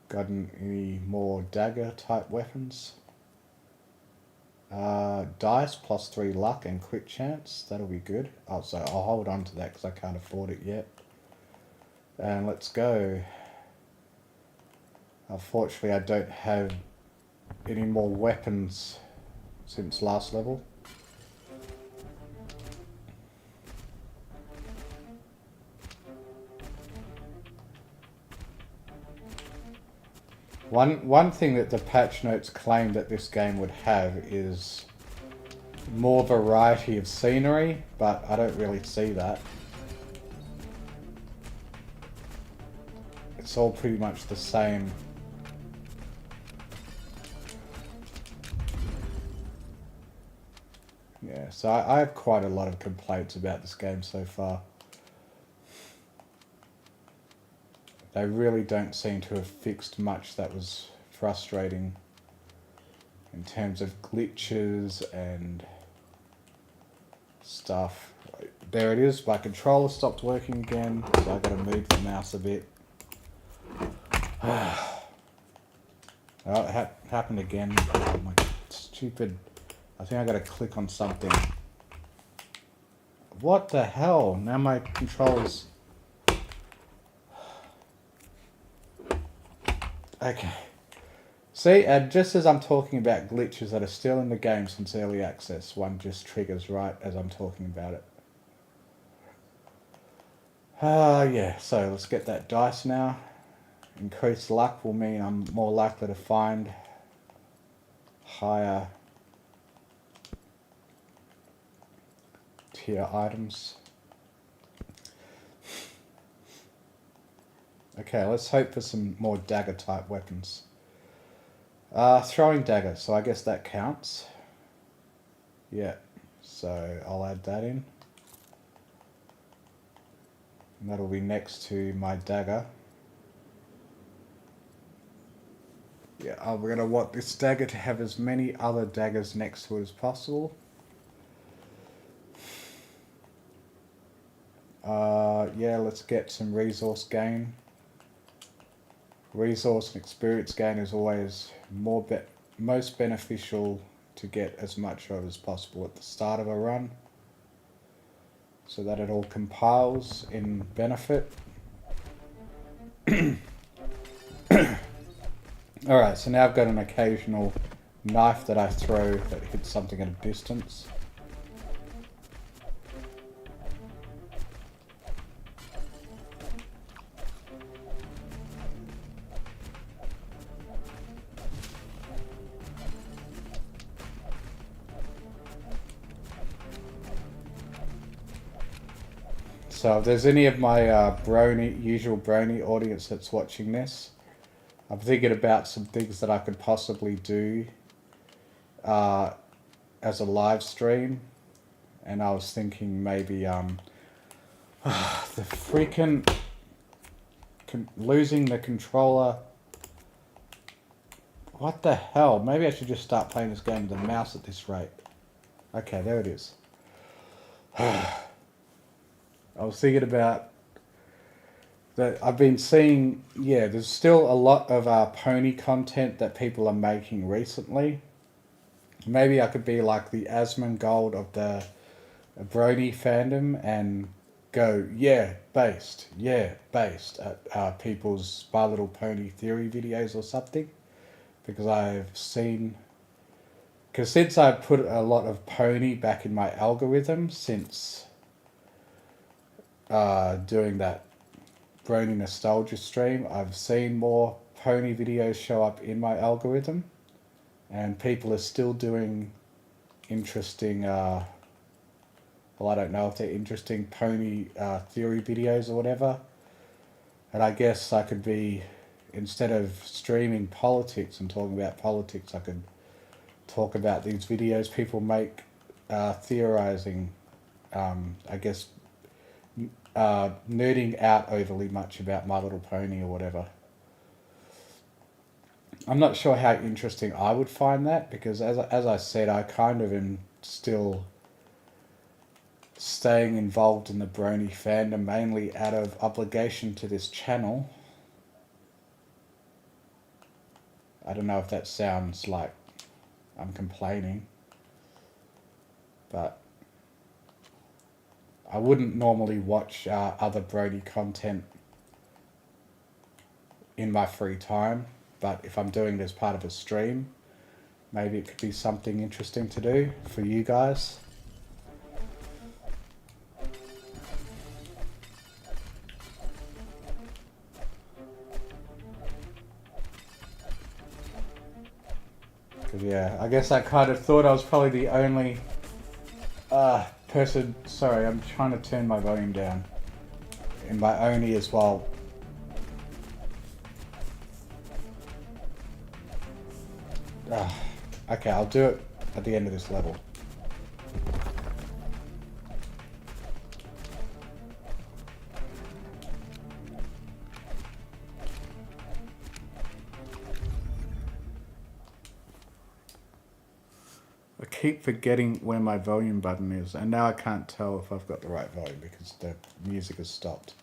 A: gotten any more dagger type weapons. Dice, +3 luck and crit chance, that'll be good. Oh, so I'll hold on to that because I can't afford it yet. And let's go. Unfortunately, I don't have any more weapons since last level. One thing that the patch notes claim that this game would have is more variety of scenery, but I don't really see that. It's all pretty much the same. Yeah, so I have quite a lot of complaints about this game so far. They really don't seem to have fixed much that was frustrating in terms of glitches and stuff. There it is, my controller stopped working again, so I gotta move the mouse a bit. Oh, it happened again. Oh my stupid. I think I gotta click on something. What the hell? Now my controls. Okay. See, and just as I'm talking about glitches that are still in the game since early access, one just triggers right as I'm talking about it. Yeah, so let's get that dice now. Increased luck will mean I'm more likely to find higher tier items. Okay, let's hope for some more dagger type weapons. Throwing dagger, so I guess that counts. Yeah, so I'll add that in. And that'll be next to my dagger. Yeah, we're going to want this dagger to have as many other daggers next to it as possible. Yeah, let's get some resource gain. Resource and experience gain is always most beneficial to get as much of as possible at the start of a run, so that it all compiles in benefit. Alright, so now I've got an occasional knife that I throw that hits something at a distance. So if there's any of my usual brony audience that's watching this, I'm thinking about some things that I could possibly do as a live stream, and I was thinking maybe the freaking losing the controller. What the hell? Maybe I should just start playing this game with the mouse at this rate. Okay, there it is. I was thinking about that. I've been seeing, yeah, there's still a lot of pony content that people are making recently. Maybe I could be like the Asmongold of the Brony fandom and go, yeah, based at people's My Little Pony theory videos or something. Because I've seen, because since I put a lot of pony back in my algorithm since doing that Brony nostalgia stream, I've seen more pony videos show up in my algorithm, and people are still doing interesting, well, I don't know if they're interesting pony theory videos or whatever, and I guess I could be, instead of streaming politics and talking about politics, I could talk about these videos people make theorizing, I guess, nerding out overly much about My Little Pony or whatever. I'm not sure how interesting I would find that, because as I said, I kind of am still staying involved in the Brony fandom, mainly out of obligation to this channel. I don't know if that sounds like I'm complaining, but I wouldn't normally watch other Brony content in my free time, but if I'm doing it as part of a stream, maybe it could be something interesting to do for you guys. Yeah, I guess I kind of thought I was probably the only person. Sorry, I'm trying to turn my volume down in my own ears while. Okay, I'll do it at the end of this level. I keep forgetting where my volume button is, and now I can't tell if I've got the right volume because the music has stopped.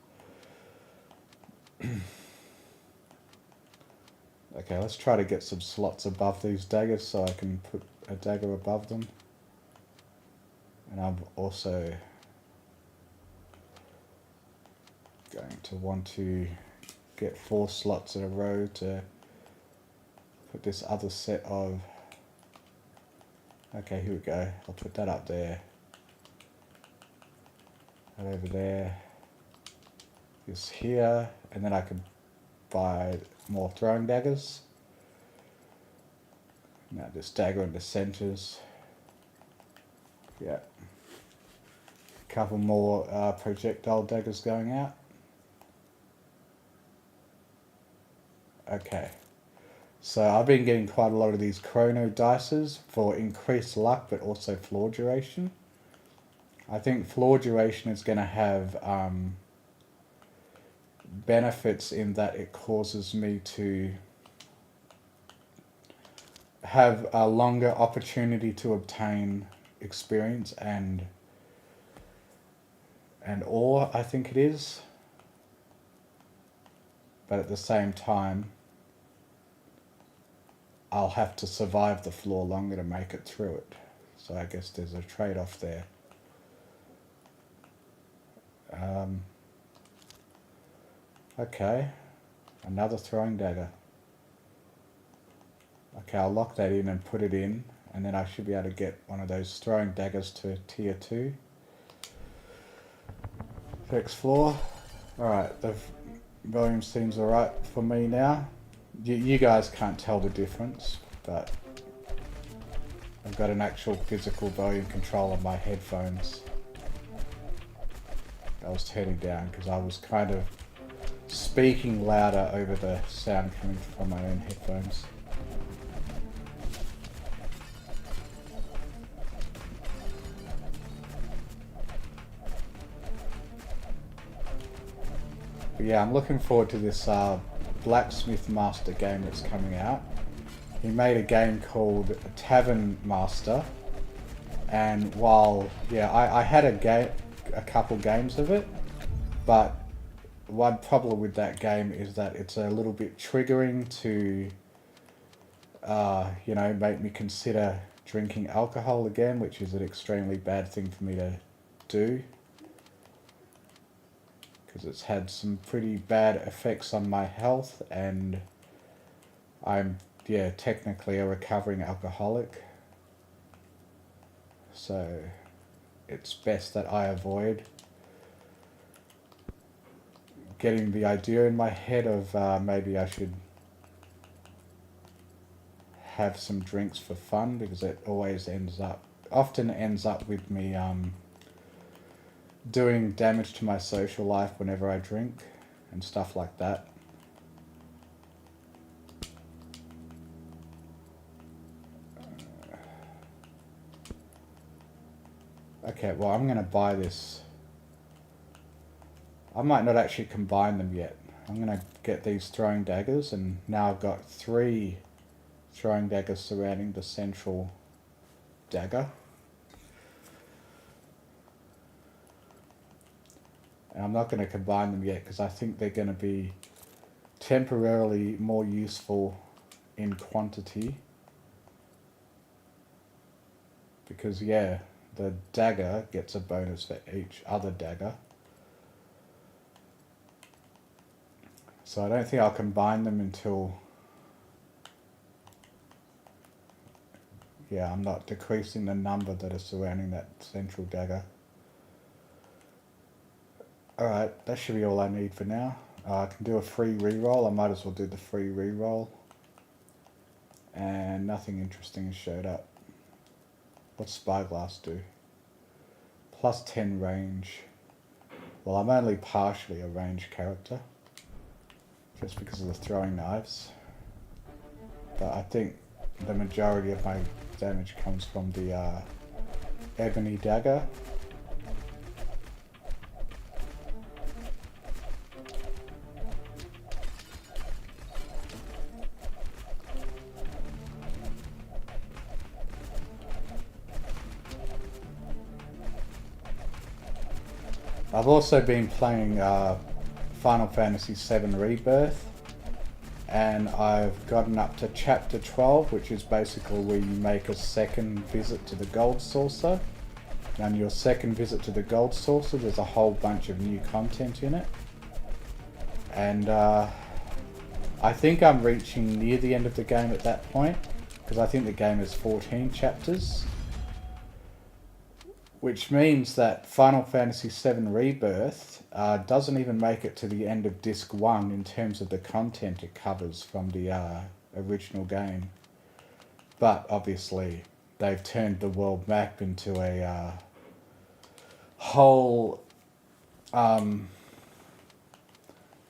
A: Okay, let's try to get some slots above these daggers so I can put a dagger above them. And I'm also going to want to get 4 slots in a row to put this other set of... Okay, here we go. I'll put that up there. That over there. This here. And then I can buy more throwing daggers. Now this dagger in the centers. Yeah. A couple more projectile daggers going out. Okay. So I've been getting quite a lot of these chrono dices for increased luck, but also floor duration. I think floor duration is going to have benefits in that it causes me to have a longer opportunity to obtain experience and ore, I think it is. But at the same time, I'll have to survive the floor longer to make it through it. So I guess there's a trade-off there. Okay, another throwing dagger. Okay, I'll lock that in and put it in, and then I should be able to get one of those throwing daggers to tier 2. Next floor. Alright, the volume seems alright for me now. You guys can't tell the difference, but I've got an actual physical volume control on my headphones. I was turning down because I was kind of speaking louder over the sound coming from my own headphones. But yeah, I'm looking forward to this Blacksmith Master game that's coming out. He made a game called Tavern Master, and while I had a couple games of it, but one problem with that game is that it's a little bit triggering to make me consider drinking alcohol again, which is an extremely bad thing for me to do, because it's had some pretty bad effects on my health, and I'm technically a recovering alcoholic, so it's best that I avoid getting the idea in my head of maybe I should have some drinks for fun, because it often ends up with me doing damage to my social life whenever I drink and stuff like that. Okay, well, I'm going to buy this I might not actually combine them yet. I'm going to get these throwing daggers, and now I've got 3 throwing daggers surrounding the central dagger. And I'm not going to combine them yet because I think they're going to be temporarily more useful in quantity. Because yeah, the dagger gets a bonus for each other dagger. So I don't think I'll combine them until... Yeah, I'm not decreasing the number that is surrounding that central dagger. Alright, that should be all I need for now. I can do a free reroll. I might as well do the free reroll. And nothing interesting has showed up. What's Spyglass do? Plus 10 range. Well, I'm only partially a ranged character. Just because of the throwing knives. But I think the majority of my damage comes from the ebony dagger. I've also been playing Final Fantasy VII Rebirth, and I've gotten up to chapter 12, which is basically where you make a second visit to the Gold Saucer. And on your second visit to the Gold Saucer, there's a whole bunch of new content in it. And I think I'm reaching near the end of the game at that point, because I think the game is 14 chapters. Which means that Final Fantasy VII Rebirth doesn't even make it to the end of Disc 1 in terms of the content it covers from the original game. But obviously, they've turned the world map into a whole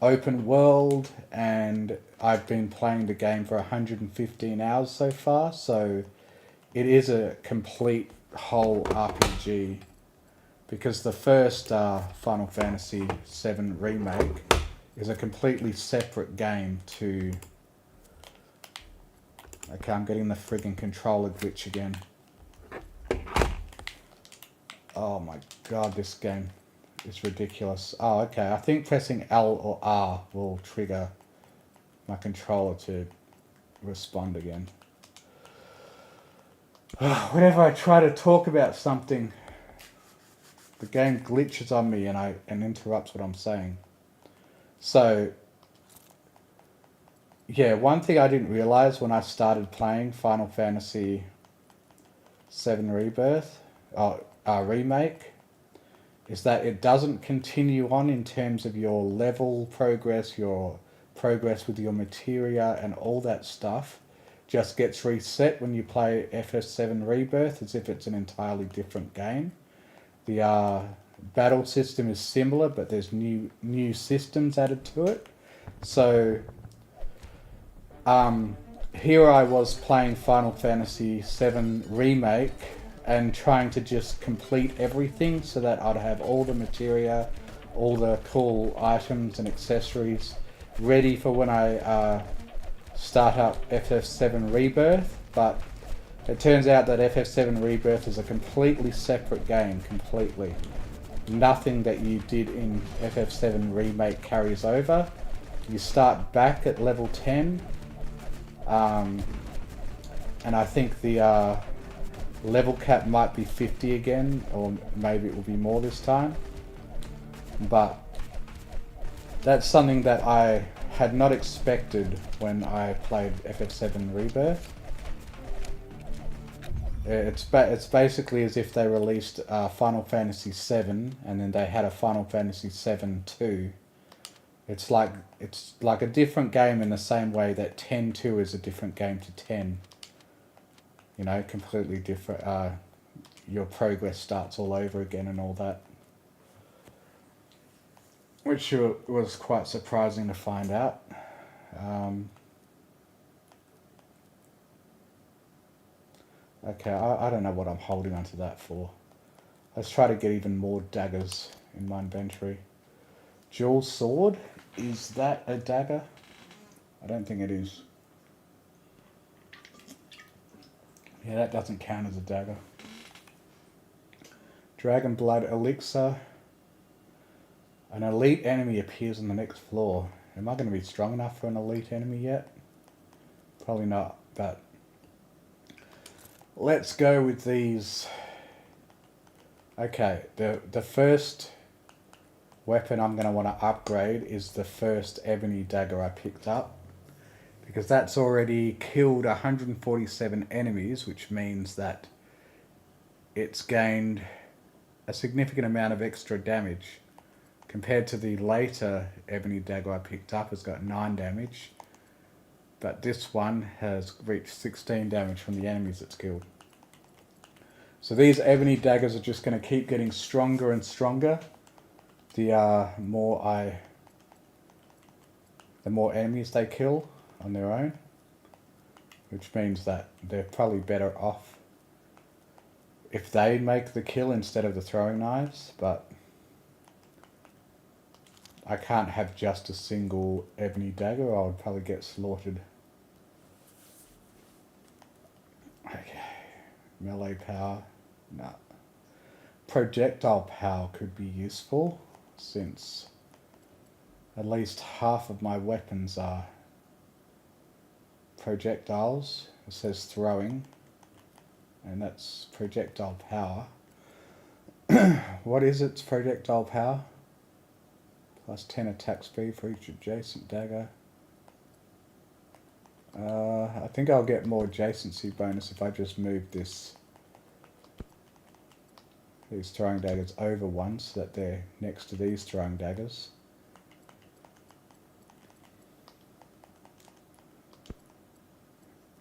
A: open world, and I've been playing the game for 115 hours so far, so it is a complete whole RPG, because the first Final Fantasy VII Remake is a completely separate game to... Okay, I'm getting the friggin' controller glitch again. Oh my god, this game is ridiculous. Oh, okay, I think pressing L or R will trigger my controller to respond again. Whenever I try to talk about something, the game glitches on me and interrupts what I'm saying. So, yeah, one thing I didn't realize when I started playing Final Fantasy VII Rebirth, Remake, is that it doesn't continue on in terms of your level progress, your progress with your materia and all that stuff. Just gets reset when you play FF7 Rebirth, as if it's an entirely different game. The battle system is similar, but there's new systems added to it. So here I was playing Final Fantasy VII Remake and trying to just complete everything so that I'd have all the materia, all the cool items and accessories ready for when I start up FF7 Rebirth, but it turns out that FF7 Rebirth is a completely separate game, completely. Nothing that you did in FF7 Remake carries over. You start back at level 10, and I think the level cap might be 50 again, or maybe it will be more this time. But that's something that I had not expected when I played FF7 Rebirth. It's basically as if they released Final Fantasy VII and then they had a Final Fantasy VII 2. It's like a different game in the same way that 10-2 is a different game to 10. You know, completely different. Your progress starts all over again and all that. Which was quite surprising to find out. Okay, I don't know what I'm holding onto that for. Let's try to get even more daggers in my inventory. Dual sword. Is that a dagger? I don't think it is. Yeah, that doesn't count as a dagger. Dragon Blood Elixir. An elite enemy appears on the next floor. Am I going to be strong enough for an elite enemy yet? Probably not, but let's go with these. Okay, the first weapon I'm going to want to upgrade is the first ebony dagger I picked up, because that's already killed 147 enemies, which means that it's gained a significant amount of extra damage compared to the later ebony dagger I picked up. It's got 9 damage, but this one has reached 16 damage from the enemies it's killed. So these ebony daggers are just going to keep getting stronger and stronger the more enemies they kill on their own, which means that they're probably better off if they make the kill instead of the throwing knives, but I can't have just a single ebony dagger, I would probably get slaughtered. Okay, melee power, no. Projectile power could be useful, since at least half of my weapons are projectiles. It says throwing, and that's projectile power. What is its projectile power? Plus 10 attack speed for each adjacent dagger. I think I'll get more adjacency bonus if I just move these throwing daggers over one, so that they're next to these throwing daggers.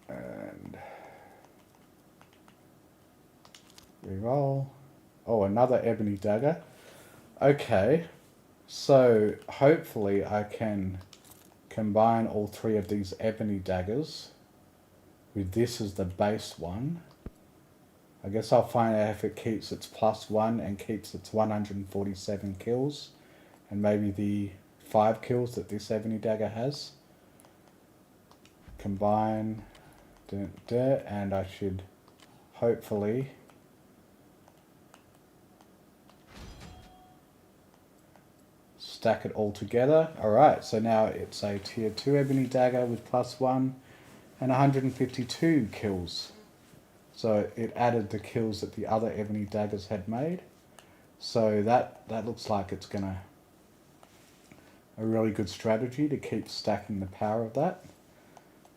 A: And reroll. Oh, another ebony dagger. Okay, so hopefully I can combine all 3 of these ebony daggers with this as the base one. I guess I'll find out if it keeps its +1 and keeps its 147 kills, and maybe the 5 kills that this ebony dagger has. Combine, and I should hopefully stack it all together. Alright, so now it's a tier 2 ebony dagger with +1 and 152 kills. So it added the kills that the other ebony daggers had made. So that looks like it's a really good strategy to keep stacking the power of that.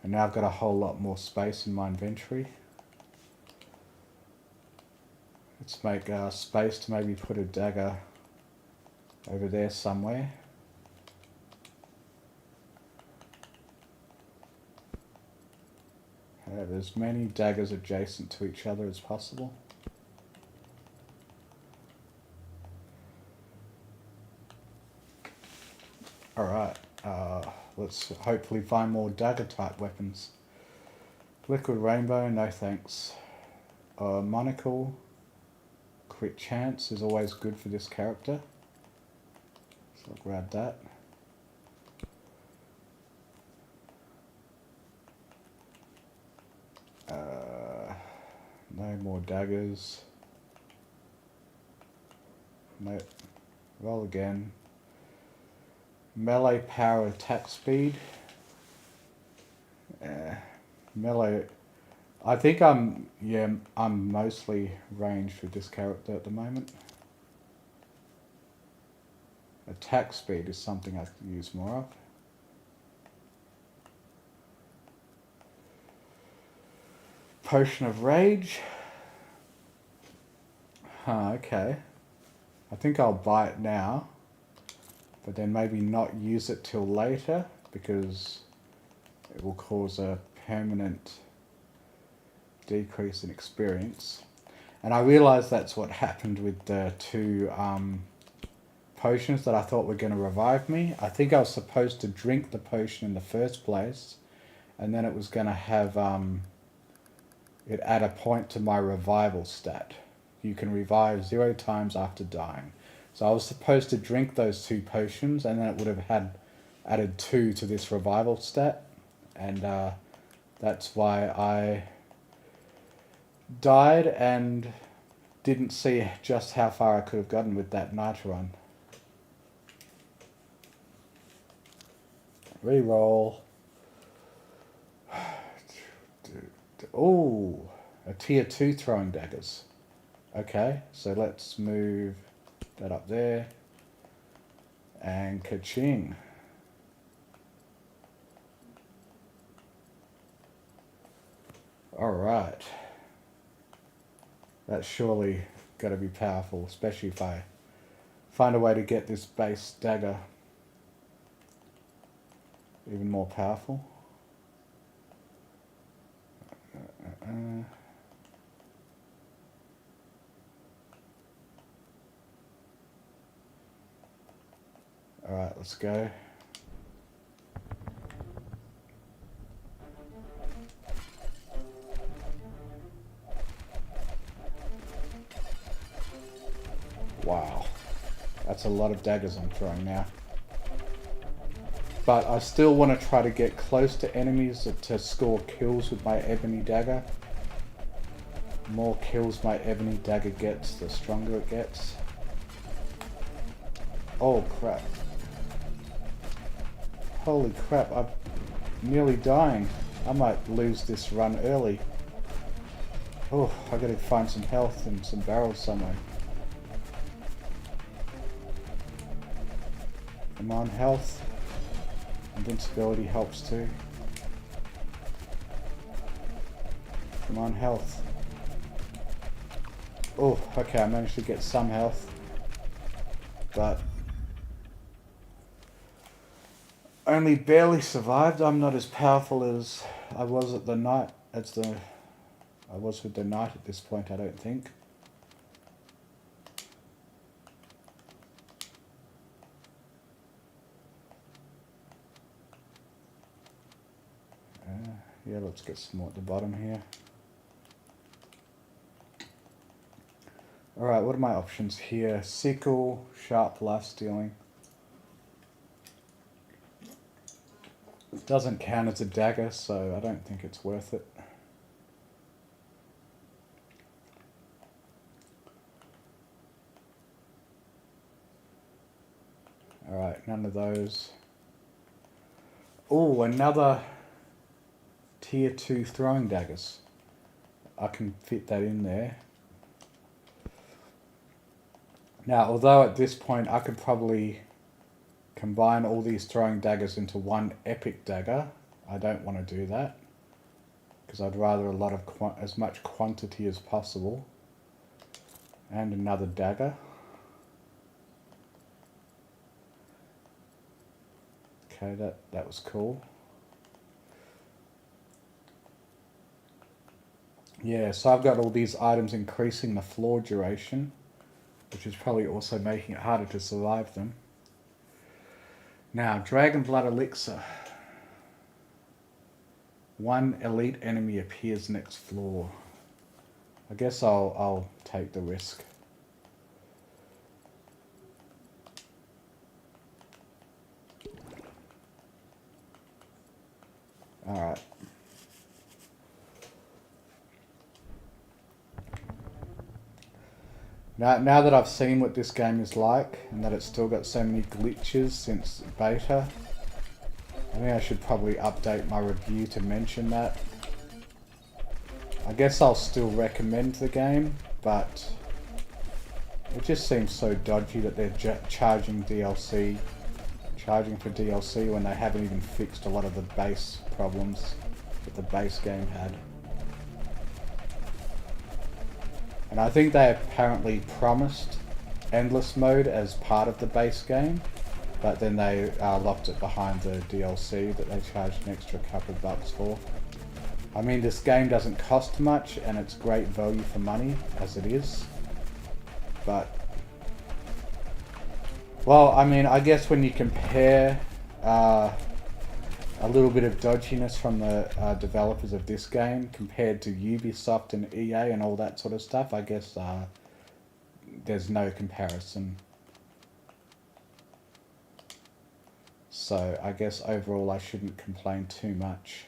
A: And now I've got a whole lot more space in my inventory. Let's make space to maybe put a dagger over there somewhere. Have as many daggers adjacent to each other as possible. Alright, let's hopefully find more dagger type weapons. Liquid Rainbow, no thanks. Monocle, crit chance is always good for this character, so I'll grab that. No more daggers. Nope. Roll again. Melee power attack speed. Melee. I think I'm mostly ranged with this character at the moment. Attack speed is something I could use more of. Potion of Rage. Okay. I think I'll buy it now, but then maybe not use it till later, because it will cause a permanent decrease in experience. And I realised that's what happened with the 2 potions that I thought were going to revive me. I think I was supposed to drink the potion in the first place, and then it was going to have it add a point to my revival stat. You can revive 0 times after dying. So I was supposed to drink those 2 potions, and then it would have added 2 to this revival stat, and that's why I died and didn't see just how far I could have gotten with that night run. Reroll. Oh, a tier 2 throwing daggers. Okay, so let's move that up there. And ka-ching. Alright. That's surely got to be powerful, especially if I find a way to get this base dagger even more powerful. Alright, let's go. Wow. That's a lot of daggers I'm throwing now. But I still want to try to get close to enemies to score kills with my ebony dagger. The more kills my ebony dagger gets, the stronger it gets. Oh crap. Holy crap, I'm nearly dying. I might lose this run early. Oh, I gotta find some health and some barrels somewhere. Come on, health. Invincibility helps too. Come on, health. Oh, okay, I managed to get some health. But only barely survived. I'm not as powerful as I was at the night I was with the knight at this point, I don't think. Yeah, let's get some more at the bottom here. Alright, what are my options here? Sickle, sharp life stealing. It doesn't count as a dagger, so I don't think it's worth it. Alright, none of those. Oh, another tier 2 throwing daggers. I can fit that in there. Now, although at this point I could probably combine all these throwing daggers into one epic dagger, I don't want to do that, because I'd rather as much quantity as possible. And another dagger. Okay, that was cool. Yeah, so I've got all these items increasing the floor duration, which is probably also making it harder to survive them. Now, Dragon Blood Elixir. 1 elite enemy appears next floor. I guess I'll take the risk. Alright. Now that I've seen what this game is like, and that it's still got so many glitches since beta, I think I should probably update my review to mention that. I guess I'll still recommend the game, but it just seems so dodgy that they're charging for DLC when they haven't even fixed a lot of the base problems that the base game had. And I think they apparently promised endless mode as part of the base game, but then they locked it behind the DLC that they charged an extra couple of bucks for. I mean, this game doesn't cost much and it's great value for money as it is, but well, I mean, I guess when you compare a little bit of dodginess from the developers of this game compared to Ubisoft and EA and all that sort of stuff, I guess there's no comparison. so I guess overall I shouldn't complain too much.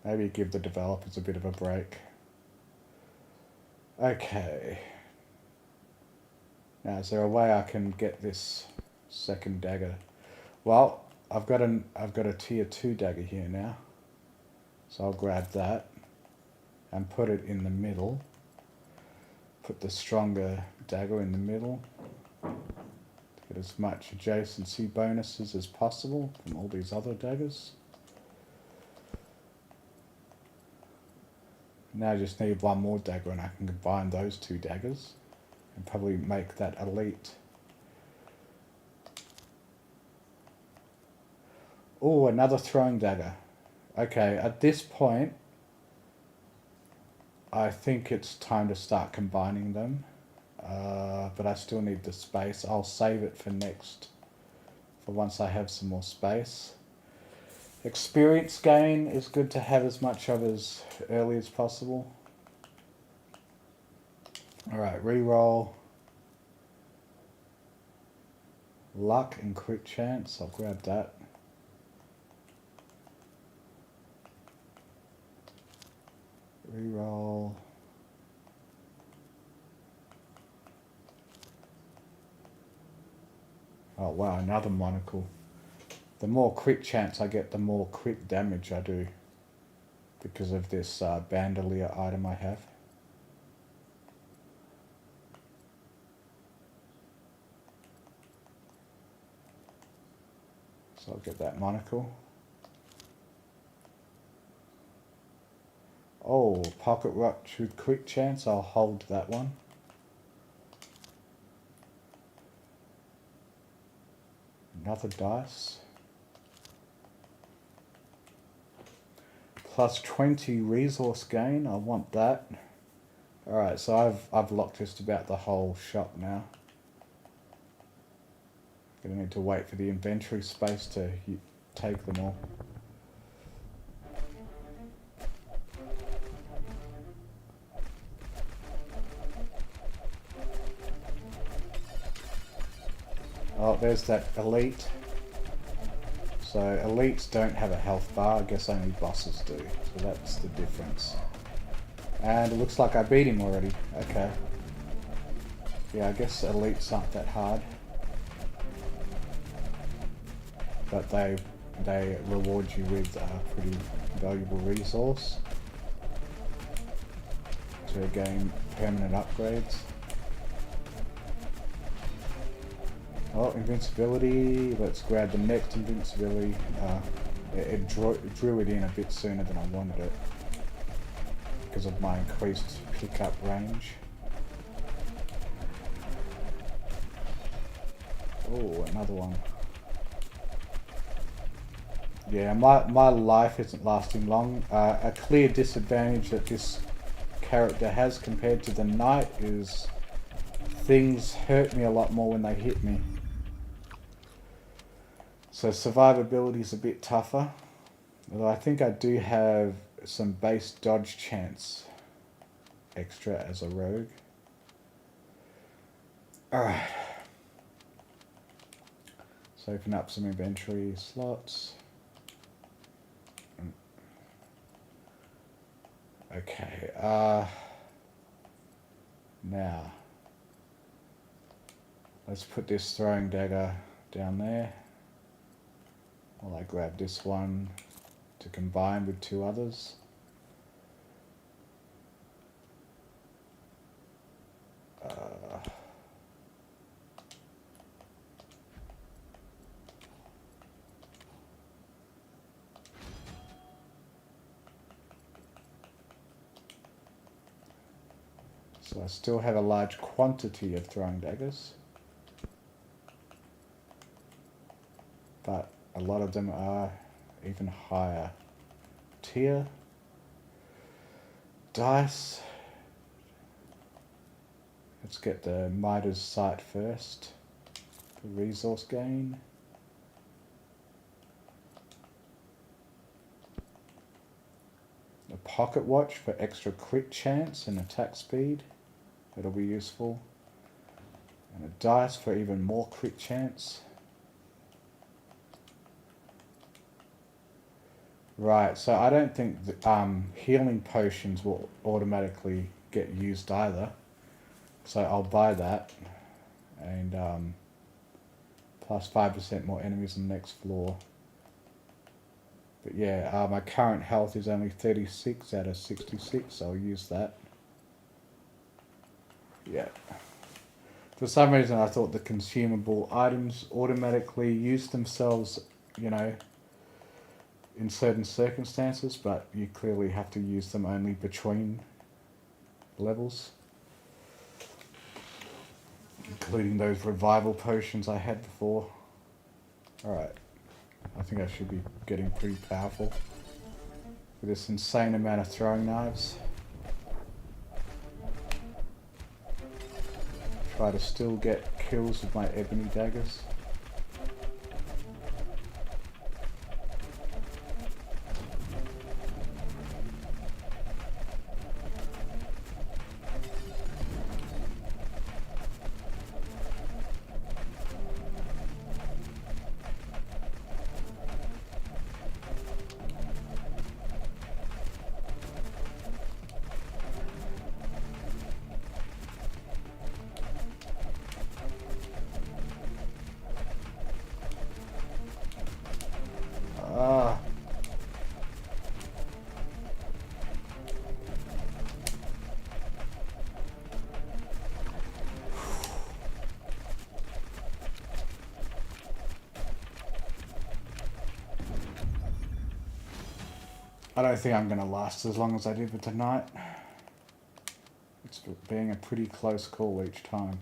A: Maybe give the developers a bit of a break. Okay. Now, is there a way I can get this second dagger? Well, I've got a tier 2 dagger here now. So I'll grab that and put it in the middle. Put the stronger dagger in the middle. Get as much adjacency bonuses as possible from all these other daggers. Now I just need one more dagger and I can combine those two daggers and probably make that elite. Oh, another throwing dagger. Okay, at this point, I think it's time to start combining them. But I still need the space. I'll save it for once I have some more space. Experience gain is good to have as much of as early as possible. Alright, reroll. Luck and crit chance, I'll grab that. Reroll. Oh wow, another monocle. The more crit chance I get, the more crit damage I do. Because of this bandolier item I have. So I'll get that monocle. Oh, pocket watch with crit chance, I'll hold that one. Another dice. Plus 20 resource gain, I want that. Alright, so I've locked just about the whole shop now. Gonna need to wait for the inventory space to take them all. Oh, there's that elite. So elites don't have a health bar, I guess only bosses do. So that's the difference. And it looks like I beat him already. Okay. Yeah, I guess elites aren't that hard. But they reward you with a pretty valuable resource to gain permanent upgrades. Oh, invincibility. Let's grab the next invincibility. It drew it in a bit sooner than I wanted it because of my increased pickup range. Oh, another one. Yeah, my life isn't lasting long. A clear disadvantage that this character has compared to the knight is things hurt me a lot more when they hit me. So survivability is a bit tougher. Although I think I do have some base dodge chance extra as a rogue. Alright. Let's open up some inventory slots. Okay, now let's put this throwing dagger down there while I grab this one to combine with two others. So I still have a large quantity of throwing daggers, but a lot of them are even higher tier. Dice. Let's get the Midas Sight first for resource gain. A pocket watch for extra crit chance and attack speed. That'll be useful. And a dice for even more crit chance. Right, so I don't think that, healing potions will automatically get used either. So I'll buy that. And plus 5% more enemies on the next floor. But yeah, my current health is only 36 out of 66, so I'll use that. Yeah. For some reason I thought the consumable items automatically use themselves, you know, in certain circumstances, but you clearly have to use them only between levels. Including those revival potions I had before. Alright. I think I should be getting pretty powerful with this insane amount of throwing knives. Try to still get kills with my ebony daggers. Ah. I don't think I'm going to last as long as I did with tonight. It's being a pretty close call each time.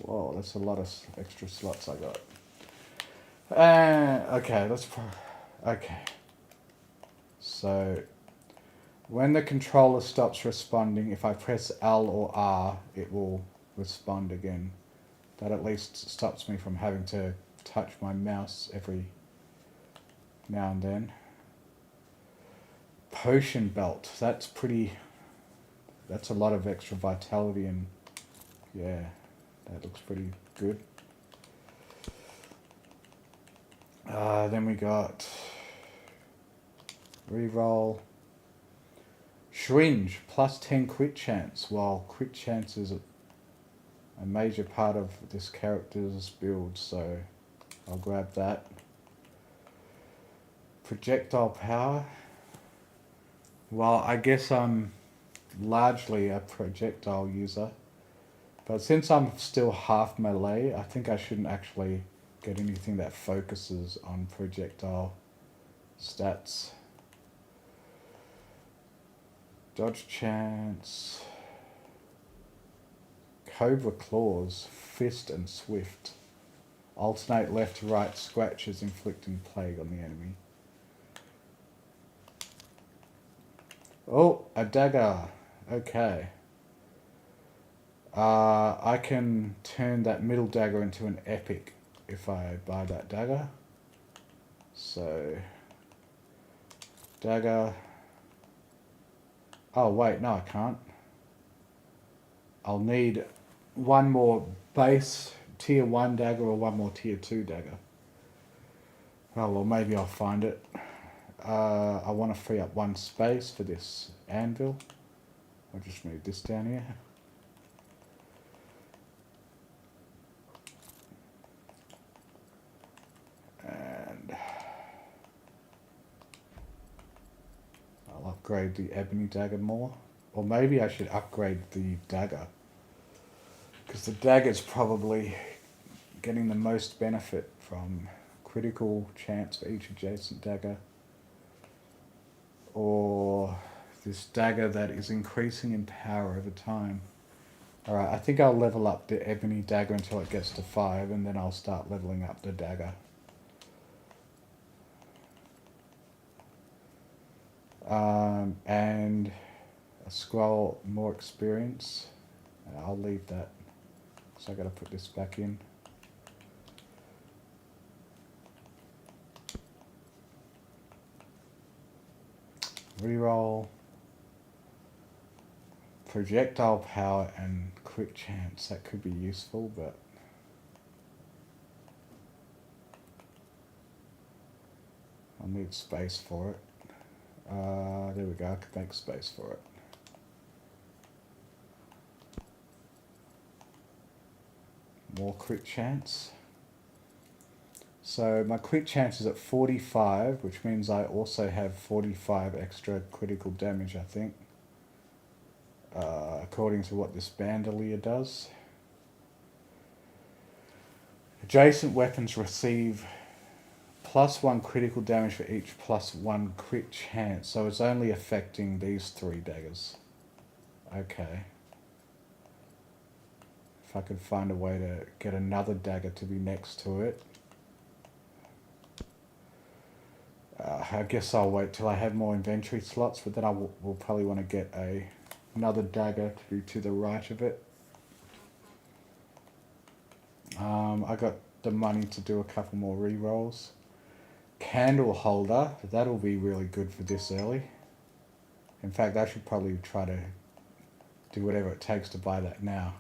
A: Whoa, that's a lot of extra slots I got. Okay, okay. So, when the controller stops responding, if I press L or R, it will respond again. That at least stops me from having to touch my mouse every now and then. Potion belt, that's a lot of extra vitality, and yeah, that looks pretty good. Then we got reroll. Shringe, plus 10 crit chance. While crit chance is a major part of this character's build, so I'll grab that. Projectile power. Well, I guess I'm largely a projectile user, but since I'm still half melee, I think I shouldn't actually get anything that focuses on projectile stats. Dodge chance. Cobra claws, fist and swift. Alternate left to right scratches inflicting plague on the enemy. Oh, a dagger. Okay. I can turn that middle dagger into an epic if I buy that dagger. So, dagger. Oh wait, no I can't. I'll need one more base tier 1 dagger or one more tier 2 dagger. Oh well, maybe I'll find it. I want to free up one space for this anvil. I'll just move this down here. And I'll upgrade the ebony dagger more. Or maybe I should upgrade the dagger, because the dagger's probably getting the most benefit from critical chance for each adjacent dagger. Or this dagger that is increasing in power over time. Alright, I think I'll level up the ebony dagger until it gets to 5, and then I'll start leveling up the dagger. And a scroll more experience. I'll leave that. So I gotta put this back in. Reroll. Projectile power and quick chance. That could be useful, but I'll need space for it. There we go, I could make space for it. More crit chance. So my crit chance is at 45, which means I also have 45 extra critical damage, I think. According to what this bandolier does. Adjacent weapons receive +1 critical damage for each +1 crit chance. So it's only affecting these 3 daggers. Okay. If I could find a way to get another dagger to be next to it. I guess I'll wait till I have more inventory slots, but then I will probably want to get another dagger to be to the right of it. I got the money to do a couple more rerolls. Candle holder, that'll be really good for this early. In fact, I should probably try to do whatever it takes to buy that now.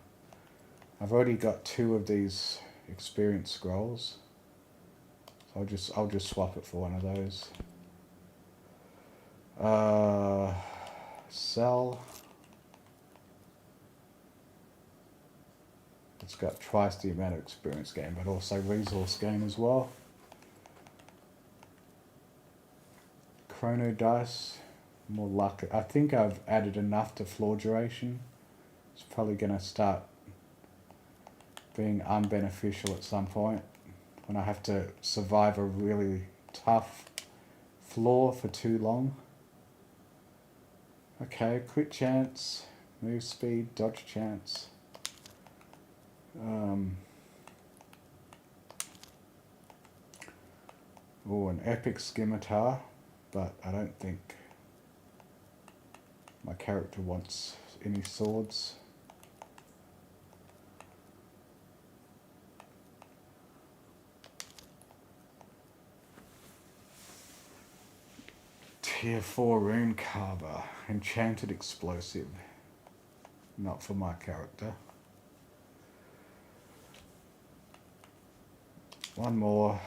A: I've already got 2 of these experience scrolls. So I'll just swap it for one of those. Sell. It's got twice the amount of experience gain, but also resource gain as well. Chrono dice, more luck. I think I've added enough to floor duration. It's probably going to start being unbeneficial at some point when I have to survive a really tough floor for too long. Okay, crit chance, move speed, dodge chance. Oh, an epic scimitar, but I don't think my character wants any swords. Tier 4 rune carver, enchanted explosive. Not for my character. One more.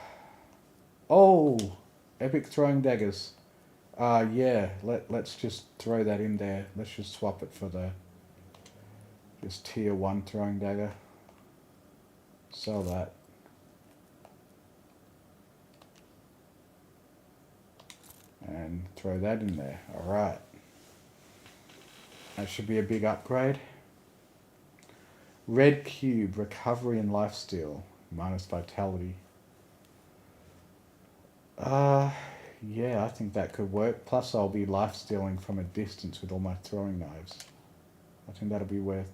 A: Oh, epic throwing daggers. Yeah, let's just throw that in there. Let's just swap it for the just tier 1 throwing dagger. Sell that. And throw that in there. Alright. That should be a big upgrade. Red cube, recovery and lifesteal, minus vitality. Yeah, I think that could work. Plus I'll be lifestealing from a distance with all my throwing knives. I think that'll be worth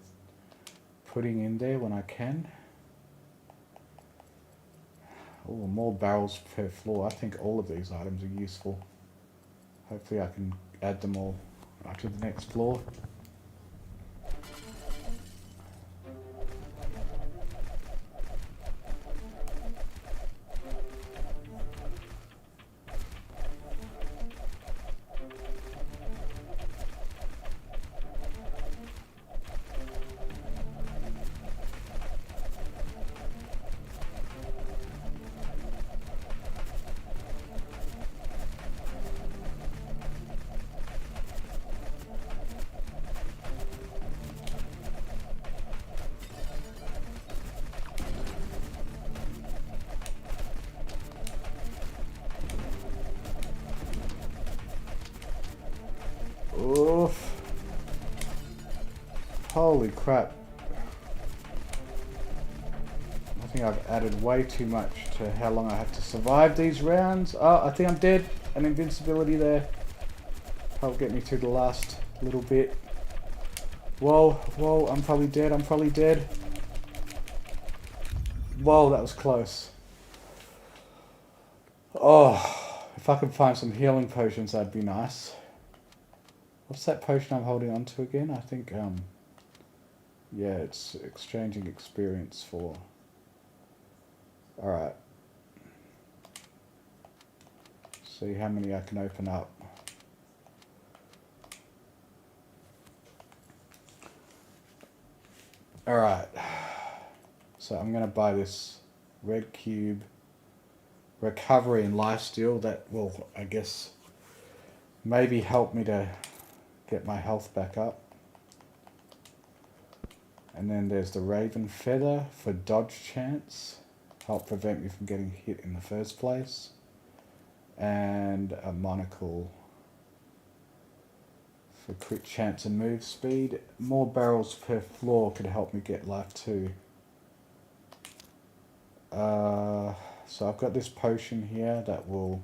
A: putting in there when I can. Oh, more barrels per floor. I think all of these items are useful. Hopefully I can add them all to the next floor. Oof. Holy crap. I think I've added way too much to how long I have to survive these rounds. Oh, I think I'm dead. An invincibility there. That'll get me through the last little bit. Whoa, whoa, I'm probably dead, I'm probably dead. Whoa, that was close. Oh, if I could find some healing potions, that'd be nice. What's that potion I'm holding on to again? I think, yeah, it's exchanging experience for... Alright. See how many I can open up. Alright. So I'm going to buy this red cube recovery and lifesteal that will, I guess, maybe help me to get my health back up. And then there's the Raven Feather for dodge chance. Help prevent me from getting hit in the first place. And a monocle for crit chance and move speed. More barrels per floor could help me get life too. So I've got this potion here that will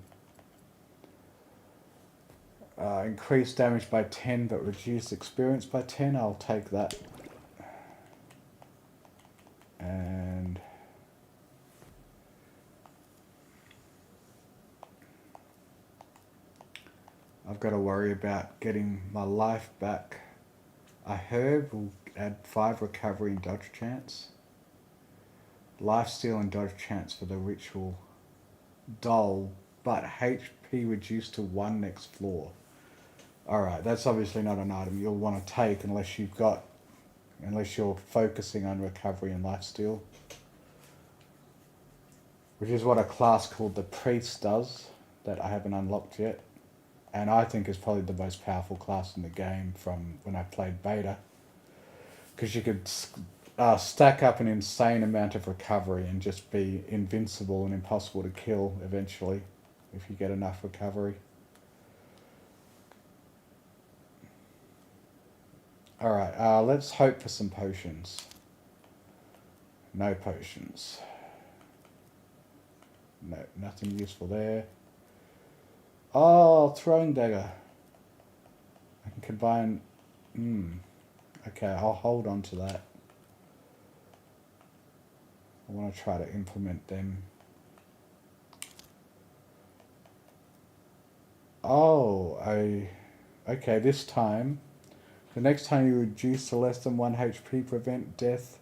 A: increase damage by 10 but reduce experience by 10. I'll take that. And I've got to worry about getting my life back. A herb will add 5 recovery and dodge chance. Lifesteal and dodge chance for the ritual doll, but HP reduced to 1 next floor. Alright, that's obviously not an item you'll want to take unless you're focusing on recovery and lifesteal. Which is what a class called the Priest does, that I haven't unlocked yet. And I think is probably the most powerful class in the game from when I played beta. Because you could stack up an insane amount of recovery and just be invincible and impossible to kill eventually if you get enough recovery. Alright, let's hope for some potions. No potions. No, nothing useful there. Oh, throwing dagger. I can combine... Okay, I'll hold on to that. I want to try to implement them. Oh, okay, this time. The next time you reduce to less than 1 HP, prevent death.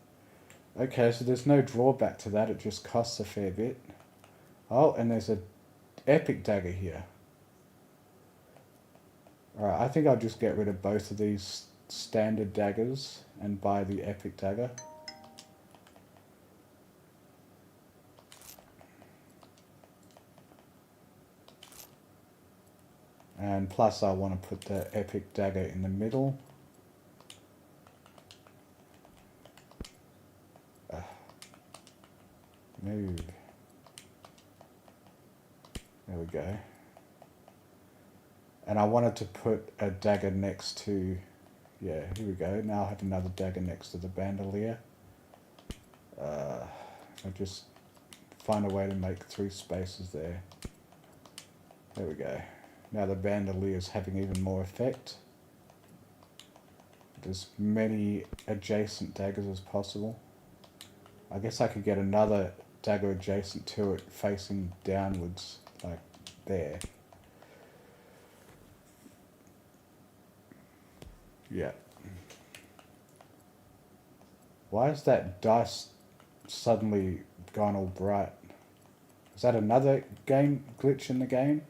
A: Okay, so there's no drawback to that, it just costs a fair bit. Oh, and there's a epic dagger here. Alright, I think I'll just get rid of both of these standard daggers and buy the epic dagger. And plus I want to put the epic dagger in the middle. Move. There we go. And I wanted to put a dagger next to... Yeah, here we go. Now I have another dagger next to the bandolier. I'll just find a way to make 3 spaces there. There we go. Now the bandolier is having even more effect. There's many adjacent daggers as possible. I guess I could get another dagger adjacent to it facing downwards, like there. Yeah. Why is that dice suddenly gone all bright? Is that another game glitch in the game?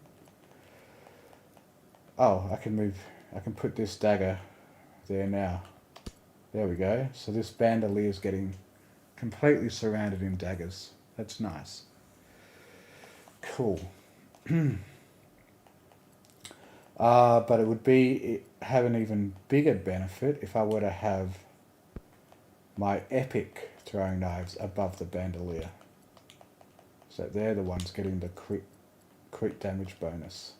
A: Oh, I can put this dagger there now. There we go. So this bandolier is getting completely surrounded in daggers. That's nice. Cool. But it would have an even bigger benefit if I were to have my epic throwing knives above the bandolier. So they're the ones getting the crit damage bonus.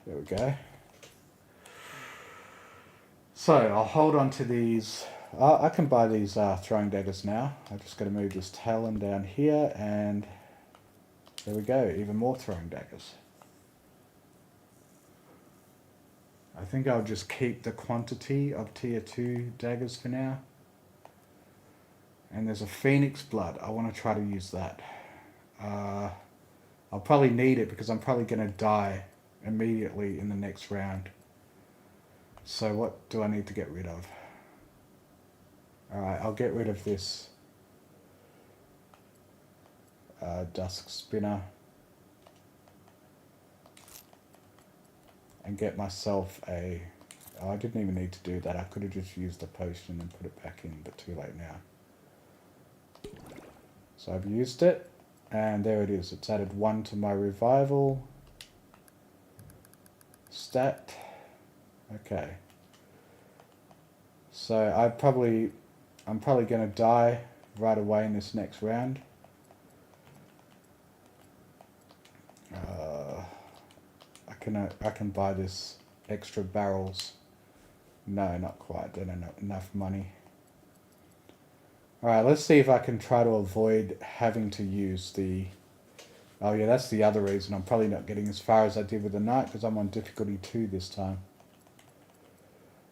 A: There we go. So I'll hold on to these. I can buy these throwing daggers now. I've just got to move this talon down here, and there we go, even more throwing daggers. I think I'll just keep the quantity of tier 2 daggers for now. And there's a Phoenix Blood. I want to try to use that. I'll probably need it because I'm probably going to die immediately in the next round. So what do I need to get rid of? Alright, I'll get rid of this Dusk Spinner and get myself a Oh, I didn't even need to do that. I could have just used the potion and put it back in, but too late now. So I've used it, and there it is. It's added 1 to my revival stat. Okay. So I'm probably going to die right away in this next round. I can buy this extra barrels. No, not quite. Don't have enough money. Alright, let's see if I can try to avoid having to use the... Oh yeah, that's the other reason I'm probably not getting as far as I did with the knight, because I'm on difficulty 2 this time.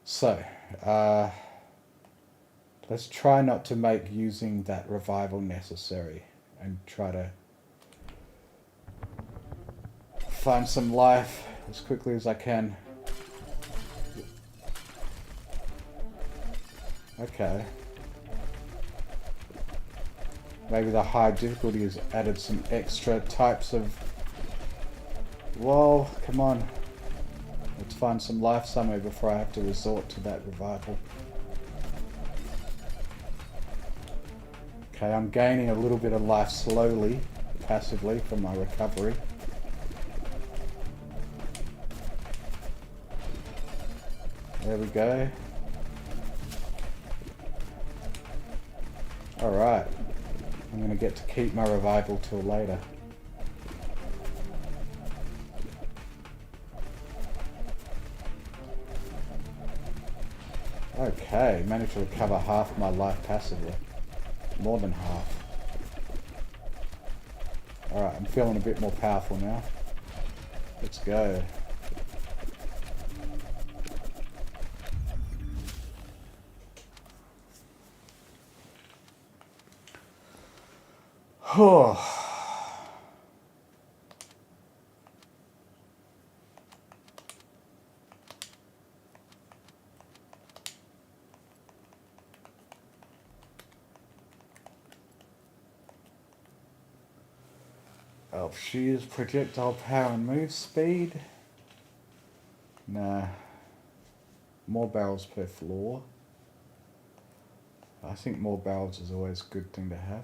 A: So, let's try not to make using that revival necessary, and try to find some life as quickly as I can. Okay. Maybe the high difficulty has added some extra types of... Whoa, come on. Let's find some life somewhere before I have to resort to that revival. Okay, I'm gaining a little bit of life slowly, passively, from my recovery. There we go. Alright. I'm going to get to keep my revival till later. Okay, managed to recover half my life passively. More than half. Alright, I'm feeling a bit more powerful now. Let's go. Elf shears, projectile power and move speed. Nah. More barrels per floor. I think more barrels is always a good thing to have.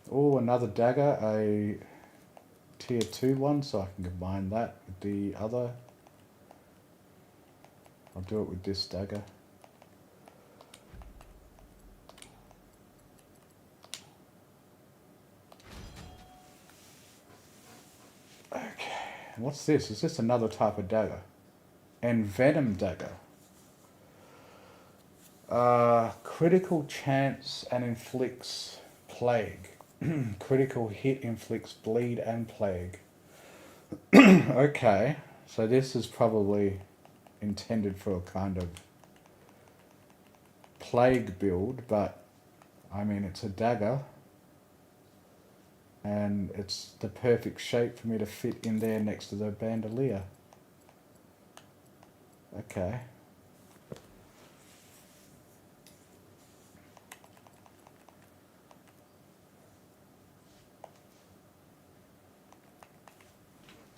A: Oh, another dagger, a tier 2 one, so I can combine that with the other. I'll do it with this dagger. Okay, and what's this? Is this another type of dagger? Venom dagger. Critical chance and inflicts plague. Critical hit inflicts bleed and plague. Okay, so this is probably intended for a kind of plague build, but I mean it's a dagger and it's the perfect shape for me to fit in there next to the bandolier. Okay.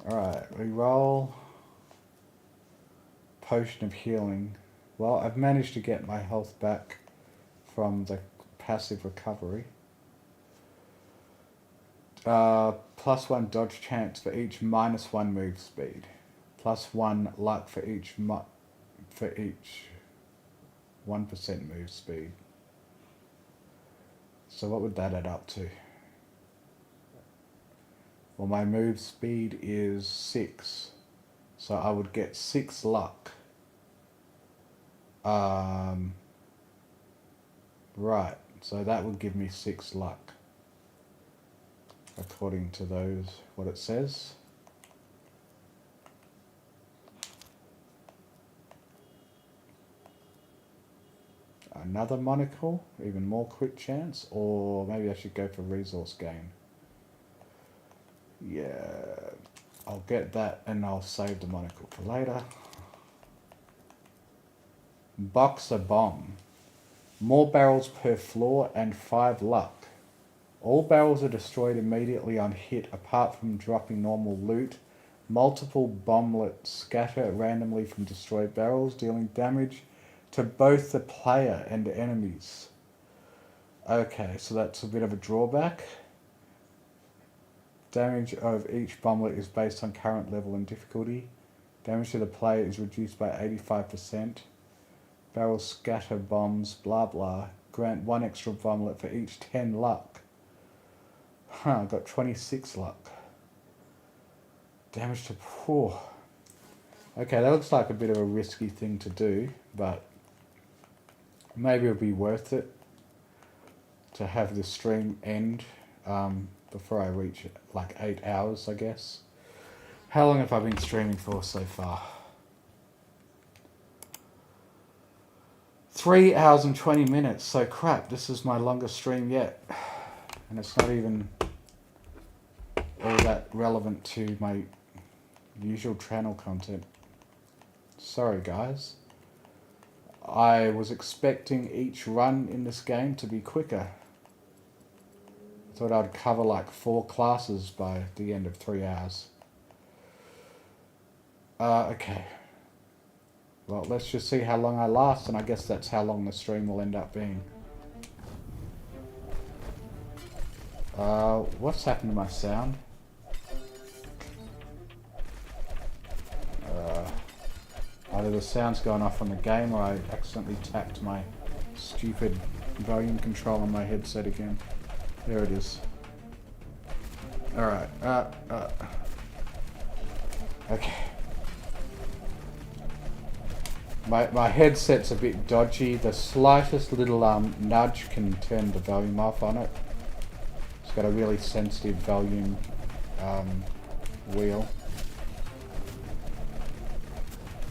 A: Alright, we roll. Potion of healing. Well, I've managed to get my health back from the passive recovery. +1 dodge chance for each -1 move speed. +1 luck for each 1% move speed. So what would that add up to? Well, my move speed is 6. So I would get 6 luck. Right, so that would give me 6 luck. According to what it says. Another monocle, even more crit chance, or maybe I should go for resource gain. Yeah, I'll get that and I'll save the monocle for later. Boxer bomb. More barrels per floor and 5 luck. All barrels are destroyed immediately on hit apart from dropping normal loot. Multiple bomblets scatter randomly from destroyed barrels, dealing damage to both the player and enemies. Okay, so that's a bit of a drawback. Damage of each bomblet is based on current level and difficulty. Damage to the player is reduced by 85%. Barrels scatter bombs, blah blah. Grant 1 extra bomblet for each 10 luck. Huh, I got 26 luck. Damage to... Whew. Okay, that looks like a bit of a risky thing to do, but maybe it'll be worth it to have the stream end before I reach like 8 hours, I guess. How long have I been streaming for so far? 3 hours and 20 minutes, so crap, this is my longest stream yet. And it's not even all that relevant to my usual channel content. Sorry guys. I was expecting each run in this game to be quicker. I thought I'd cover like 4 classes by the end of 3 hours. Okay. Well, let's just see how long I last, and I guess that's how long the stream will end up being. What's happened to my sound? Either the sound's gone off on the game or I accidentally tapped my stupid volume control on my headset again. There it is. Alright, okay. My headset's a bit dodgy. The slightest little nudge can turn the volume off on it. It's got a really sensitive volume wheel.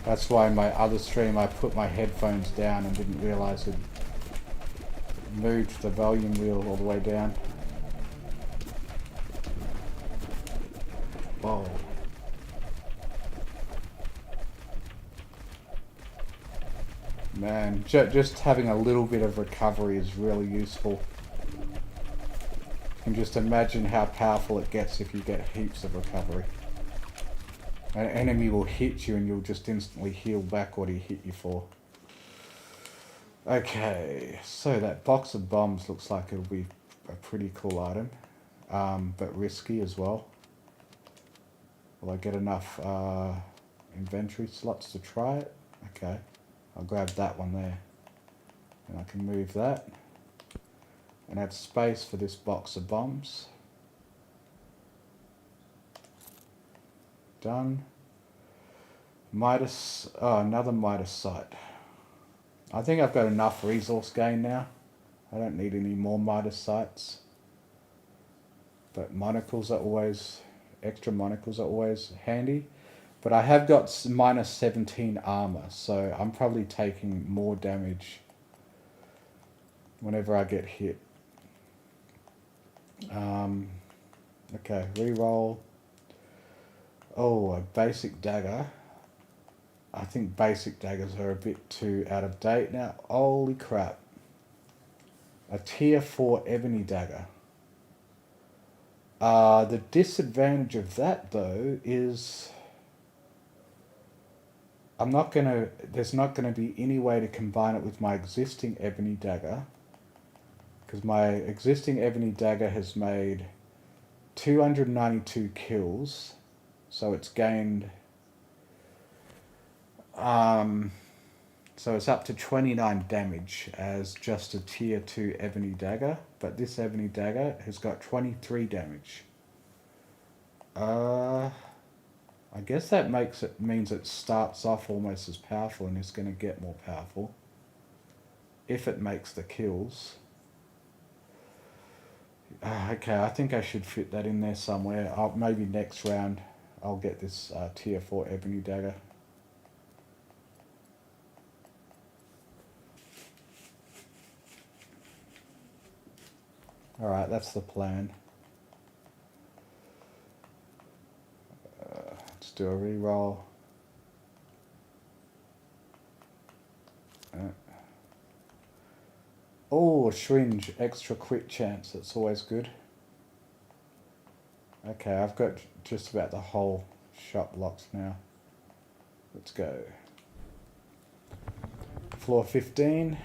A: That's why in my other stream I put my headphones down and didn't realise it moved the volume wheel all the way down. Whoa. Man, just having a little bit of recovery is really useful. You can just imagine how powerful it gets if you get heaps of recovery. An enemy will hit you and you'll just instantly heal back what he hit you for. Okay, so that box of bombs looks like it'll be a pretty cool item, but risky as well. Will I get enough inventory slots to try it? Okay, I'll grab that one there. And I can move that. And add space for this box of bombs. Done. Midas, oh, another Midas site. I think I've got enough resource gain now. I don't need any more Midas sites. But monocles are always, extra monocles are always handy. But I have got minus 17 armor, so I'm probably taking more damage whenever I get hit. Okay, reroll. Oh, a basic dagger. I think basic daggers are a bit too out of date now. Holy crap. A tier 4 ebony dagger. The disadvantage of that though is there's not gonna be any way to combine it with my existing ebony dagger, because my existing ebony dagger has made 292 kills, so it's gained so it's up to 29 damage as just a tier 2 ebony dagger, but this ebony dagger has got 23 damage. I guess that means it starts off almost as powerful and is going to get more powerful if it makes the kills. Okay, I think I should fit that in there somewhere. Maybe next round I'll get this tier 4 ebony dagger. Alright, that's the plan. Let's do a reroll. Oh, Shringe, extra crit chance, that's always good. Okay, I've got just about the whole shop locked now. Let's go. Floor 15.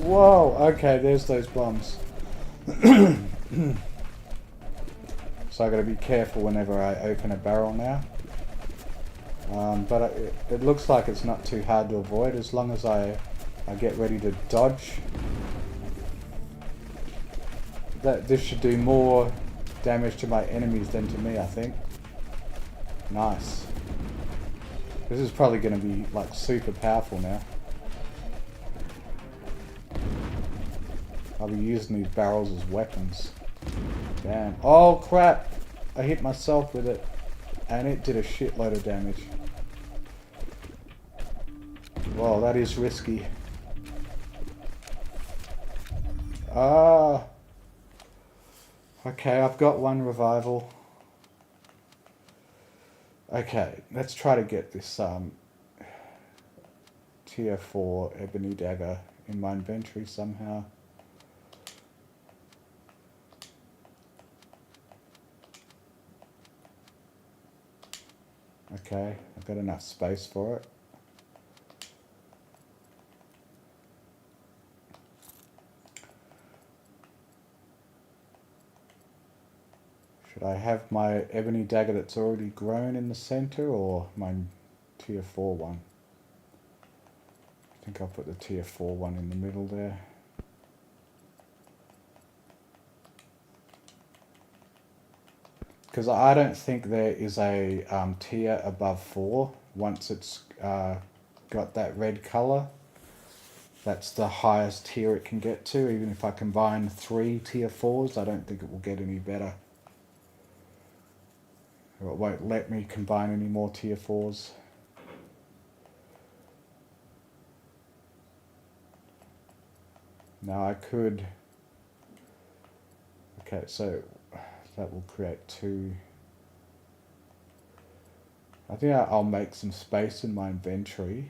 A: Whoa, okay, there's those bombs. So I gotta be careful whenever I open a barrel now. But it looks like it's not too hard to avoid as long as I get ready to dodge. This should do more damage to my enemies than to me, I think. Nice. This is probably going to be like super powerful now. I'll be using these barrels as weapons. Damn. Oh crap! I hit myself with it. And it did a shitload of damage. Whoa, that is risky. Ah. Okay, I've got one revival. Okay, let's try to get this tier 4 ebony dagger in my inventory somehow. Okay, I've got enough space for it. Should I have my ebony dagger that's already grown in the center or my tier 4 one? I think I'll put the tier 4 one in the middle there. Because I don't think there is a tier above 4 once it's got that red color. That's the highest tier it can get to. Even if I combine 3 tier 4s, I don't think it will get any better. Or it won't let me combine any more tier 4s. Now I could... Okay, so that will create 2. I think I'll make some space in my inventory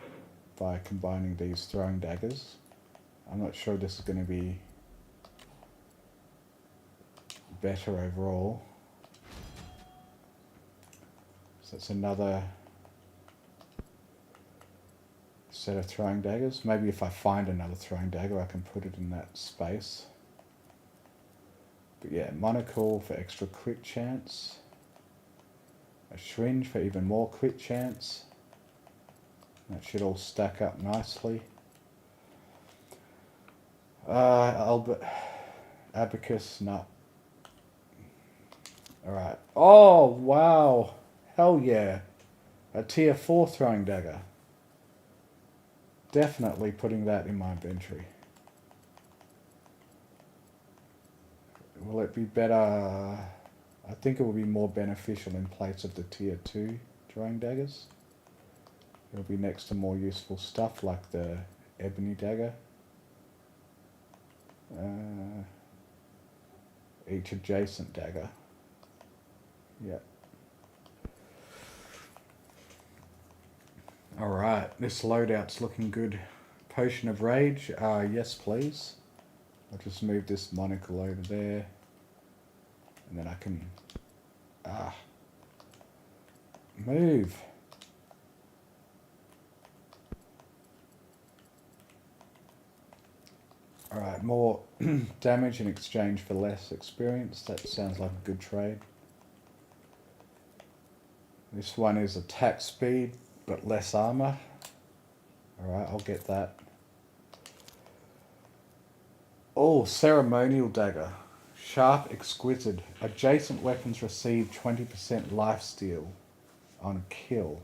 A: by combining these throwing daggers. I'm not sure this is going to be better overall. So it's another set of throwing daggers. Maybe if I find another throwing dagger I can put it in that space. But yeah, monocle for extra crit chance. A syringe for even more crit chance. That should all stack up nicely. Abacus, no. Alright. Oh, wow. Hell yeah. A tier 4 throwing dagger. Definitely putting that in my inventory. Will it be better? I think it will be more beneficial in place of the tier 2 throwing daggers. It'll be next to more useful stuff like the ebony dagger. Each adjacent dagger. Yeah. Alright, this loadout's looking good. Potion of Rage, yes please. I'll just move this monocle over there. And then I can... move. Alright, more damage in exchange for less experience. That sounds like a good trade. This one is attack speed, but less armor. Alright, I'll get that. Oh, ceremonial dagger. Sharp, exquisite. Adjacent weapons receive 20% lifesteal on a kill.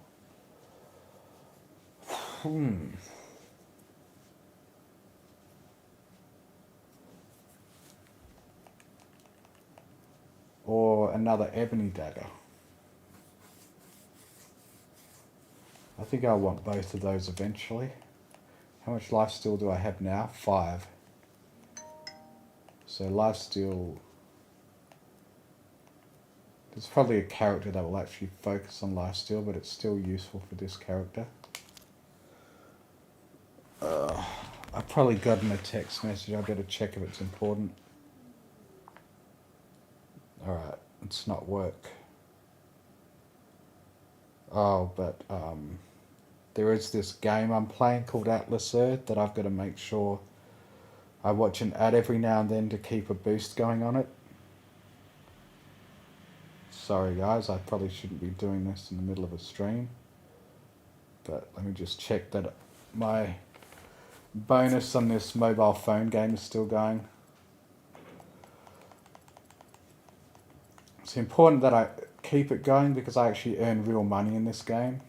A: Or another ebony dagger. I think I want both of those eventually. How much lifesteal do I have now? 5. So lifesteal... There's probably a character that will actually focus on lifesteal, but it's still useful for this character. I've probably gotten a text message. I better check if it's important. Alright, it's not work. Oh, but there is this game I'm playing called Atlas Earth that I've got to make sure I watch an ad every now and then to keep a boost going on it. Sorry guys, I probably shouldn't be doing this in the middle of a stream. But let me just check that my bonus on this mobile phone game is still going. It's important that I keep it going because I actually earn real money in this game.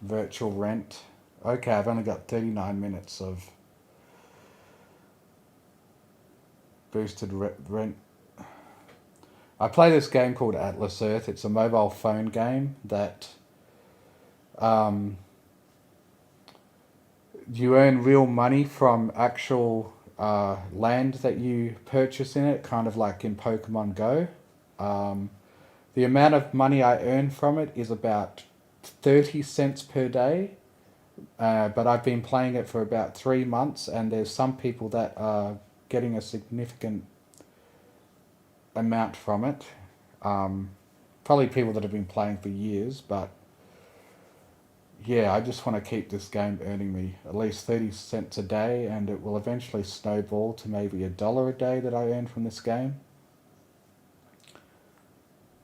A: Virtual rent. Okay, I've only got 39 minutes of boosted rent. I play this game called Atlas Earth. It's a mobile phone game that you earn real money from actual land that you purchase in it, kind of like in Pokemon Go. The amount of money I earn from it is about 30 cents per day, but I've been playing it for about 3 months, and there's some people that are getting a significant amount from it. Probably people that have been playing for years, but yeah, I just want to keep this game earning me at least 30 cents a day, and it will eventually snowball to maybe $1 a day that I earn from this game.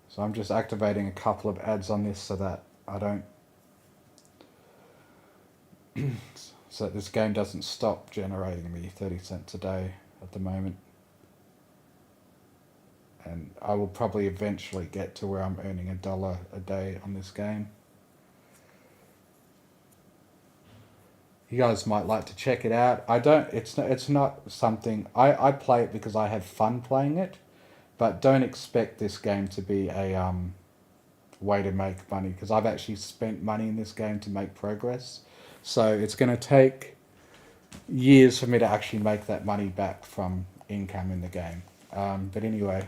A: So I'm just activating a couple of ads on this so that I don't so that this game doesn't stop generating me 30 cents a day at the moment. And I will probably eventually get to where I'm earning $1 a day on this game. You guys might like to check it out. It's not something, I play it because I have fun playing it, but don't expect this game to be a way to make money, because I've actually spent money in this game to make progress. So it's going to take years for me to actually make that money back from income in the game. But anyway,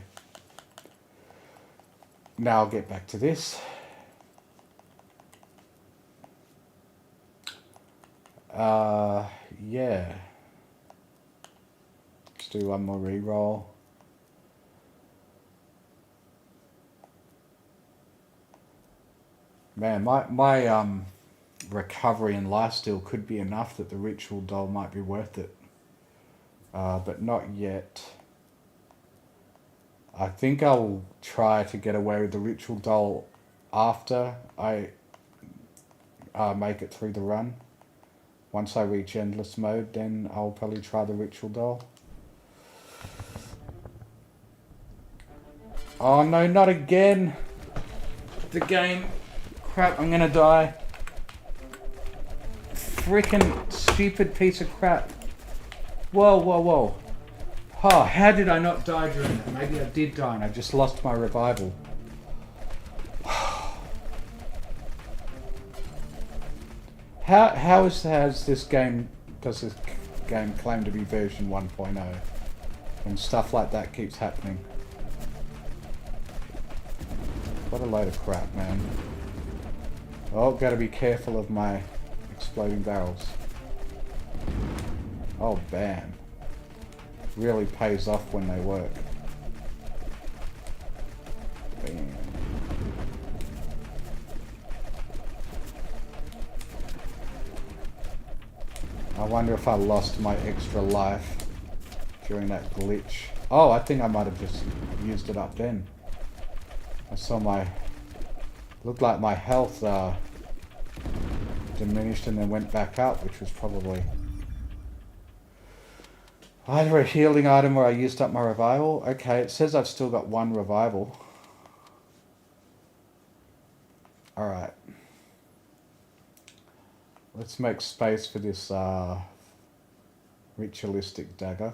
A: now I'll get back to this. Yeah. Let's do one more reroll. Man, my recovery and lifesteal could be enough that the ritual doll might be worth it. But not yet. I think I'll try to get away with the ritual doll after I make it through the run. Once I reach endless mode, then I'll probably try the ritual doll. Oh no, not again! The game... Crap, I'm gonna die. Frickin' stupid piece of crap. Whoa, whoa, whoa. Oh, how did I not die during that? Maybe I did die and I just lost my revival. Does this game claim to be version 1.0 when stuff like that keeps happening? What a load of crap, man. Oh, gotta be careful of my exploding barrels. Oh, bam. Really pays off when they work. Bam. I wonder if I lost my extra life during that glitch. Oh, I think I might have just used it up then. I saw looked like my health diminished and then went back up, which was probably either a healing item or I used up my revival. Okay, it says I've still got 1 revival. Alright. Let's make space for this ritualistic dagger.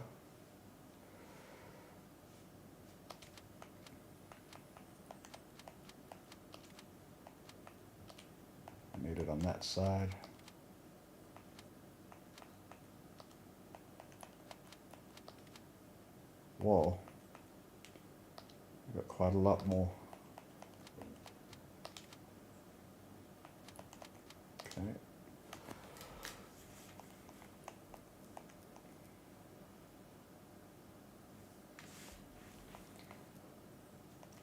A: I need it on that side. Whoa. We've got quite a lot more. Okay.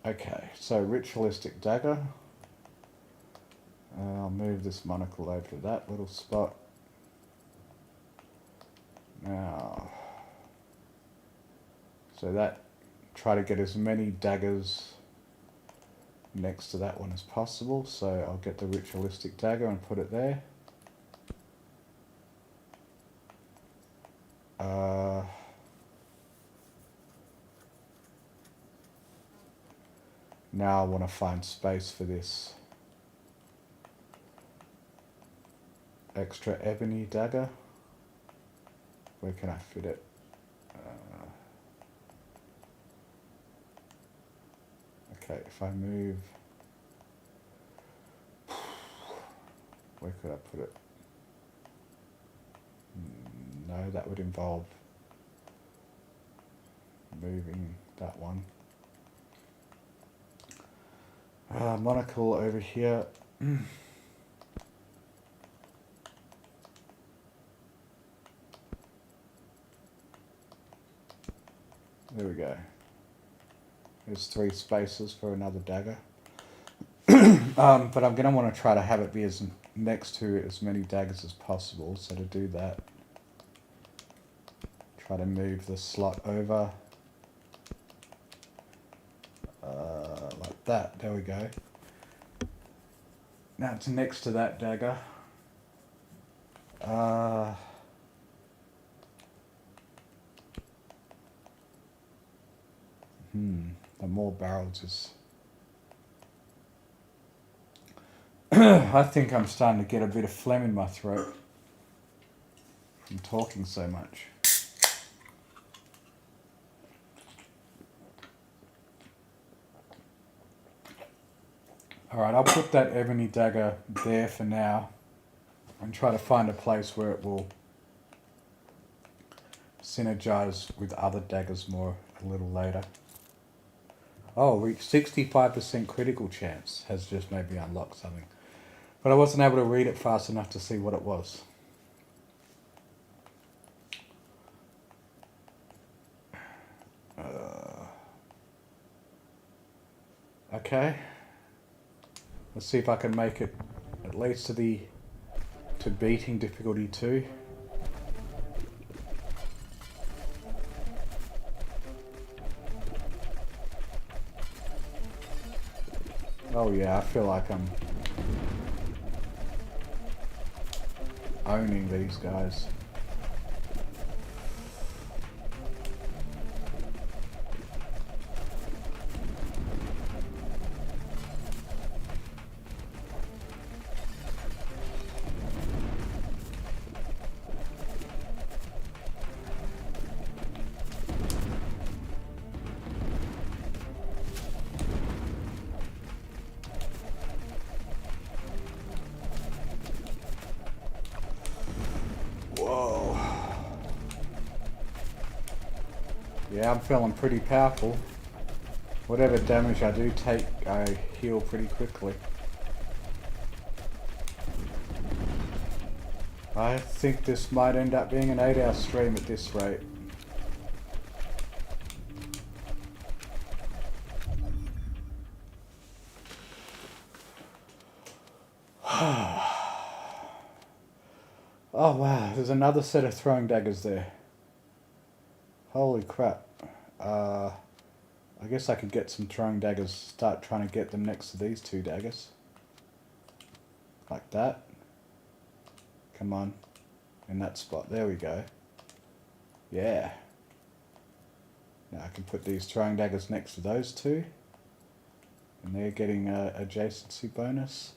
A: Okay, so ritualistic dagger. I'll move this monocle over to that little spot. Now, so that, try to get as many daggers next to that one as possible. So I'll get the ritualistic dagger and put it there. Now I want to find space for this extra ebony dagger. Where can I fit it? Okay, if I move, where could I put it? No, that would involve moving that one. Monocle over here. There we go. There's 3 spaces for another dagger. But I'm going to want to try to have it be as next to as many daggers as possible. So to do that, try to move the slot over. Like that. There we go. Now it's next to that dagger. The more barrels is... I think I'm starting to get a bit of phlegm in my throat from talking so much. Alright, I'll put that ebony dagger there for now and try to find a place where it will synergize with other daggers more a little later. Oh, reach 65% critical chance has just made me unlock something. But I wasn't able to read it fast enough to see what it was. Okay. Let's see if I can make it at least to beating difficulty 2. Oh yeah, I feel like I'm owning these guys. Whoa. Yeah, I'm feeling pretty powerful. Whatever damage I do take, I heal pretty quickly. I think this might end up being an 8-hour stream at this rate. Oh wow, there's another set of throwing daggers there. Holy crap. I guess I could get some throwing daggers, start trying to get them next to these 2 daggers. Like that. Come on. In that spot. There we go. Yeah. Now I can put these throwing daggers next to those 2. And they're getting a adjacency bonus.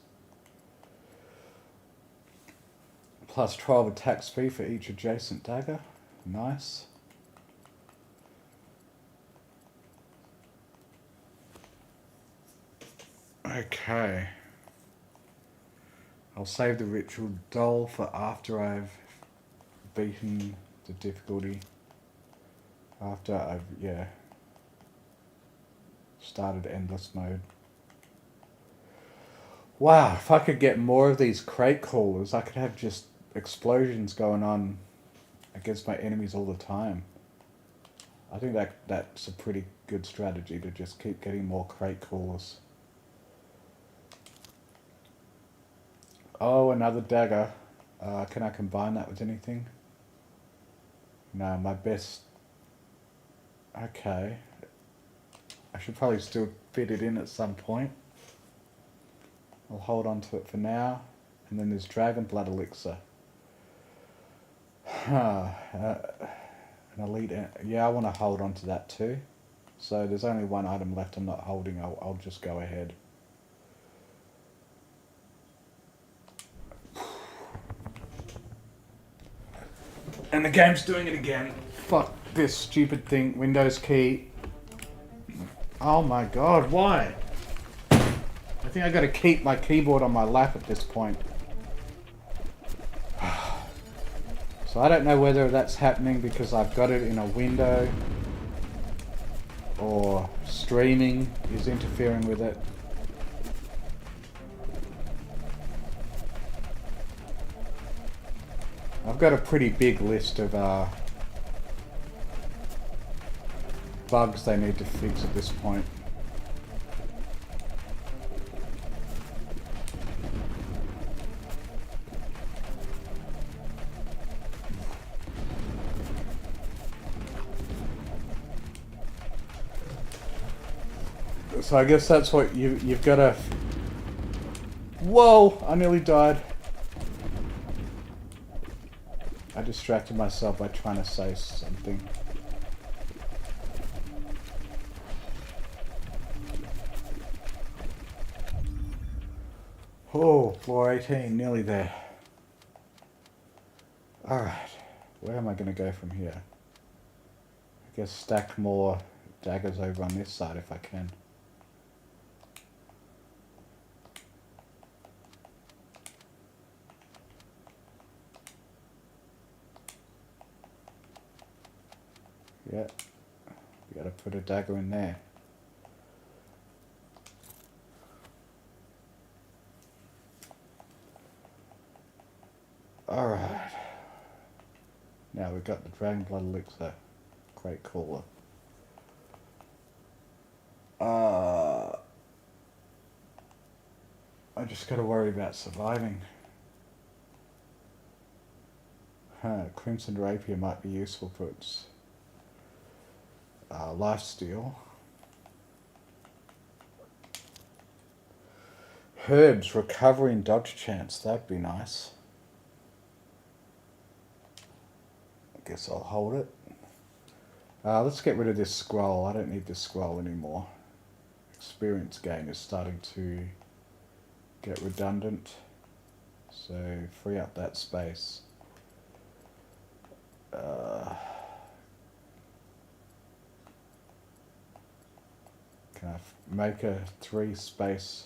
A: Plus 12 attack speed for each adjacent dagger. Nice. Okay. I'll save the ritual doll for after I've beaten the difficulty. After I've, yeah, started endless mode. Wow, if I could get more of these crate crawlers, I could have just explosions going on against my enemies all the time. I think that's a pretty good strategy, to just keep getting more crate crawlers. Oh, another dagger. Can I combine that with anything? No, my best... Okay. I should probably still fit it in at some point. I'll hold on to it for now. And then there's Dragon Blood Elixir. An elite... Yeah, I want to hold on to that too. So there's only one item left I'm not holding. I'll just go ahead. And the game's doing it again. Fuck this stupid thing. Windows key. Oh my god, why? I think I gotta keep my keyboard on my lap at this point. So I don't know whether that's happening because I've got it in a window or streaming is interfering with it. I've got a pretty big list of bugs they need to fix at this point. So I guess that's what you've got to... Whoa! I nearly died. I distracted myself by trying to say something. Oh, floor 18, nearly there. Alright, where am I going to go from here? I guess stack more daggers over on this side if I can. Yeah, we gotta put a dagger in there. Alright. Now we've got the Dragon Blood Elixir. Great caller. I just gotta worry about surviving. Crimson Rapier might be useful for its lifesteal. Herbs, recovery and dodge chance. That'd be nice. I guess I'll hold it. Let's get rid of this scroll. I don't need this scroll anymore. Experience gain is starting to get redundant. So free up that space. Can I make a 3 space?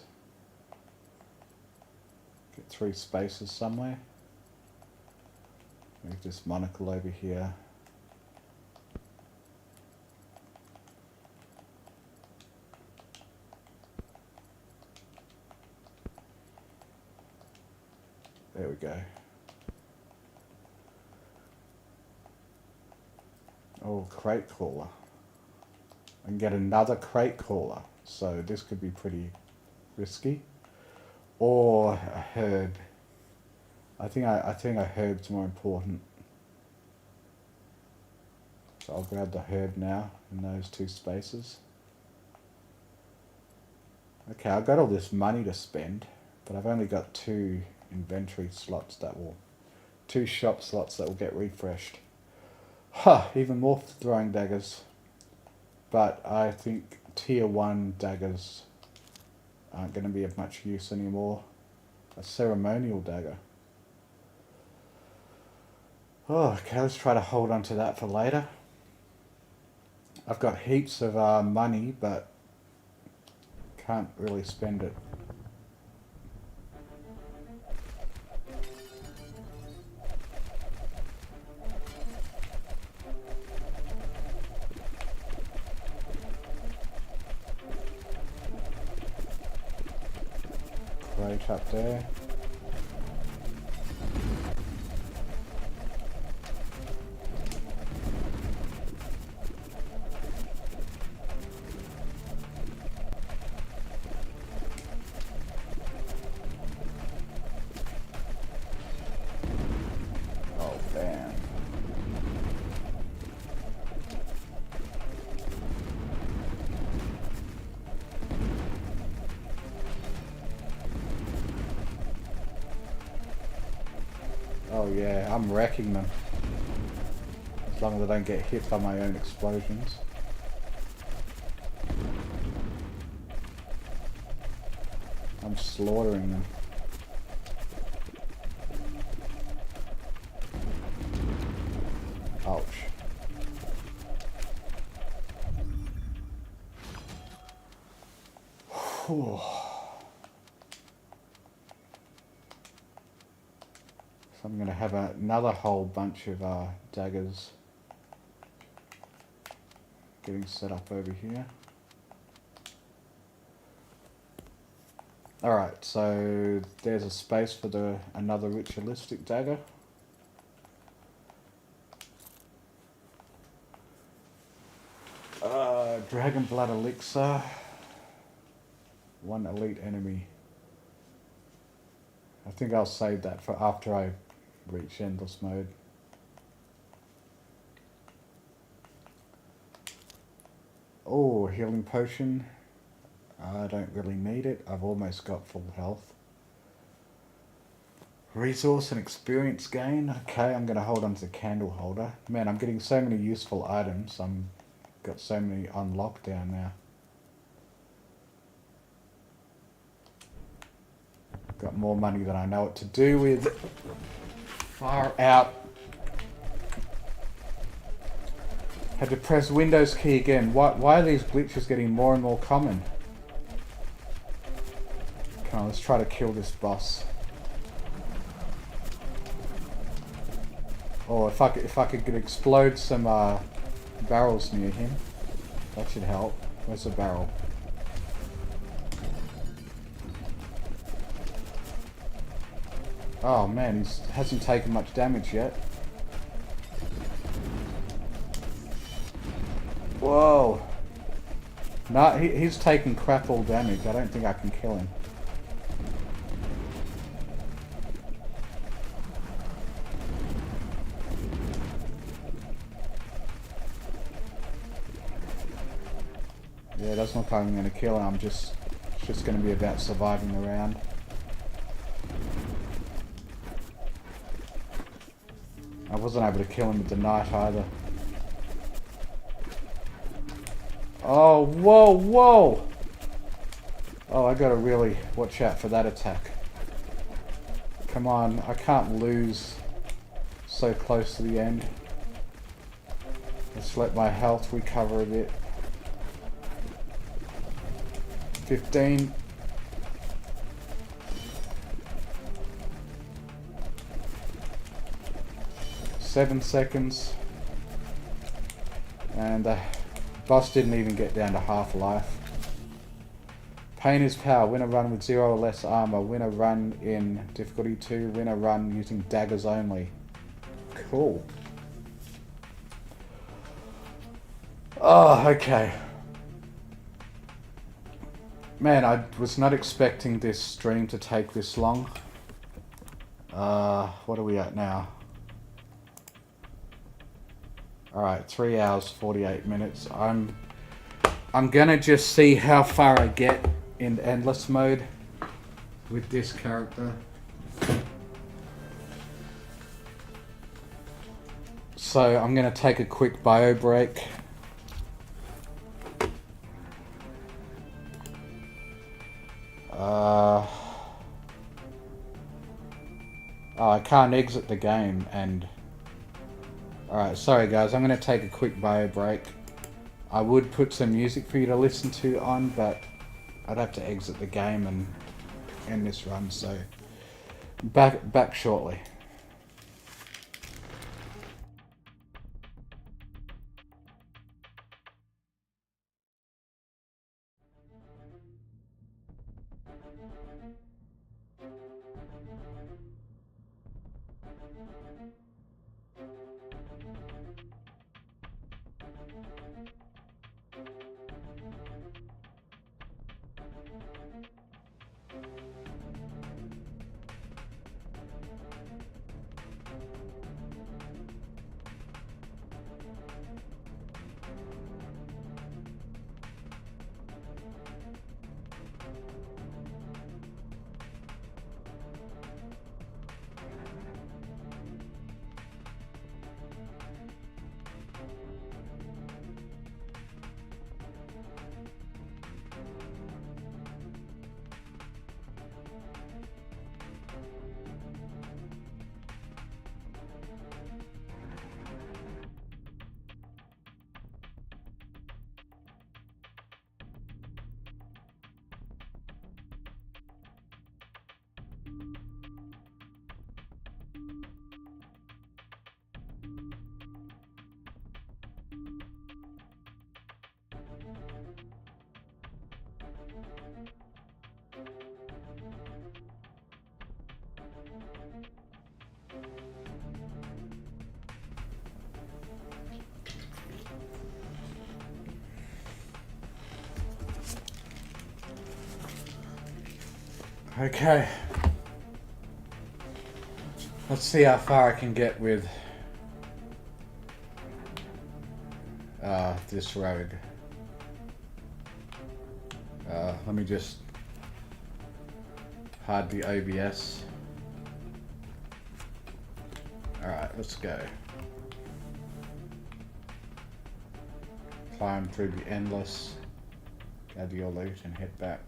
A: Get 3 spaces somewhere. Make this monocle over here. There we go. Oh, crate crawler. I can get another crate crawler, so this could be pretty risky. Or a herb. I think a herb's more important. So I'll grab the herb now in those 2 spaces. Okay, I've got all this money to spend, but I've only got 2 inventory slots that will... 2 shop slots that will get refreshed. Even more throwing daggers. But I think tier 1 daggers aren't going to be of much use anymore. A ceremonial dagger. Oh, okay, let's try to hold on to that for later. I've got heaps of money, but can't really spend it. straight up there. Oh, damn. Oh yeah, I'm wrecking them. As long as I don't get hit by my own explosions. I'm slaughtering them. Ouch. Whew. So I'm going to have another whole bunch of daggers getting set up over here. Alright, so there's a space for another ritualistic dagger. Dragon Blood Elixir. One elite enemy. I think I'll save that for after I reach endless mode. Oh, healing potion. I don't really need it. I've almost got full health. Resource and experience gain. Okay, I'm going to hold on to the candle holder. Man, I'm getting so many useful items. I'm got so many on lockdown now. Got more money than I know what to do with. Far out. Had to press Windows key again. Why are these glitches getting more and more common? Come on, let's try to kill this boss. Or if I could explode some barrels near him, that should help. Where's the barrel? Oh man, he hasn't taken much damage yet. Whoa! Nah, he's taking crap all damage. I don't think I can kill him. Yeah, it doesn't look like I'm going to kill him. It's just going to be about surviving the round. I wasn't able to kill him with the knife either. Oh, whoa, whoa! Oh, I gotta really watch out for that attack. Come on, I can't lose so close to the end. Let's let my health recover a bit. 15. Seven seconds. And the boss didn't even get down to half life. Pain is power. Win a run with 0 or less armor. Win a run in difficulty 2. Win a run using daggers only. Cool. Oh, okay. Man, I was not expecting this stream to take this long. What are we at now? Alright, 3 hours, 48 minutes. I'm gonna just see how far I get in endless mode with this character. So I'm gonna take a quick bio break. Oh, I can't exit the game and... Alright, sorry guys, I'm going to take a quick bio break. I would put some music for you to listen to on, but I'd have to exit the game and end this run, so... Back shortly. Okay. Let's see how far I can get with this rogue. Let me just hide the OBS. Alright, let's go. Climb through the endless, gather your loot and head back.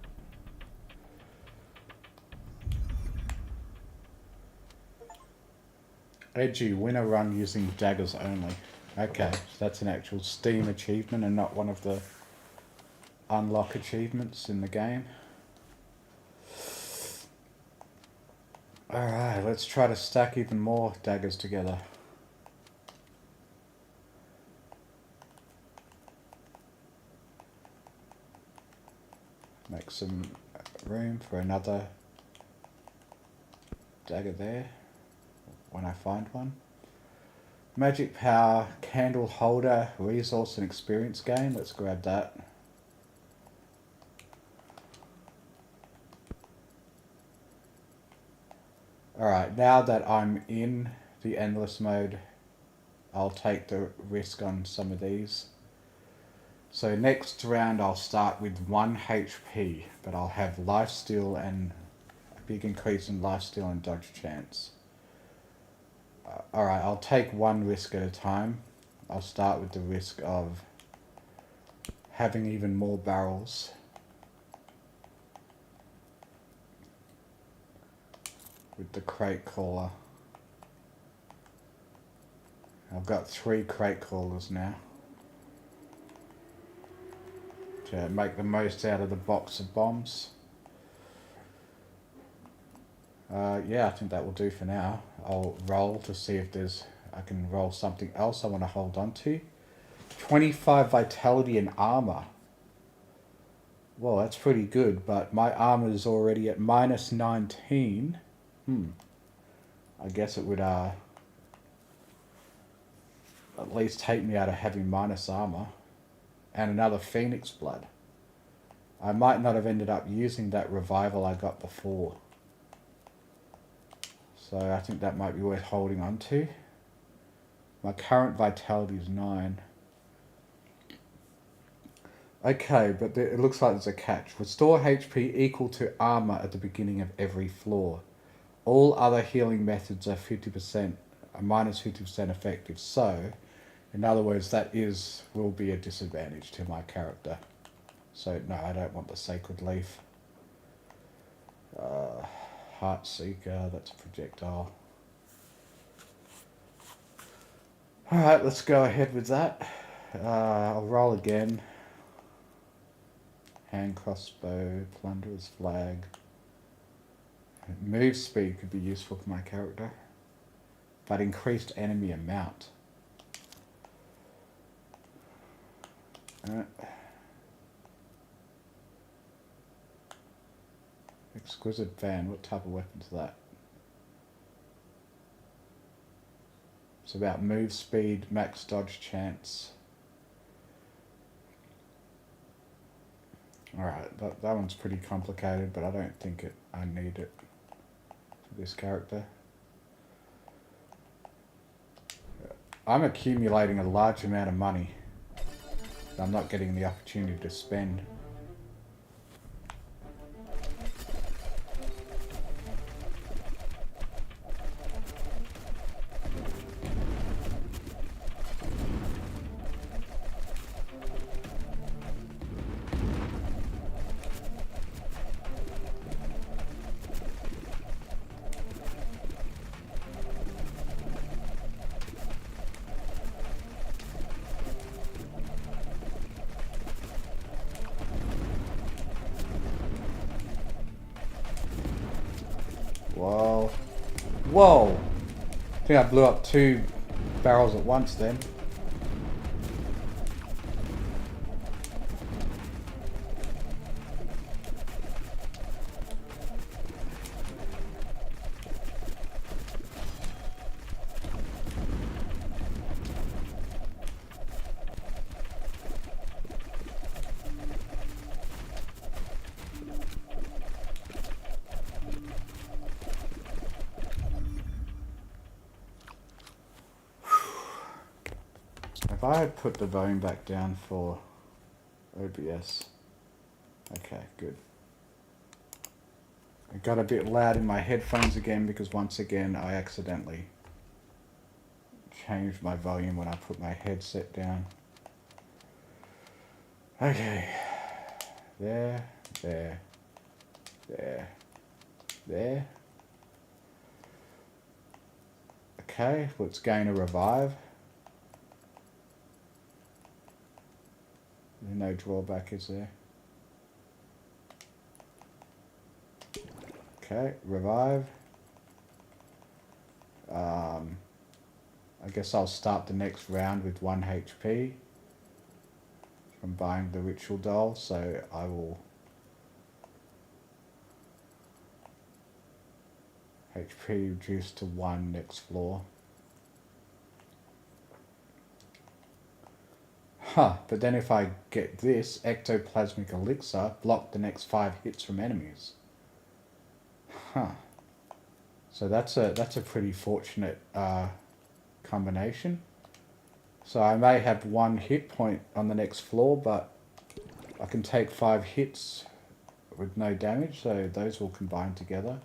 A: Edgy, win a run using daggers only. Okay, so that's an actual Steam achievement and not one of the unlock achievements in the game. Alright, let's try to stack even more daggers together. Make some room for another dagger there when I find one. Magic power, candle holder, resource and experience gain. Let's grab that. Alright, now that I'm in the endless mode, I'll take the risk on some of these. So next round I'll start with 1 HP, but I'll have lifesteal and a big increase in lifesteal and dodge chance. Alright, I'll take one risk at a time. I'll start with the risk of having even more barrels. With the crate crawler. I've got 3 crate crawlers now. To make the most out of the box of bombs. Yeah, I think that will do for now. I'll roll to see if I can roll something else I want to hold on to. 25 vitality and armor. Well, that's pretty good, but my armor is already at minus 19. I guess it would at least take me out of having minus armor. And another Phoenix Blood. I might not have ended up using that revival I got before. So I think that might be worth holding on to. My current vitality is 9. Okay, but it looks like there's a catch. Restore HP equal to armor at the beginning of every floor. All other healing methods are 50%, minus 50% effective. So, in other words, that will be a disadvantage to my character. So no, I don't want the Sacred Leaf. Heart Seeker, that's a projectile. Alright, let's go ahead with that. I'll roll again. Hand crossbow, plunderer's flag. Move speed could be useful for my character. But increased enemy amount. Exquisite van, what type of weapon is that? It's about move speed, max dodge chance. Alright, that one's pretty complicated, but I don't think I need it for this character. I'm accumulating a large amount of money that I'm not getting the opportunity to spend. Whoa. Whoa! I think I blew up 2 barrels at once then. If I had put the volume back down for OBS. Okay, good. It got a bit loud in my headphones again because once again I accidentally changed my volume when I put my headset down. Okay. There, there, there, there. Okay, let's gain a revive. No drawback, is there? Okay, revive. I guess I'll start the next round with 1 HP from buying the ritual doll, so I will HP reduced to 1 next floor. Huh, but then if I get this, ectoplasmic elixir, block the next 5 hits from enemies. Huh. So that's a pretty fortunate combination. So I may have 1 hit point on the next floor, but I can take 5 hits with no damage, so those will combine together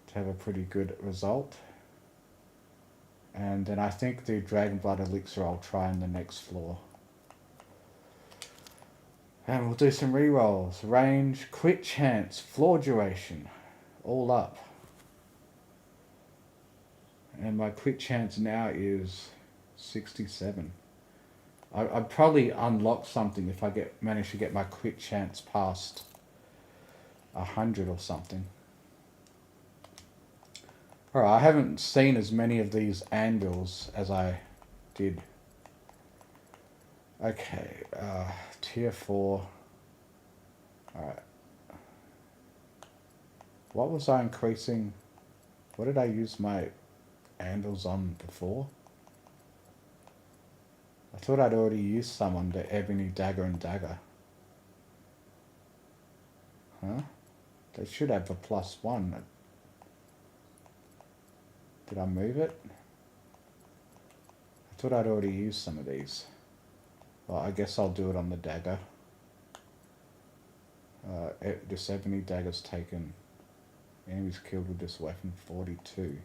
A: to have a pretty good result. And then I think the Dragon Blood Elixir I'll try on the next floor. And we'll do some rerolls. Range, crit chance, floor duration, all up. And my crit chance now is 67. I'd probably unlock something if I manage to get my crit chance past 100 or something. Alright, I haven't seen as many of these anvils as I did. Okay, tier 4. Alright. What was I increasing? What did I use my anvils on before? I thought I'd already used some on the ebony dagger and dagger. Huh? They should have a +1. Did I move it? I thought I'd already used some of these. Well, I guess I'll do it on the dagger. This ebony dagger's taken. Enemies killed with this weapon 42.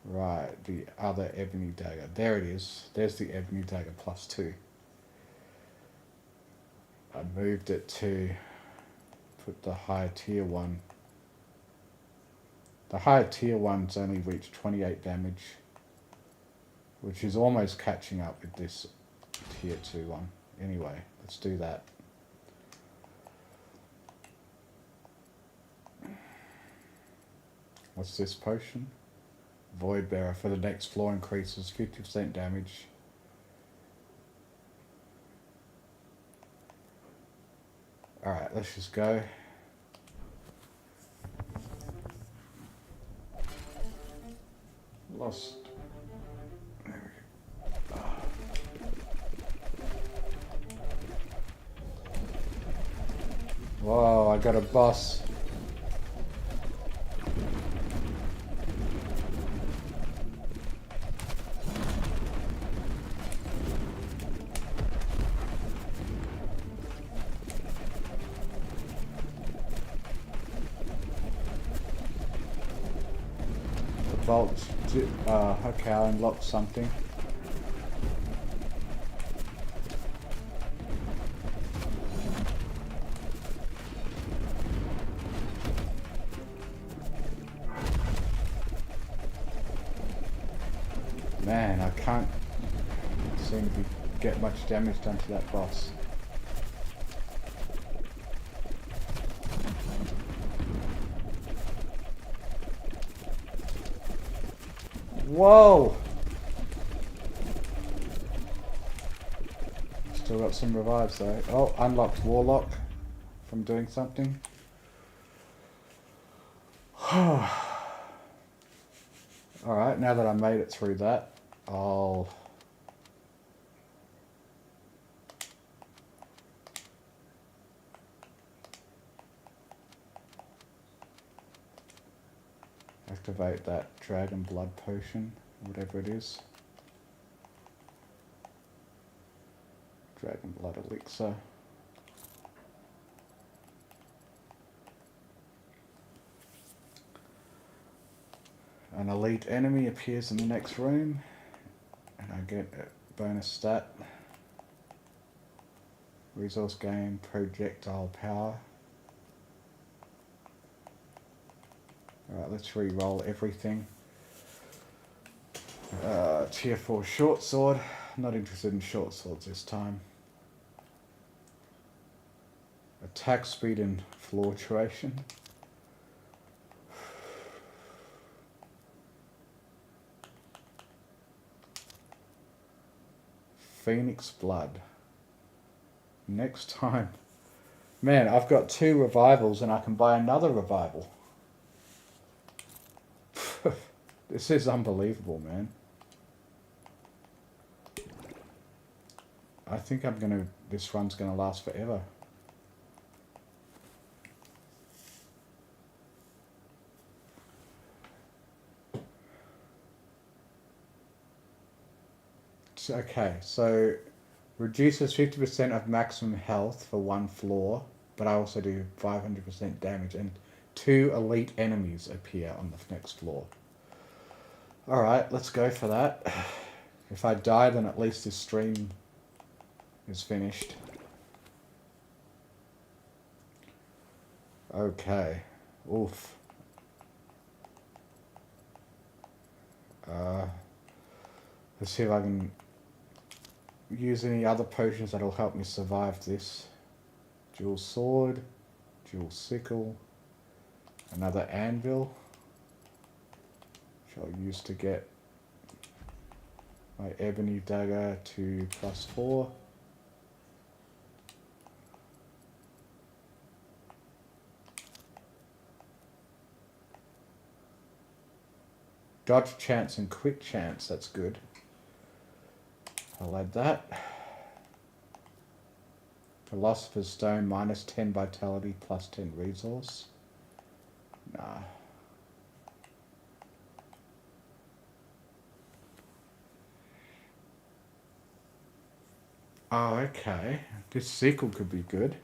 A: Right, the other ebony dagger. There it is. There's the ebony dagger +2. I moved it to put the higher tier one. The higher tier ones only reach 28 damage, which is almost catching up with this tier 2 one. Anyway, let's do that. What's this potion? Void Bearer for the next floor increases 50% damage. Alright, let's just go. lost. There we go. Whoa, I got a boss. Vault. Okay, I unlocked something. Man, I can't seem to get much damage done to that boss. Whoa! Still got some revives though. Oh, unlocked Warlock from doing something. Alright, now that I made it through that, I'll activate that dragon blood potion, whatever it is. Dragon blood elixir. An elite enemy appears in the next room, and I get a bonus stat. Resource gain, projectile power. Alright, let's re-roll everything. Tier 4 short sword. Not interested in short swords this time. Attack speed and fluctuation. Phoenix blood. Next time. Man, I've got 2 revivals and I can buy another revival. This is unbelievable, man. I think this run's gonna last forever. Okay, so reduces 50% of maximum health for 1 floor, but I also do 500% damage, and 2 elite enemies appear on the next floor. Alright, let's go for that. If I die, then at least this stream is finished. Okay. Oof. Let's see if I can use any other potions that'll help me survive this. Dual sword, dual sickle, another anvil, which I'll use to get my ebony dagger to +4. Dodge chance and quick chance, that's good. I'll add that. Philosopher's Stone, -10 vitality, +10 resource. Nah. Oh, okay. This sickle could be good.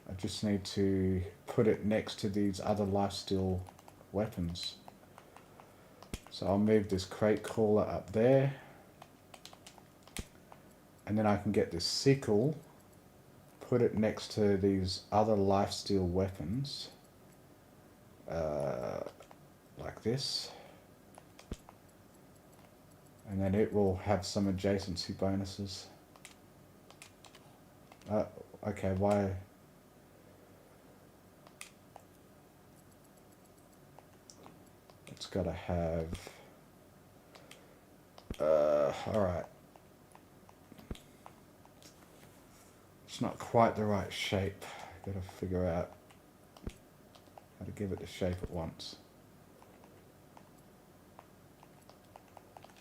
A: I just need to put it next to these other lifesteal weapons. So I'll move this crate crawler up there. And then I can get this sickle, put it next to these other lifesteal weapons. Like this. And then it will have some adjacency bonuses. Okay, why? It's gotta have... alright. It's not quite the right shape. Gotta figure out how to give it the shape at once.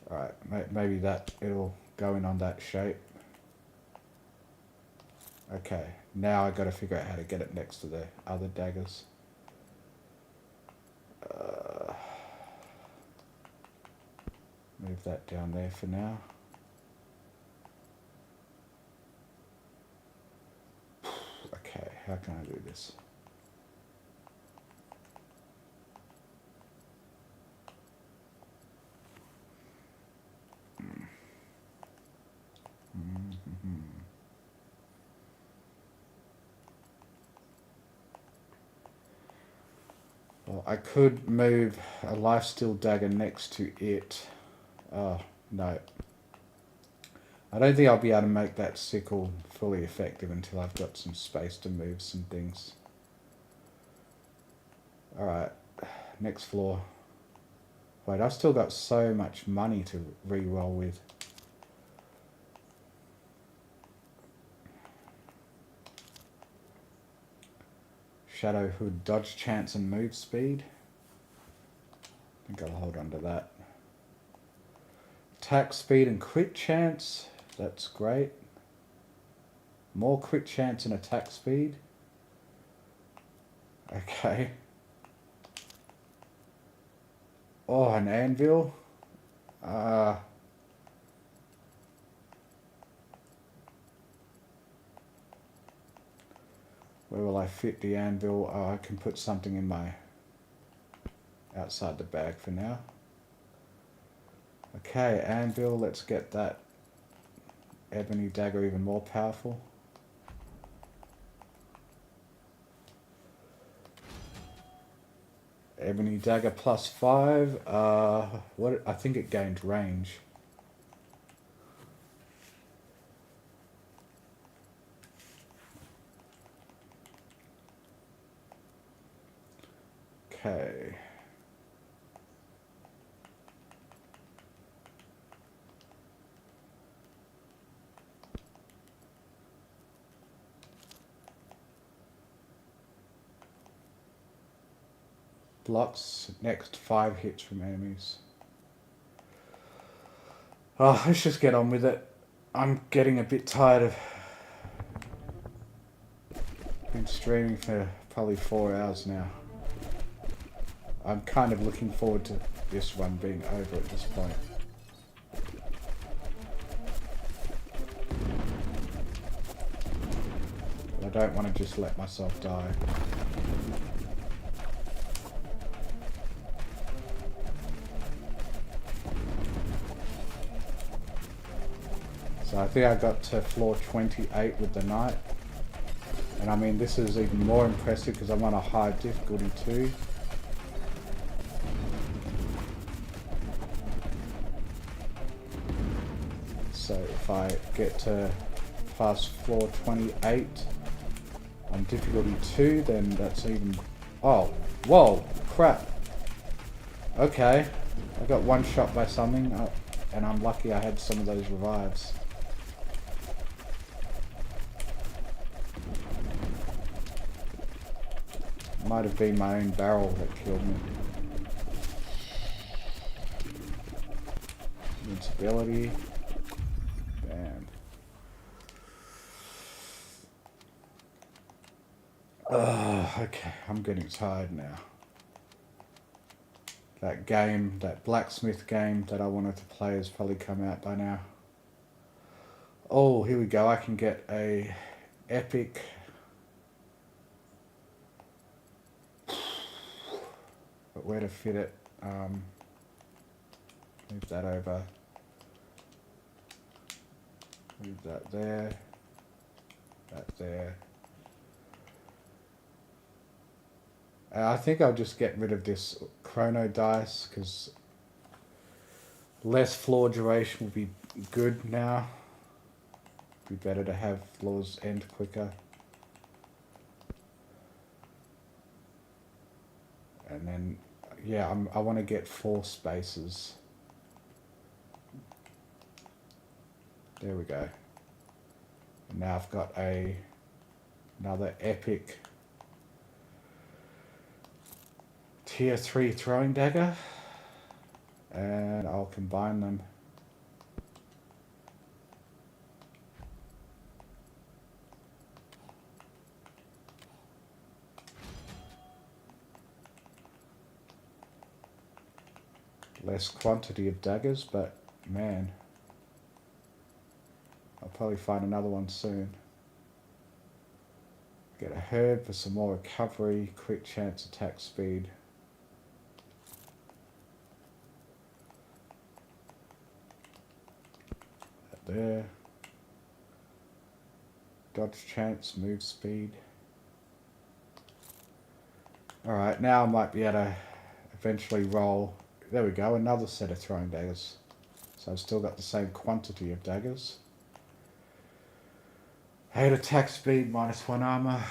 A: Alright, maybe that it'll go in on that shape. Okay, now I gotta figure out how to get it next to the other daggers. Move that down there for now. Okay, how can I do this? Well, I could move a lifesteal dagger next to it. Oh, no. I don't think I'll be able to make that sickle fully effective until I've got some space to move some things. Alright, next floor. Wait, I've still got so much money to re-roll with. Shadow Hood, dodge chance and move speed. I think I'll hold on to that. Attack speed and crit chance. That's great. More crit chance and attack speed. Okay. Oh, an anvil. Where will I fit the anvil? Oh, I can put something in my outside the bag for now. Okay, anvil, let's get that ebony dagger even more powerful. Ebony dagger +5. What? I think it gained range. Okay. Blocks next 5 hits from enemies. Oh, let's just get on with it. I'm getting a bit tired of been streaming for probably 4 hours now. I'm kind of looking forward to this one being over at this point. But I don't want to just let myself die. So I think I got to floor 28 with the knight. And I mean, this is even more impressive because I'm on a high difficulty too. So if I get to past floor 28 on difficulty 2, then that's even... Oh, whoa, crap. Okay, I got one shot by something, and I'm lucky I had some of those revives. Might have been my own barrel that killed me. Invincibility. Bam. Okay, I'm getting tired now. That game, that blacksmith game that I wanted to play has probably come out by now. Oh, here we go. I can get a epic... But where to fit it? Move that over. Move that there. That there. I think I'll just get rid of this chrono dice because less floor duration will be good now. Be better to have floors end quicker. And then, yeah, I want to get 4 spaces. There we go. And now I've got another epic tier 3 throwing dagger. And I'll combine them less quantity of daggers, but man, I'll probably find another one soon. Get a herb for some more recovery, quick chance attack speed. That there. Dodge chance, move speed. Alright, now I might be able to eventually roll. There we go, another set of throwing daggers. So I've still got the same quantity of daggers. 8 attack speed, -1 armor.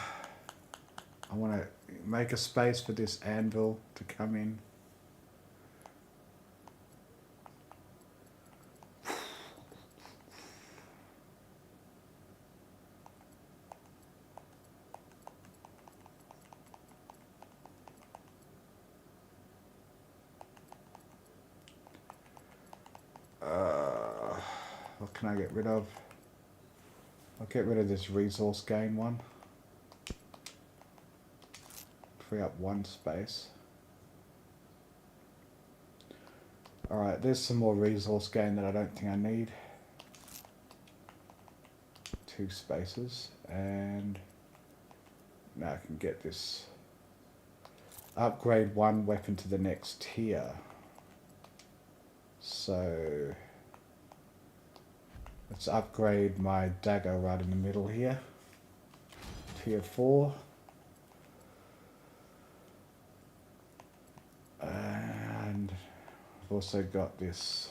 A: I want to make a space for this anvil to come in. What can I get rid of? I'll get rid of this resource gain one. Free up one space. Alright, there's some more resource gain that I don't think I need. 2 spaces. And now I can get this. Upgrade 1 weapon to the next tier. So let's upgrade my dagger right in the middle here. Tier 4. And I've also got this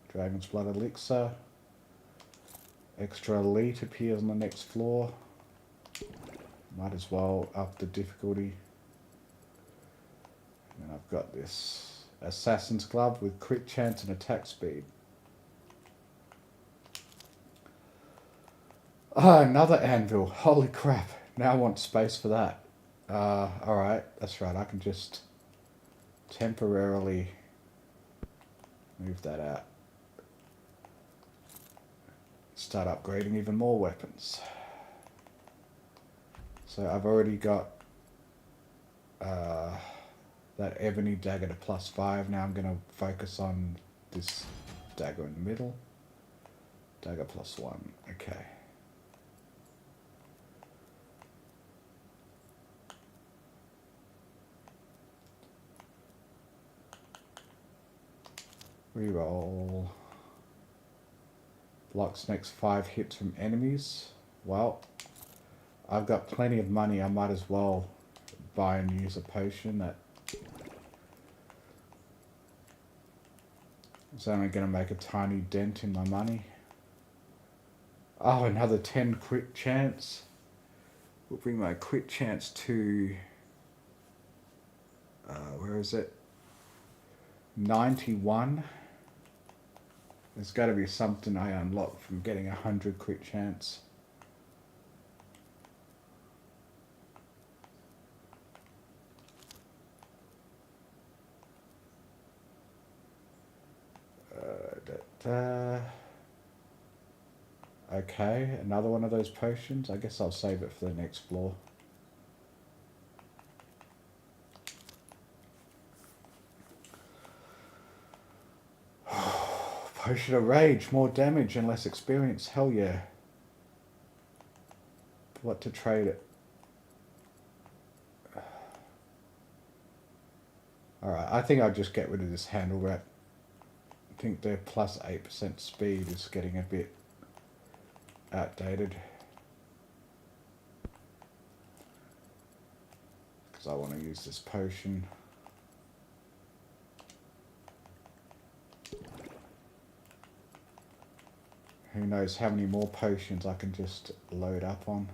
A: Dragon's Blood Elixir. Extra elite appears on the next floor. Might as well up the difficulty. And I've got this Assassin's Glove with crit chance and attack speed. Ah, another anvil. Holy crap. Now I want space for that. Alright, that's right. I can just temporarily move that out. Start upgrading even more weapons. So I've already got that ebony dagger to +5. Now I'm going to focus on this dagger in the middle. Dagger +1. Okay. Reroll. Blocks next 5 hits from enemies. Well, I've got plenty of money. I might as well buy and use a potion that is only going to make a tiny dent in my money. Oh, another 10 crit chance. We'll bring my crit chance to where is it? 91. There's got to be something I unlock from getting 100 crit chance. Okay, another one of those potions. I guess I'll save it for the next floor. Potion of Rage, more damage and less experience. Hell yeah. What to trade it? Alright, I think I'll just get rid of this handle wrap. I think their +8% speed is getting a bit outdated. Because I want to use this potion. Who knows how many more potions I can just load up on.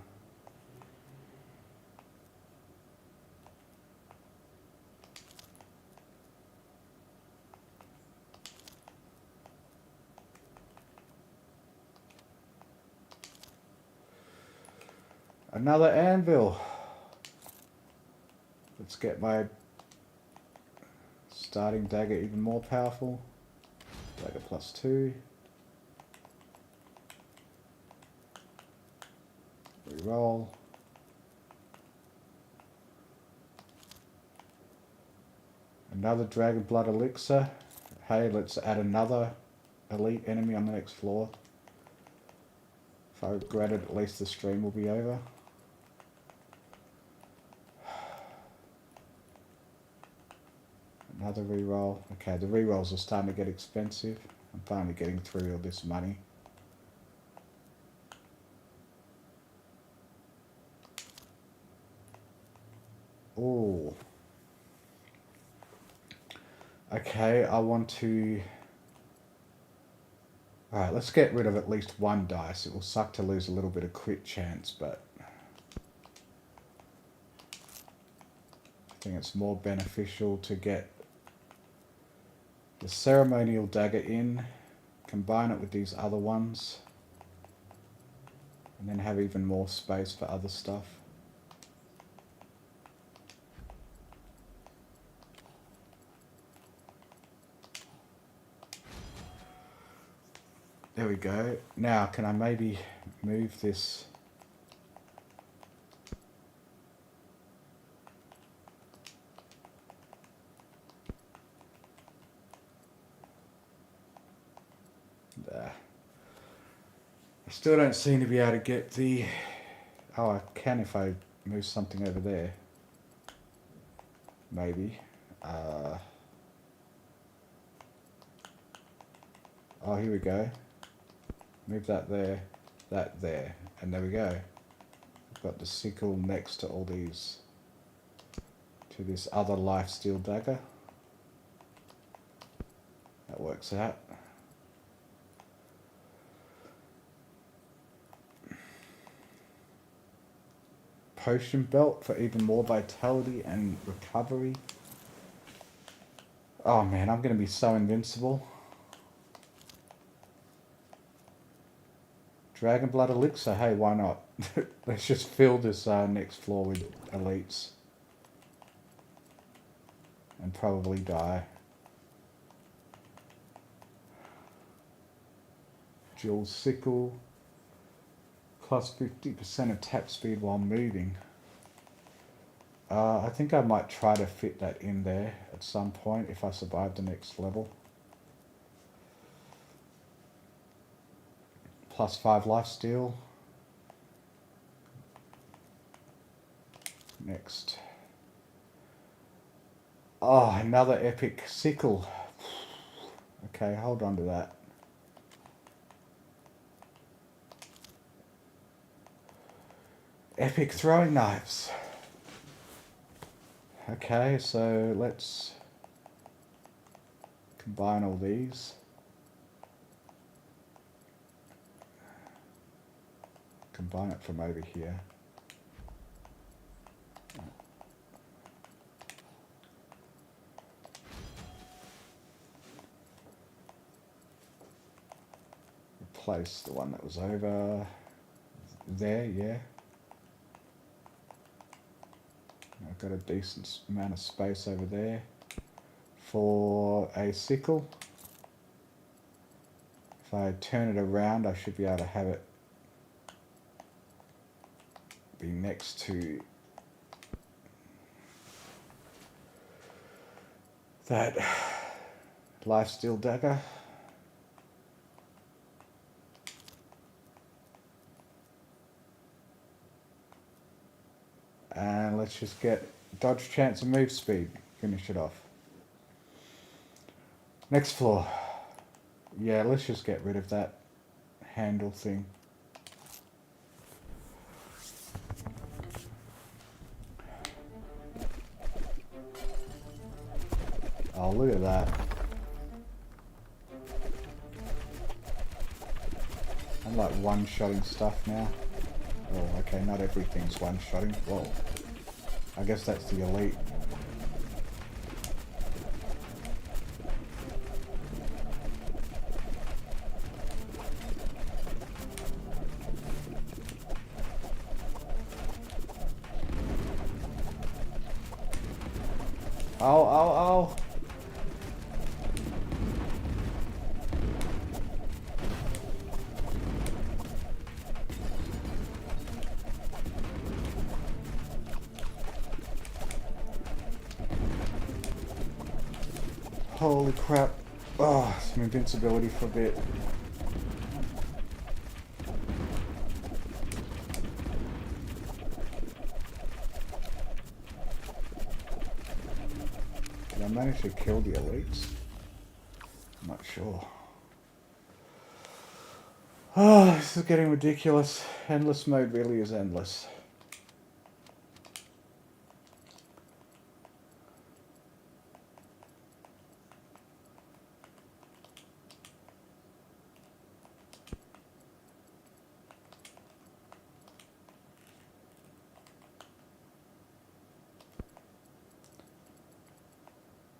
A: Another anvil. Let's get my starting dagger even more powerful. Dagger +2. Reroll. Another Dragon Blood Elixir. Hey, let's add another elite enemy on the next floor. If I regret it, at least the stream will be over. Another reroll. Okay, the rerolls are starting to get expensive. I'm finally getting through all this money. Oh. Okay, I want to... Alright, let's get rid of at least one dice. It will suck to lose a little bit of crit chance, but... I think it's more beneficial to get the ceremonial dagger in, combine it with these other ones, and then have even more space for other stuff. There we go. Now, can I maybe move this? There. I still don't seem to be able to get the... Oh, I can if I move something over there. Maybe. Oh, here we go. Move that there, and there we go. I've got the sickle next to all these, to this other lifesteal dagger. That works out. Potion belt for even more vitality and recovery. Oh man, I'm gonna be so invincible. Dragon blood elixir, hey, why not? Let's just fill this next floor with elites. And probably die. Dual sickle. Plus 50% attack speed while moving. I think I might try to fit that in there at some point if I survive the next level. Plus 5 lifesteal. Next. Oh, another epic sickle. Okay, hold on to that. Epic throwing knives. Okay, so let's combine all these. Combine it from over here. Replace the one that was over there, yeah. I've got a decent amount of space over there for a sickle. If I turn it around, I should be able to have it be next to that lifesteal dagger. And let's just get dodge, chance and move speed. Finish it off. Next floor. Yeah, let's just get rid of that handle thing. Oh, look at that. I'm like one-shotting stuff now. Oh, okay, not everything's one-shotting. Whoa. I guess that's the elite. Oh, oh, oh. Holy crap. Oh, some invincibility for a bit. Did I manage to kill the elites? I'm not sure. Oh, this is getting ridiculous. Endless mode really is endless.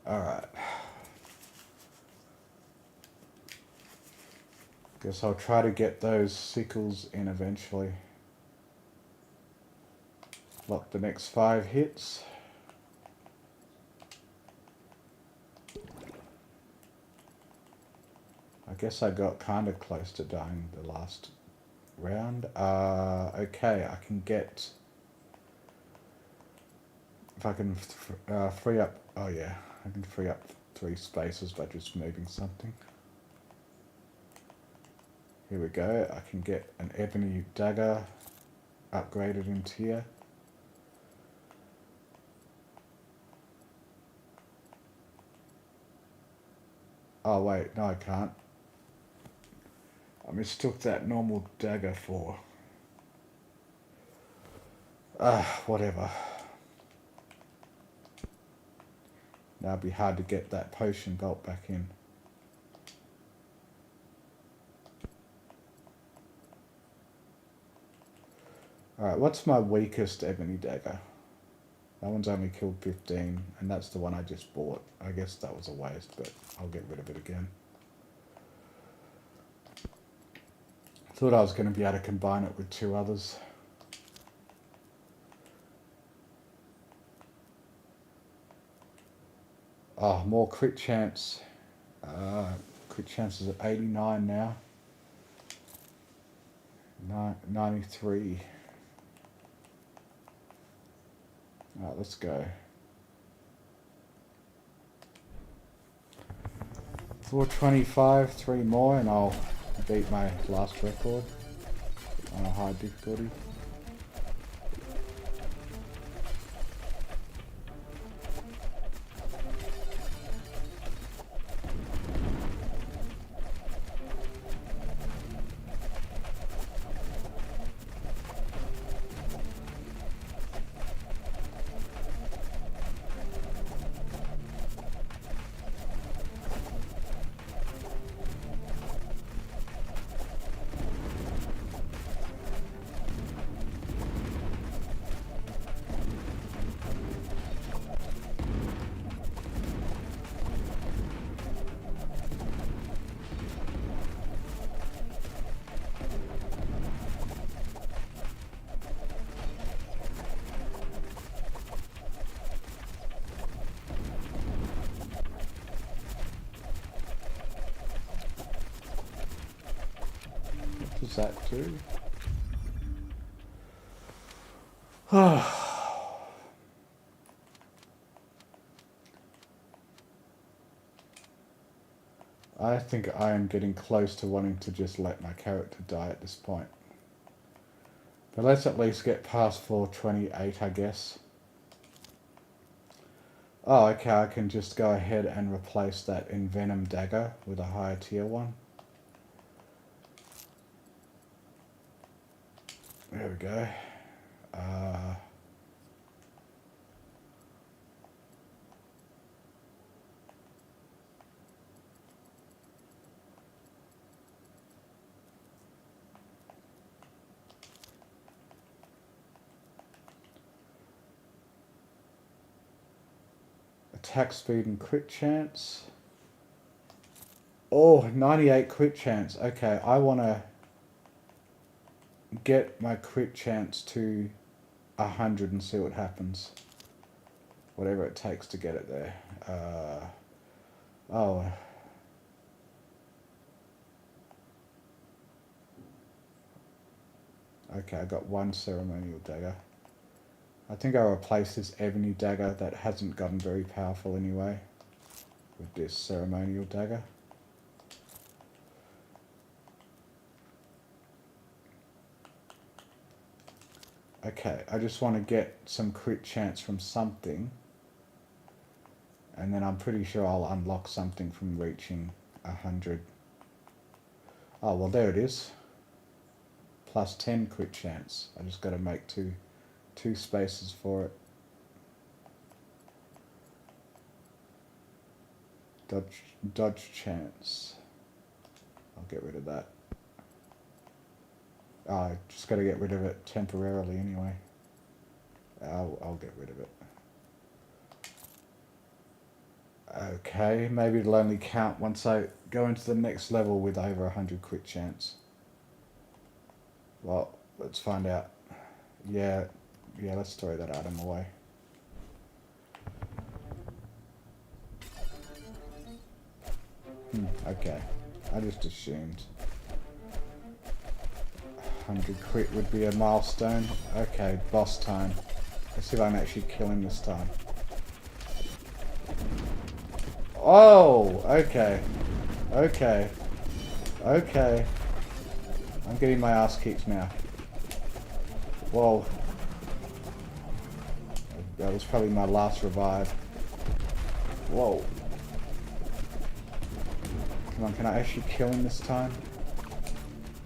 A: Alright. Guess I'll try to get those sickles in eventually. Lock the next 5 hits. I guess I got kind of close to dying the last round. Okay, I can get... If I can free up... Oh yeah, I can free up 3 spaces by just moving something. Here we go. I can get an ebony dagger upgraded into here. Oh wait, no I can't. I mistook that normal dagger for... whatever. Now it'd be hard to get that potion belt back in. Alright, what's my weakest ebony dagger? That one's only killed 15, and that's the one I just bought. I guess that was a waste, but I'll get rid of it again. Thought I was going to be able to combine it with 2 others. Oh, more crit chance. Crit chance is at 89 now. 93. Alright, let's go. 425, 3 more, and I'll beat my last record on a high difficulty. Does that do? I think I am getting close to wanting to just let my character die at this point. But let's at least get past 428, I guess. Oh, okay, I can just go ahead and replace that Envenom dagger with a higher tier one. There we go. Attack speed and crit chance. Oh, 98 crit chance. Okay, I want to get my crit chance to 100 and see what happens. Whatever it takes to get it there. Oh. Okay, I got 1 ceremonial dagger. I think I'll replace this ebony dagger that hasn't gotten very powerful anyway with this ceremonial dagger. Okay, I just want to get some crit chance from something. And then I'm pretty sure I'll unlock something from reaching 100. Oh, well, there it is. Plus 10 crit chance. I just got to make two spaces for it. Dodge chance. I'll get rid of that. Oh, I just got to get rid of it temporarily anyway. I'll get rid of it. Okay, maybe it'll only count once I go into the next level with over 100 crit chance. Well, let's find out. Yeah, let's throw that item away. Okay, I just assumed 100 crit would be a milestone. Okay, boss time. Let's see if I can actually kill him this time. Oh, okay. Okay. Okay. I'm getting my ass kicked now. Whoa. That was probably my last revive. Whoa. Come on, can I actually kill him this time?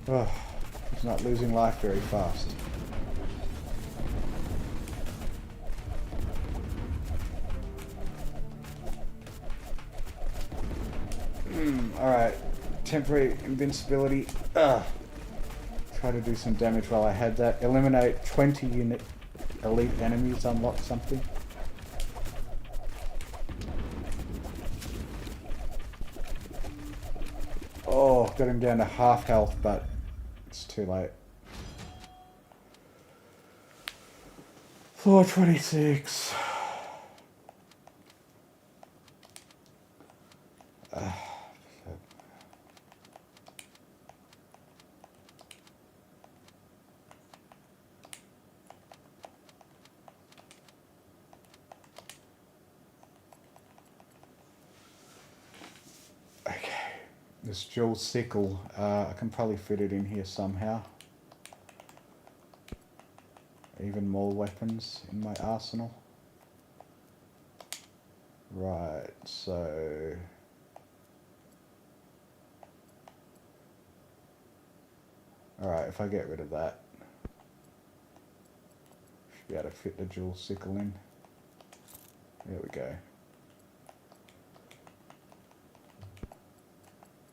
A: Oh, he's not losing life very fast. Alright. Temporary invincibility. Try to do some damage while I had that. Eliminate 20 unit elite enemies, unlock something. Oh, got him down to half health, but it's too late. 426. Okay, this dual sickle, I can probably fit it in here somehow. Even more weapons in my arsenal. Right, so... Alright, if I get rid of that, should be able to fit the dual sickle in. There we go.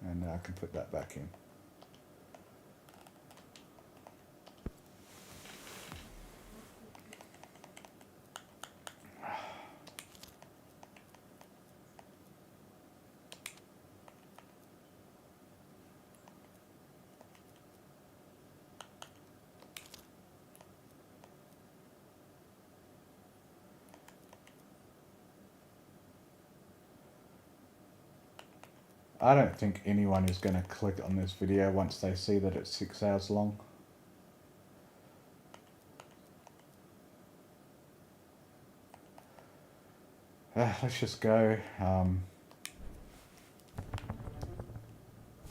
A: And now I can put that back in. I don't think anyone is going to click on this video once they see that it's 6 hours long. Let's just go.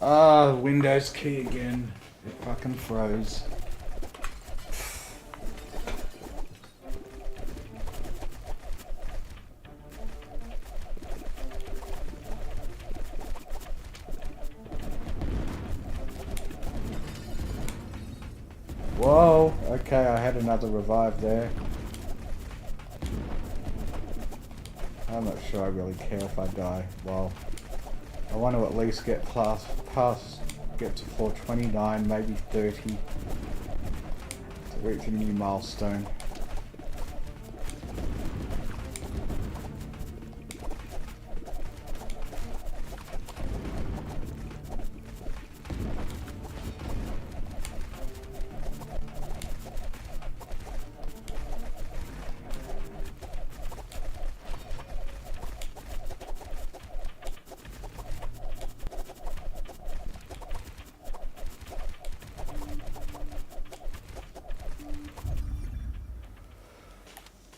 A: Windows key again. It fucking froze. Whoa, okay, I had another revive there. I'm not sure I really care if I die. Well, I want to at least get get to 429, maybe 30 to reach a new milestone.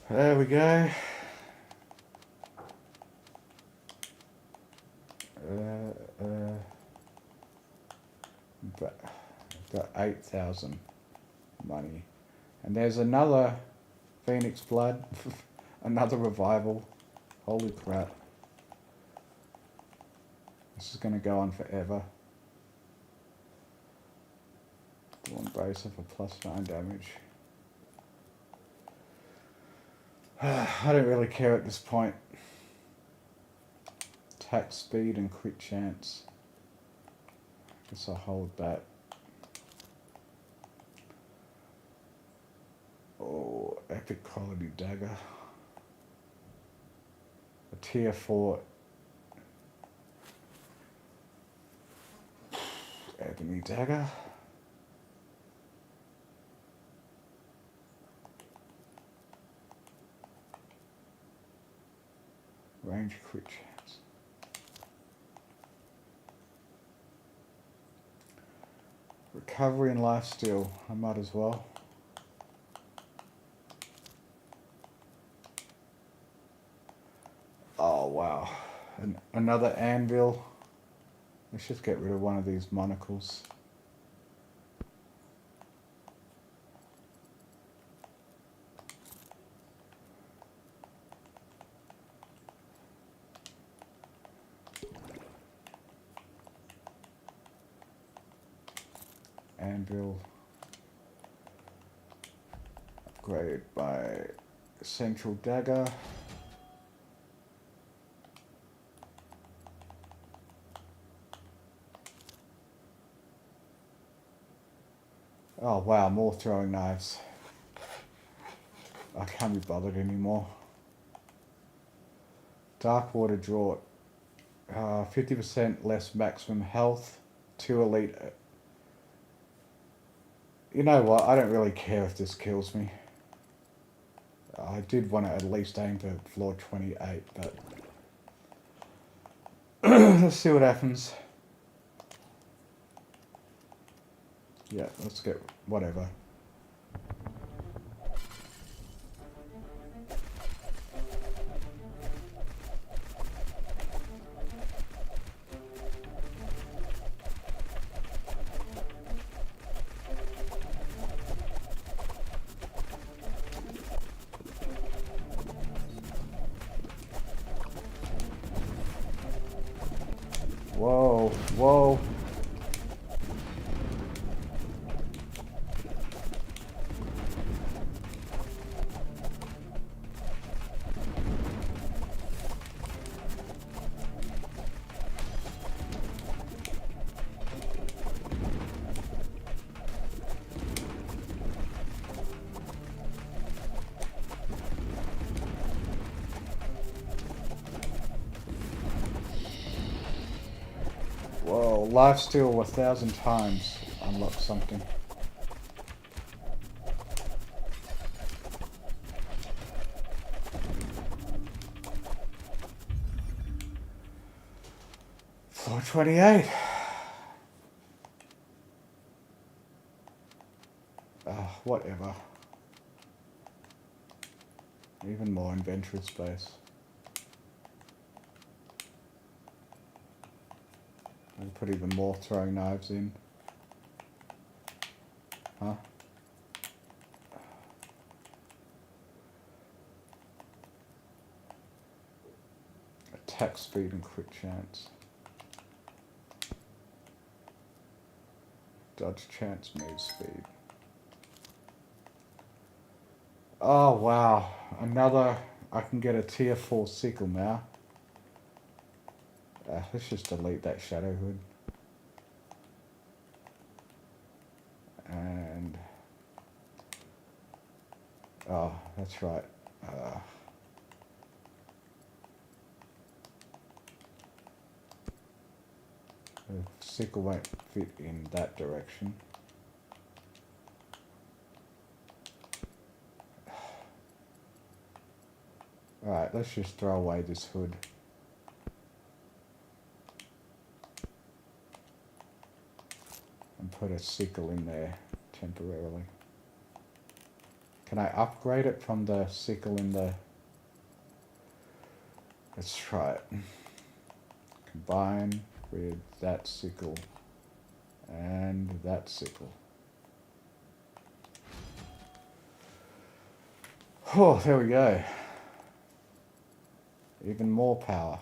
A: There we go. But I've got 8,000 money. And there's another Phoenix Blood. Another revival. Holy crap. This is going to go on forever. One bracer for +9 damage. I don't really care at this point. Attack speed and crit chance. Guess I'll hold that. Oh, epic quality dagger. A tier 4 ebony dagger. Range crit chance. Recovery and lifesteal. I might as well. Oh wow. Another anvil. Let's just get rid of one of these monocles. Anvil. Upgrade by Central Dagger. Oh wow, more throwing knives. I can't be bothered anymore. Dark Water Draught. 50% less maximum health. 2 elite. You know what, I don't really care if this kills me. I did want to at least aim for floor 28, but let's see what happens. Yeah, let's get whatever. Whoa, whoa. Whoa, lifesteal 1,000 times. Unlock something. Floor 28. Whatever. Even more inventory space. I'll put even more throwing knives in. Huh? Attack speed and crit chance. Dodge chance, move speed. Oh wow, another, I can get a tier 4 sickle now. Let's just delete that shadow hood. And, oh, that's right. The sickle won't fit in that direction. Alright, let's just throw away this hood. And put a sickle in there temporarily. Can I upgrade it from the sickle in the... Let's try it. Combine with that sickle and that sickle. Oh, there we go. Even more power.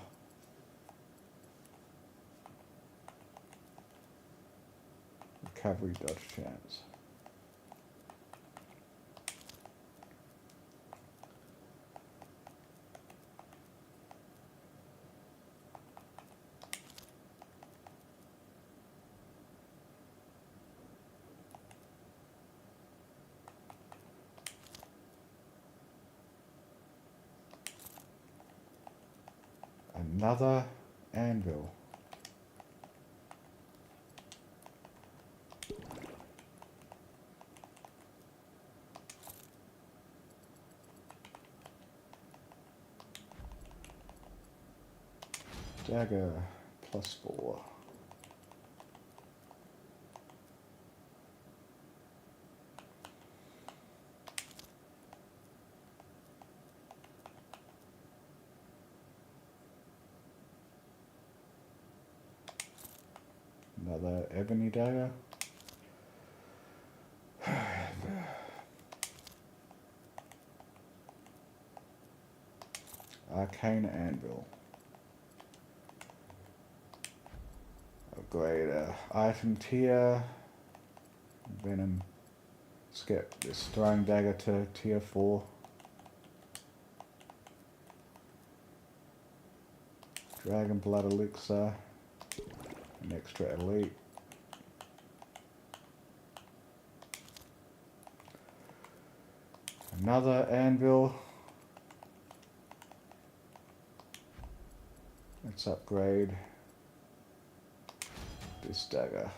A: Recovery dodge chance. Another anvil. Dagger +4. Another ebony dagger. Arcane anvil. Upgrade item tier. Venom. Let's get this throwing dagger to tier 4. Dragon blood elixir. An extra elite. Another anvil. Let's upgrade this dagger.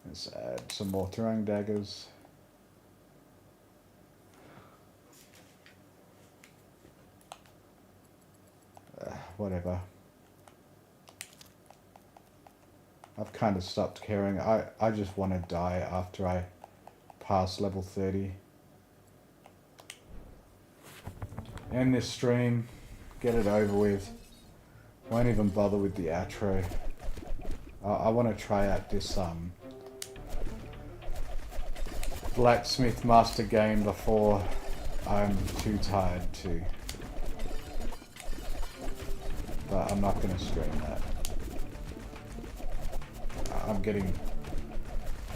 A: Let's add some more throwing daggers. Whatever. I've kind of stopped caring. I just want to die after I pass level 30. End this stream. Get it over with. Won't even bother with the outro. I want to try out this Blacksmith Master game before I'm too tired to. But I'm not going to stream that. I'm getting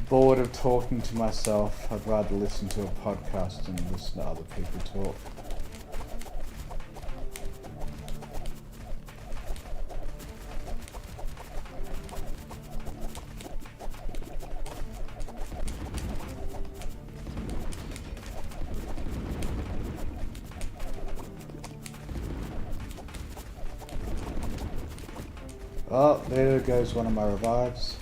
A: bored of talking to myself. I'd rather listen to a podcast and listen to other people talk. Oh, there goes one of my revives.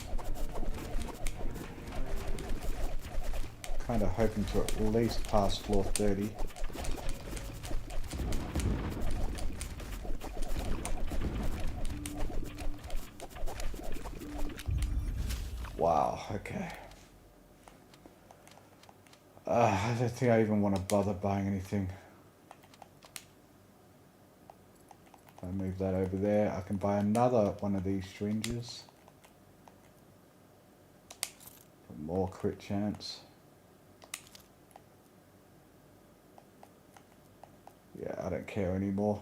A: Kind of hoping to at least pass floor 30. Wow, okay. I don't think I even want to bother buying anything. I move that over there. I can buy another one of these syringes. For more crit chance. Yeah, I don't care anymore.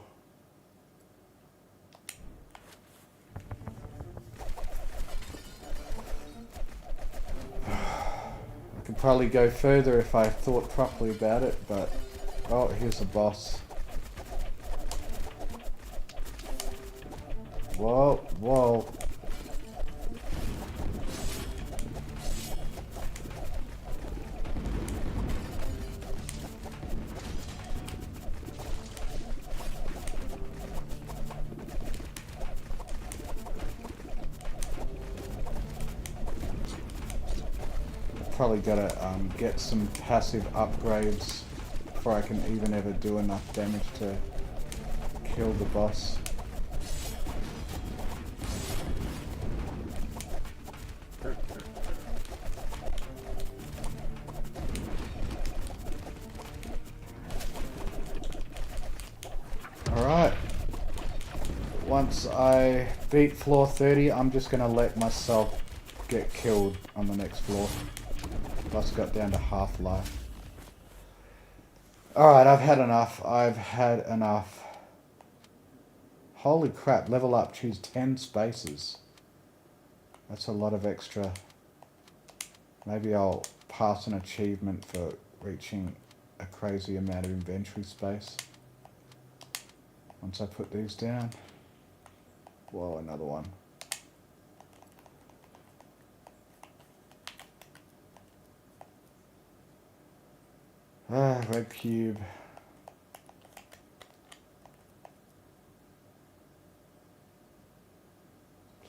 A: I could probably go further if I thought properly about it, but... Oh, here's the boss. Whoa, whoa. Probably gotta get some passive upgrades before I can even ever do enough damage to kill the boss. Alright. Once I beat floor 30, I'm just gonna let myself get killed on the next floor. Plus got down to half life. Alright, I've had enough. I've had enough. Holy crap, level up, choose 10 spaces. That's a lot of extra. Maybe I'll pass an achievement for reaching a crazy amount of inventory space. Once I put these down. Whoa, another one. Red cube.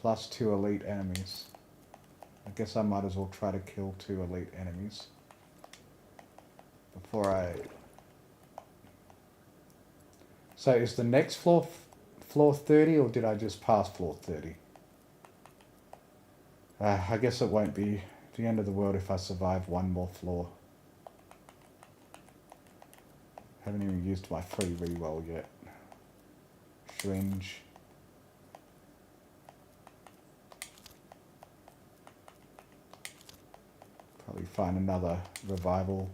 A: Plus 2 elite enemies. I guess I might as well try to kill 2 elite enemies before I... So is the next floor floor 30, or did I just pass floor 30? I guess it won't be the end of the world if I survive one more floor. Haven't even used my free reroll yet. Syringe. Probably find another revival.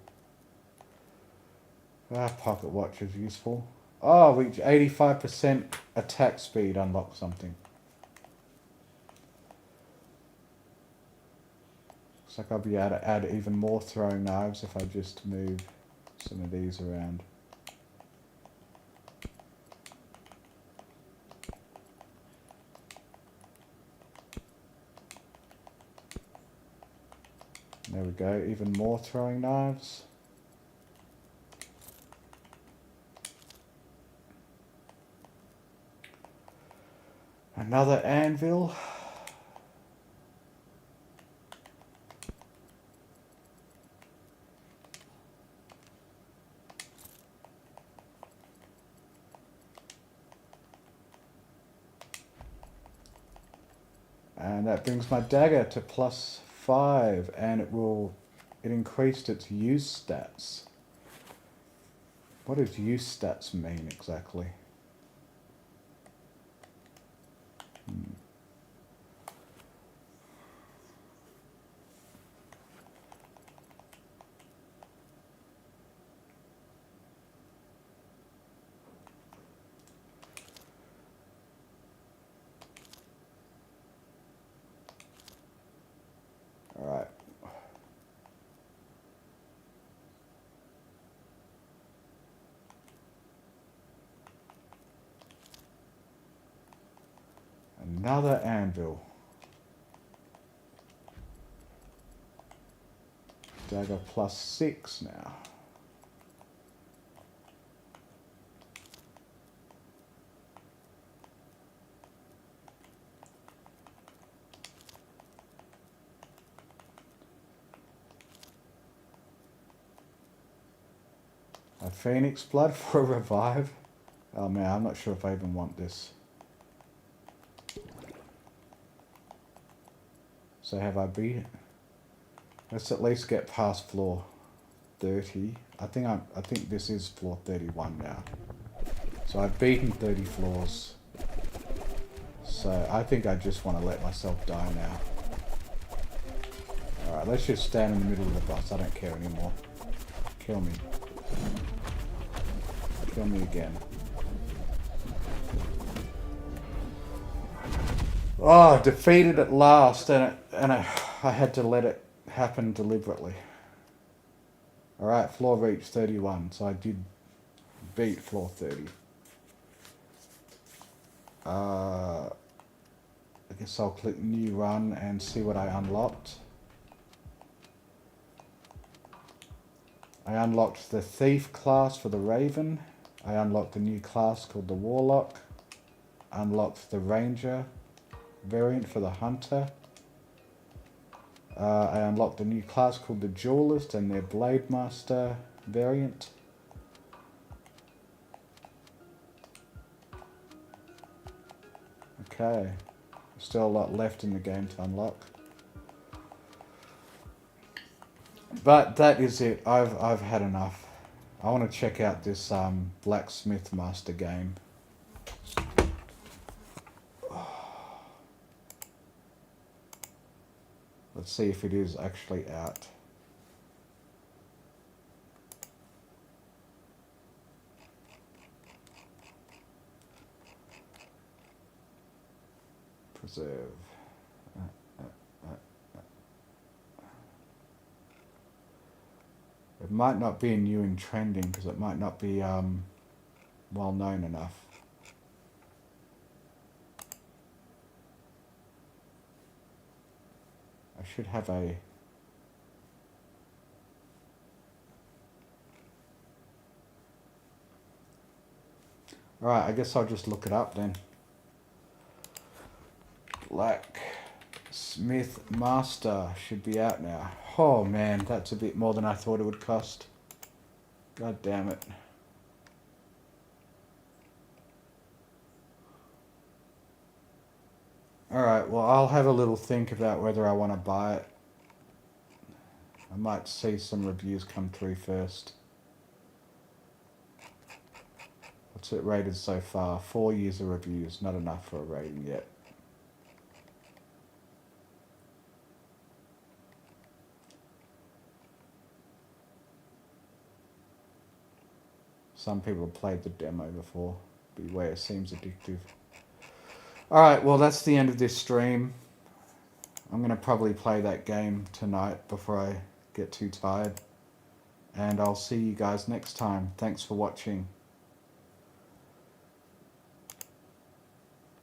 A: Pocket watch is useful. Oh, reach 85% attack speed, unlock something. Looks like I'll be able to add even more throwing knives if I just move some of these around. There we go, even more throwing knives. Another anvil. And that brings my dagger to +5, and it increased its use stats. What does use stats mean exactly? Alright. Another anvil. Dagger +6 now. A phoenix blood for a revive. Oh man, I'm not sure if I even want this. So have I beat it? Let's at least get past floor 30. I think this is floor 31 now. So I've beaten 30 floors. So I think I just want to let myself die now. Alright, let's just stand in the middle of the bus. I don't care anymore. Kill me. Kill me again. Oh, defeated at last, and I had to let it happen deliberately. Alright, floor reach 31, so I did beat floor 30. I guess I'll click new run and see what I unlocked. I unlocked the thief class for the raven. I unlocked a new class called the warlock. Unlocked the ranger variant for the hunter. I unlocked a new class called the duelist and their blade master variant. Okay, still a lot left in the game to unlock. But that is it. I've had enough. I want to check out this blacksmith master game. Let's see if it is actually out. Preserve. It might not be new and trending because it might not be well known enough. I should have a... Alright, I guess I'll just look it up then. Blacksmith Master should be out now. Oh man, that's a bit more than I thought it would cost. God damn it. Alright, well I'll have a little think about whether I want to buy it. I might see some reviews come through first. What's it rated so far? 4 years of reviews, not enough for a rating yet. Some people have played the demo before. Beware, it seems addictive. Alright, well that's the end of this stream. I'm going to probably play that game tonight before I get too tired. And I'll see you guys next time. Thanks for watching.